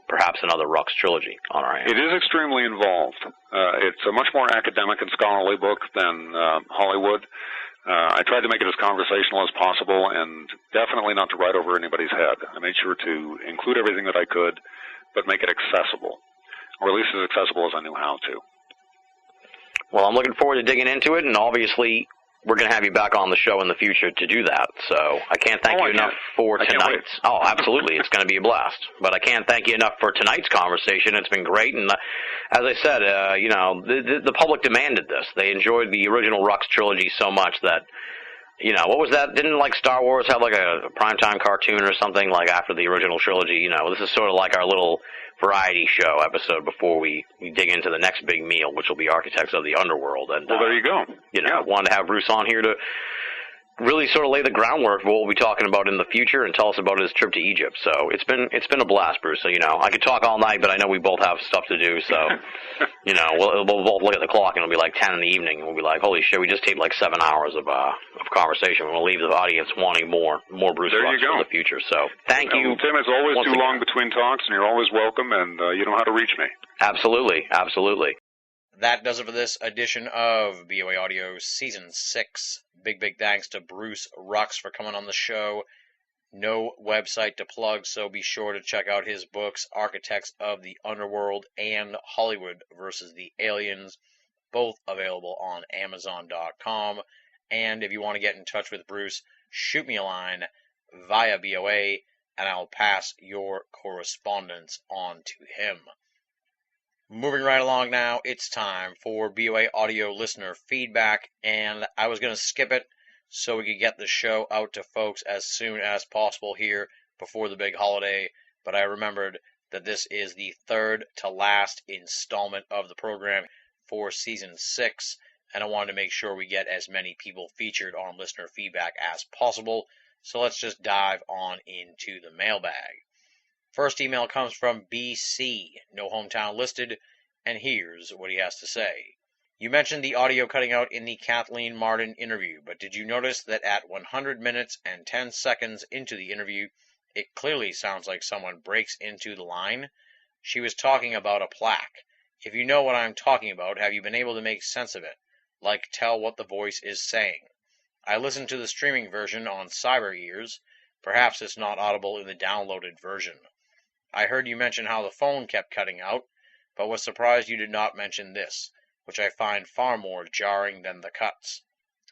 Speaker 4: perhaps another Rux trilogy on our hands.
Speaker 1: It is extremely involved. It's a much more academic and scholarly book than Hollywood. I tried to make it as conversational as possible and definitely not to write over anybody's head. I made sure to include everything that I could, but make it accessible, or at least as accessible as I knew how to.
Speaker 4: Well, I'm looking forward to digging into it, and obviously we're going to have you back on the show in the future to do that. So I can't thank you enough for tonight's. Oh, absolutely. It's going to be a blast. But I can't thank you enough for tonight's conversation. It's been great. And as I said, the public demanded this. They enjoyed the original Rux trilogy so much that, what was that? Didn't Star Wars have a primetime cartoon or something after the original trilogy? This is sort of like our little variety show episode before we dig into the next big meal, which will be Architects of the Underworld. And
Speaker 1: well, there you go.
Speaker 4: Wanted to have Bruce on here to really sort of lay the groundwork for what we'll be talking about in the future and tell us about his trip to Egypt. So it's been a blast, Bruce. So I could talk all night, but I know we both have stuff to do. So we'll both look at the clock and it'll be 10 in the evening, and we'll be like, holy shit, we just taped 7 hours of conversation. We'll leave the audience wanting more Bruce Rux in the future. So thank you,
Speaker 1: Tim. It's always too long between talks, and you're always welcome. And you know how to reach me.
Speaker 4: Absolutely. That does it for this edition of BOA Audio Season 6. Big thanks to Bruce Rux for coming on the show. No website to plug, so be sure to check out his books, Architects of the Underworld and Hollywood versus the Aliens, both available on Amazon.com. And if you want to get in touch with Bruce, shoot me a line via BOA, and I'll pass your correspondence on to him. Moving right along now, it's time for BOA Audio listener feedback, and I was going to skip it so we could get the show out to folks as soon as possible here before the big holiday, but I remembered that this is the third to last installment of the program for Season 6, and I wanted to make sure we get as many people featured on listener feedback as possible, so let's just dive on into the mailbag. First email comes from BC, no hometown listed, and here's what he has to say. You mentioned the audio cutting out in the Kathleen Martin interview, but did you notice that at 100 minutes and 10 seconds into the interview, it clearly sounds like someone breaks into the line? She was talking about a plaque. If you know what I'm talking about, have you been able to make sense of it? Tell what the voice is saying. I listened to the streaming version on Cyber Ears. Perhaps it's not audible in the downloaded version. I heard you mention how the phone kept cutting out, but was surprised you did not mention this, which I find far more jarring than the cuts.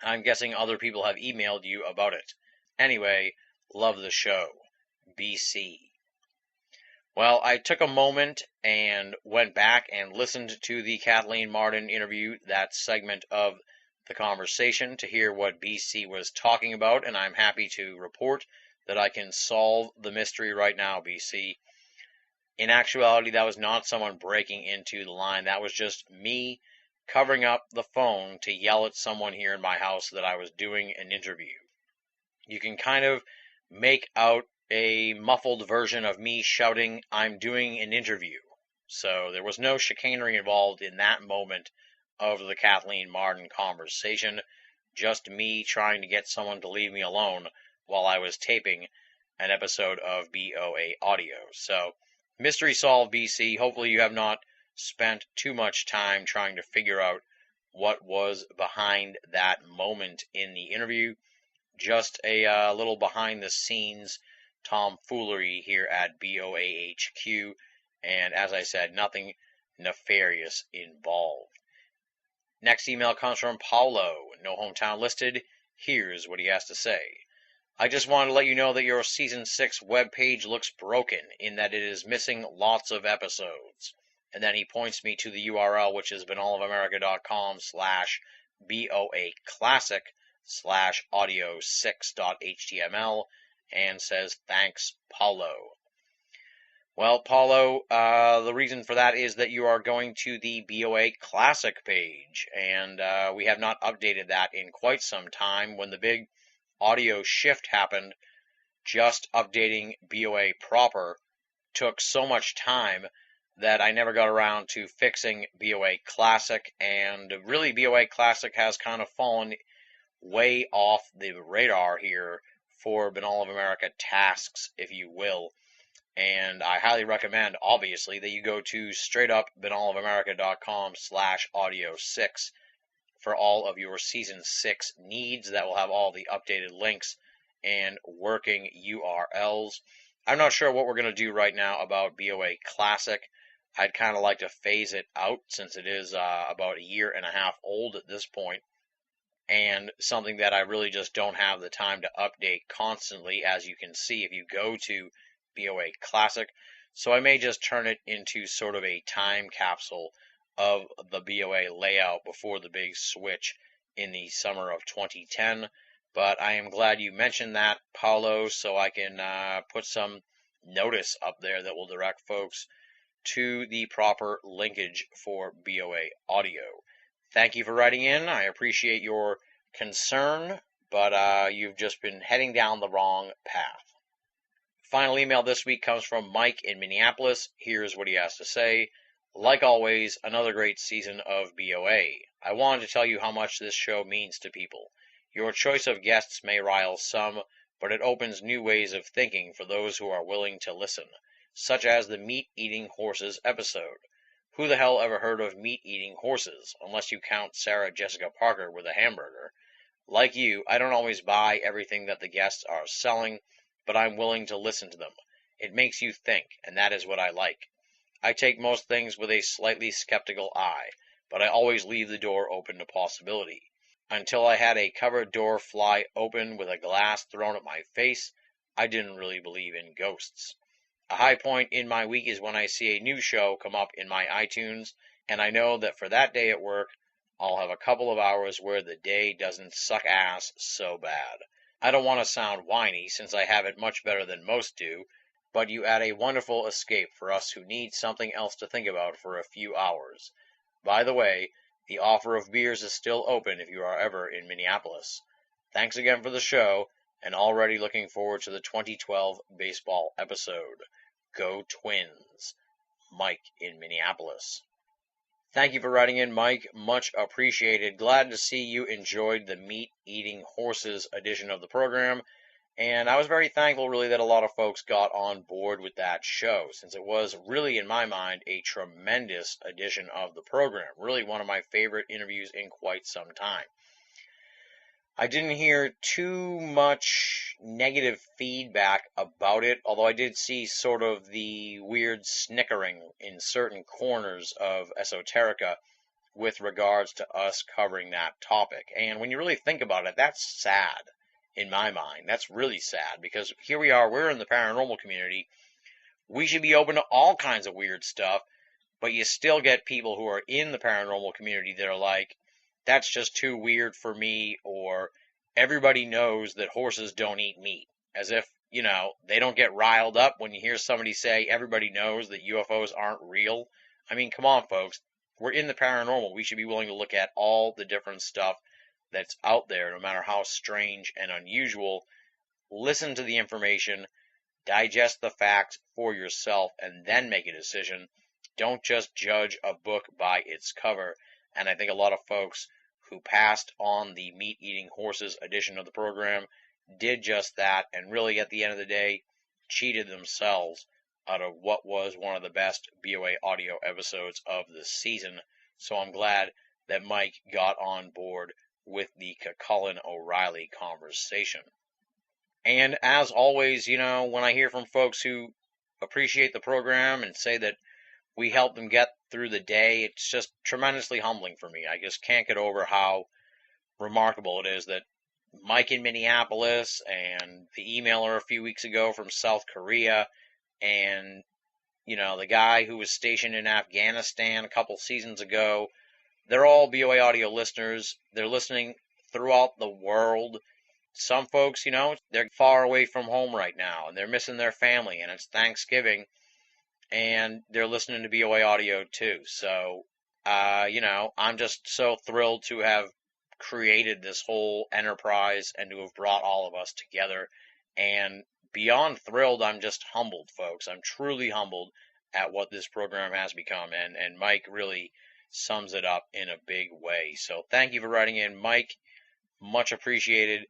Speaker 4: I'm guessing other people have emailed you about it. Anyway, love the show. BC. Well, I took a moment and went back and listened to the Kathleen Martin interview, that segment of the conversation, to hear what BC was talking about, and I'm happy to report that I can solve the mystery right now, BC. In actuality, that was not someone breaking into the line. That was just me covering up the phone to yell at someone here in my house that I was doing an interview. You can kind of make out a muffled version of me shouting, "I'm doing an interview." So there was no chicanery involved in that moment of the Kathleen Martin conversation, just me trying to get someone to leave me alone while I was taping an episode of BOA Audio. So, mystery solved, BC. Hopefully you have not spent too much time trying to figure out what was behind that moment in the interview. Just a little behind the scenes tomfoolery here at BOA HQ, and as I said, nothing nefarious involved. Next email comes from Paulo, no hometown listed. Here's what he has to say. I just wanted to let you know that your Season 6 webpage looks broken in that it is missing lots of episodes. And then he points me to the URL, which is banallofamerica.com/BOA Classic/audio6.html, and says, thanks, Paulo. Well, Paulo, the reason for that is that you are going to the BOA Classic page, and we have not updated that in quite some time. When the big audio shift happened, just updating BOA proper took so much time that I never got around to fixing BOA Classic, and really BOA Classic has kind of fallen way off the radar here for Banal of America tasks, if you will. And I highly recommend, obviously, that you go to straight up banallofamerica.com/audio6 for all of your Season 6 needs. That will have all the updated links and working URLs. I'm not sure what we're going to do right now about BOA Classic. I'd kind of like to phase it out since it is about a year and a half old at this point, and something that I really just don't have the time to update constantly, as you can see if you go to BOA Classic. So I may just turn it into sort of a time capsule of the BOA layout before the big switch in the summer of 2010. But I am glad you mentioned that, Paulo, so I can put some notice up there that will direct folks to the proper linkage for BOA audio. Thank you for writing in. I appreciate your concern, but you've just been heading down the wrong path. Final email this week comes from Mike in Minneapolis. Here's what he has to say. Like always, another great season of BOA. I wanted to tell you how much this show means to people. Your choice of guests may rile some, but it opens new ways of thinking for those who are willing to listen, such as the meat-eating horses episode. Who the hell ever heard of meat-eating horses, unless you count Sarah Jessica Parker with a hamburger? Like you, I don't always buy everything that the guests are selling, but I'm willing to listen to them. It makes you think, and that is what I like. I take most things with a slightly skeptical eye, but I always leave the door open to possibility. Until I had a cupboard door fly open with a glass thrown at my face, I didn't really believe in ghosts. A high point in my week is when I see a new show come up in my iTunes, and I know that for that day at work, I'll have a couple of hours where the day doesn't suck ass so bad. I don't want to sound whiny, since I have it much better than most do, but you add a wonderful escape for us who need something else to think about for a few hours. By the way, the offer of beers is still open if you are ever in Minneapolis. Thanks again for the show, and already looking forward to the 2012 baseball episode. Go Twins. Mike in Minneapolis. Thank you for writing in, Mike. Much appreciated. Glad to see you enjoyed the meat-eating horses edition of the program. And I was very thankful, really, that a lot of folks got on board with that show, since it was really, in my mind, a tremendous edition of the program. Really one of my favorite interviews in quite some time. I didn't hear too much negative feedback about it, although I did see sort of the weird snickering in certain corners of Esoterica with regards to us covering that topic. And when you really think about it, that's sad. In my mind, that's really sad, because here we are, we're in the paranormal community. We should be open to all kinds of weird stuff, but you still get people who are in the paranormal community that are like, that's just too weird for me, or everybody knows that horses don't eat meat, as if, you know, they don't get riled up when you hear somebody say everybody knows that UFOs aren't real. I mean, come on, folks. We're in the paranormal. We should be willing to look at all the different stuff that's out there, no matter how strange and unusual. Listen to the information, digest the facts for yourself, and then make a decision. Don't just judge a book by its cover. And I think a lot of folks who passed on the meat-eating horses edition of the program did just that, and really at the end of the day cheated themselves out of what was one of the best BOA audio episodes of the season. So I'm glad that Mike got on board with the Cullen O'Reilly conversation. And as always, when I hear from folks who appreciate the program and say that we help them get through the day, it's just tremendously humbling for me. I just can't get over how remarkable it is that Mike in Minneapolis and the emailer a few weeks ago from South Korea and, the guy who was stationed in Afghanistan a couple seasons ago, they're all BOA audio listeners. They're listening throughout the world. Some folks, they're far away from home right now and they're missing their family and it's Thanksgiving and they're listening to BOA audio too. So, I'm just so thrilled to have created this whole enterprise and to have brought all of us together. And beyond thrilled, I'm just humbled, folks. I'm truly humbled at what this program has become. And Mike really sums it up in a big way. So thank you for writing in, Mike. Much appreciated.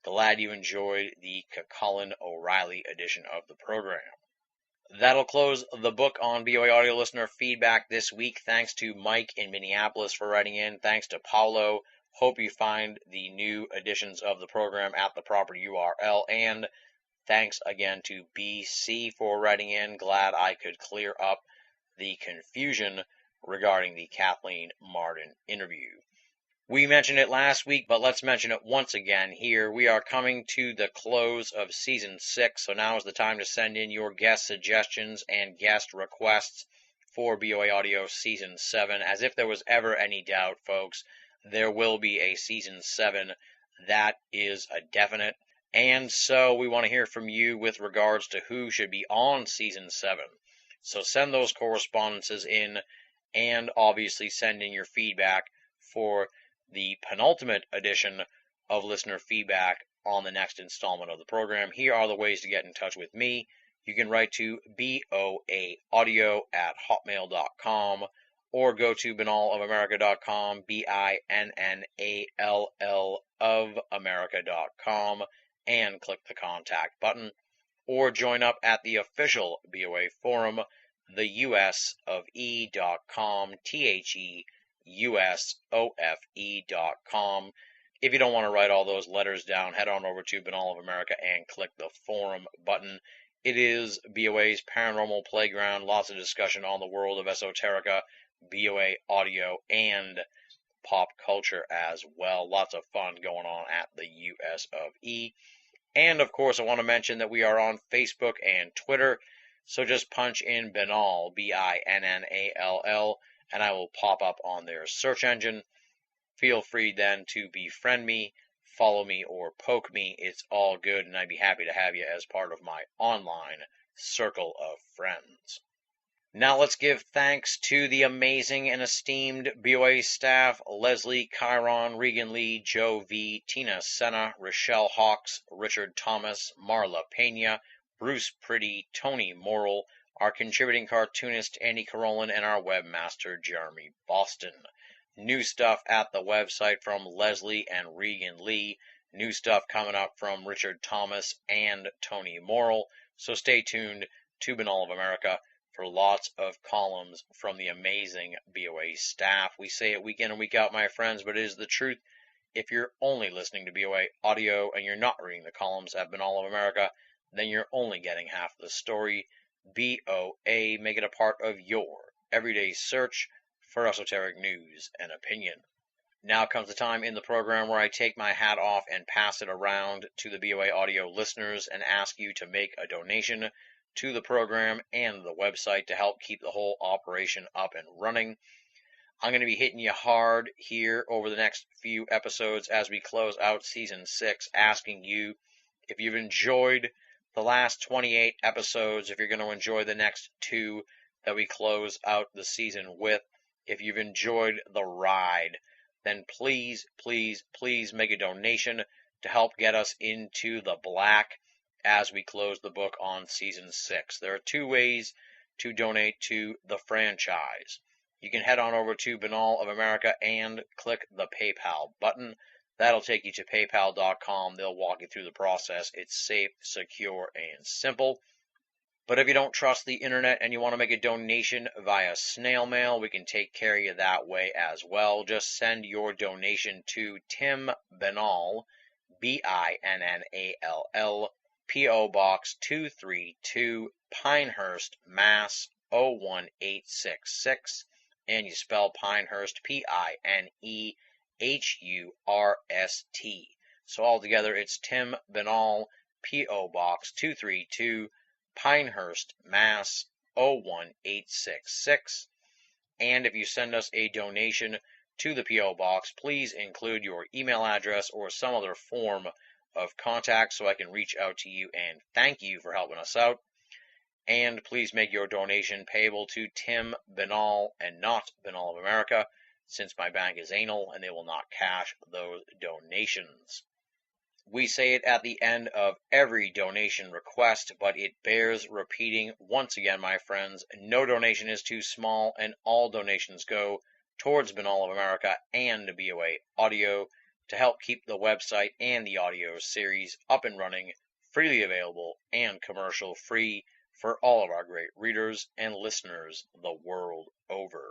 Speaker 4: Glad you enjoyed the Cullen O'Reilly edition of the program. That'll close the book on BOA audio listener feedback this week. Thanks to Mike in Minneapolis for writing in. Thanks to Paulo. Hope you find the new editions of the program at the proper URL. And thanks again to BC for writing in. Glad I could clear up the confusion regarding the Kathleen Martin interview. We mentioned it last week, but let's mention it once again here. We are coming to the close of Season 6, so now is the time to send in your guest suggestions and guest requests for BOA Audio Season 7. As if there was ever any doubt, folks, there will be a Season 7. That is a definite. And so we want to hear from you with regards to who should be on Season 7. So send those correspondences in and obviously send in your feedback for the penultimate edition of listener feedback on the next installment of the program. Here are the ways to get in touch with me. You can write to boaaudio@hotmail.com or go to binallofamerica.com, BINNALL of America.com, and click the contact button, or join up at the official BOA forum, theusofe.com, THEUSOFE.com. If you don't want to write all those letters down, head on over to Binall of America and click the forum button. It is BOA's paranormal playground, lots of discussion on the world of esoterica, BOA audio, and pop culture as well. Lots of fun going on at the US of E. And of course, I want to mention that we are on Facebook and Twitter. So just punch in Binall, BINNALL, and I will pop up on their search engine. Feel free then to befriend me, follow me, or poke me. It's all good, and I'd be happy to have you as part of my online circle of friends. Now let's give thanks to the amazing and esteemed BOA staff: Leslie, Chiron, Regan Lee, Joe V, Tina Senna, Rochelle Hawks, Richard Thomas, Marla Pena, Bruce Pretty, Tony Morrill, our contributing cartoonist Andy Carolin, and our webmaster Jeremy Boston. New stuff at the website from Leslie and Regan Lee. New stuff coming up from Richard Thomas and Tony Morrill. So stay tuned to Binall of America for lots of columns from the amazing BOA staff. We say it week in and week out, my friends, but it is the truth. If you're only listening to BOA audio and you're not reading the columns at Binall of America, then you're only getting half the story. BOA, make it a part of your everyday search for esoteric news and opinion. Now comes the time in the program where I take my hat off and pass it around to the BOA audio listeners and ask you to make a donation to the program and the website to help keep the whole operation up and running. I'm going to be hitting you hard here over the next few episodes as we close out Season 6, asking you if you've enjoyed the last 28 episodes, if you're going to enjoy the next 2 that we close out the season with, if you've enjoyed the ride, then please, please, please make a donation to help get us into the black as we close the book on Season 6. There are 2 ways to donate to the franchise. You can head on over to Binall of America and click the PayPal button. That'll take you to paypal.com. They'll walk you through the process. It's safe, secure, and simple. But if you don't trust the internet and you want to make a donation via snail mail, we can take care of you that way as well. Just send your donation to Tim Binall, BINNALL, P.O. Box 232, Pinehurst, Mass. 01866, and you spell Pinehurst Pinehurst. So altogether, it's Tim Benall, P.O. Box 232, Pinehurst, Mass. 01866. And if you send us a donation to the P.O. Box, please include your email address or some other form of contact so I can reach out to you and thank you for helping us out. And please make your donation payable to Tim Benall and not Benall of America, since my bank is anal and they will not cash those donations. We say it at the end of every donation request, but it bears repeating once again, my friends. No donation is too small, and all donations go towards Benall of America and BOA Audio to help keep the website and the audio series up and running, freely available, and commercial-free for all of our great readers and listeners the world over.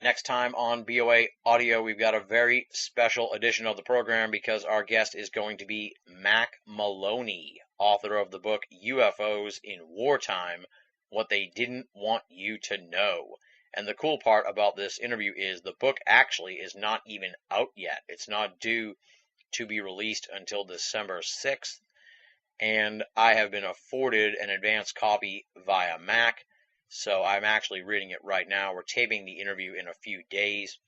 Speaker 4: Next time on BOA Audio, we've got a very special edition of the program because our guest is going to be Mac Maloney, author of the book UFOs in Wartime, What They Didn't Want You to Know. And the cool part about this interview is the book actually is not even out yet. It's not due to be released until December 6th. And I have been afforded an advance copy via Mac, so I'm actually reading it right now. We're taping the interview in a few days,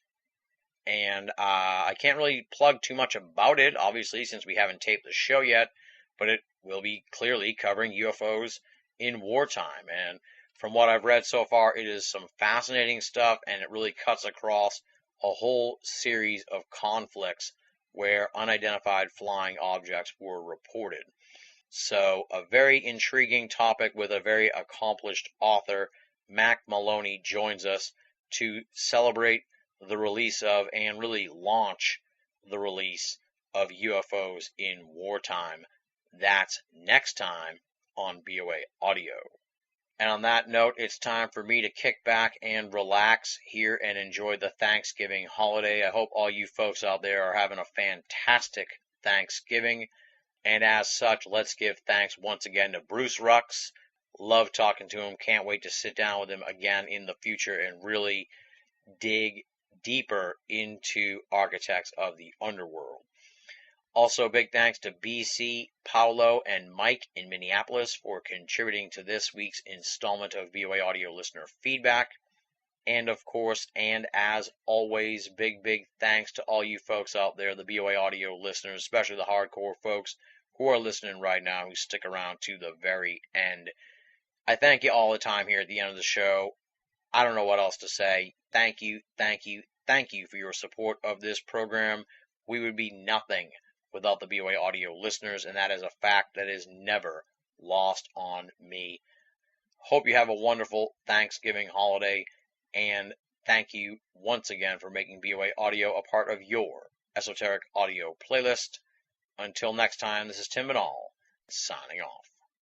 Speaker 4: and I can't really plug too much about it, obviously, since we haven't taped the show yet, but it will be clearly covering UFOs in wartime, and from what I've read so far, it is some fascinating stuff, and it really cuts across a whole series of conflicts where unidentified flying objects were reported. So, a very intriguing topic with a very accomplished author. Mac Maloney joins us to celebrate the release of and really launch the release of UFOs in wartime. That's next time on BOA Audio. And on that note, it's time for me to kick back and relax here and enjoy the Thanksgiving holiday. I hope all you folks out there are having a fantastic Thanksgiving. And as such, let's give thanks once again to Bruce Rux. Love talking to him. Can't wait to sit down with him again in the future and really dig deeper into architects of the underworld. Also, big thanks to BC, Paolo, and Mike in Minneapolis for contributing to this week's installment of BOA Audio Listener Feedback. And of course, and as always, big thanks to all you folks out there, the BOA Audio listeners, especially the hardcore folks who are listening right now, who stick around to the very end. I thank you all the time here at the end of the show. I don't know what else to say. Thank you for your support of this program. We would be nothing without the BOA Audio listeners, and that is a fact that is never lost on me. Hope you have a wonderful Thanksgiving holiday, and thank you once again for making BOA Audio a part of your esoteric audio playlist. Until next time, this is Tim Benall, signing off.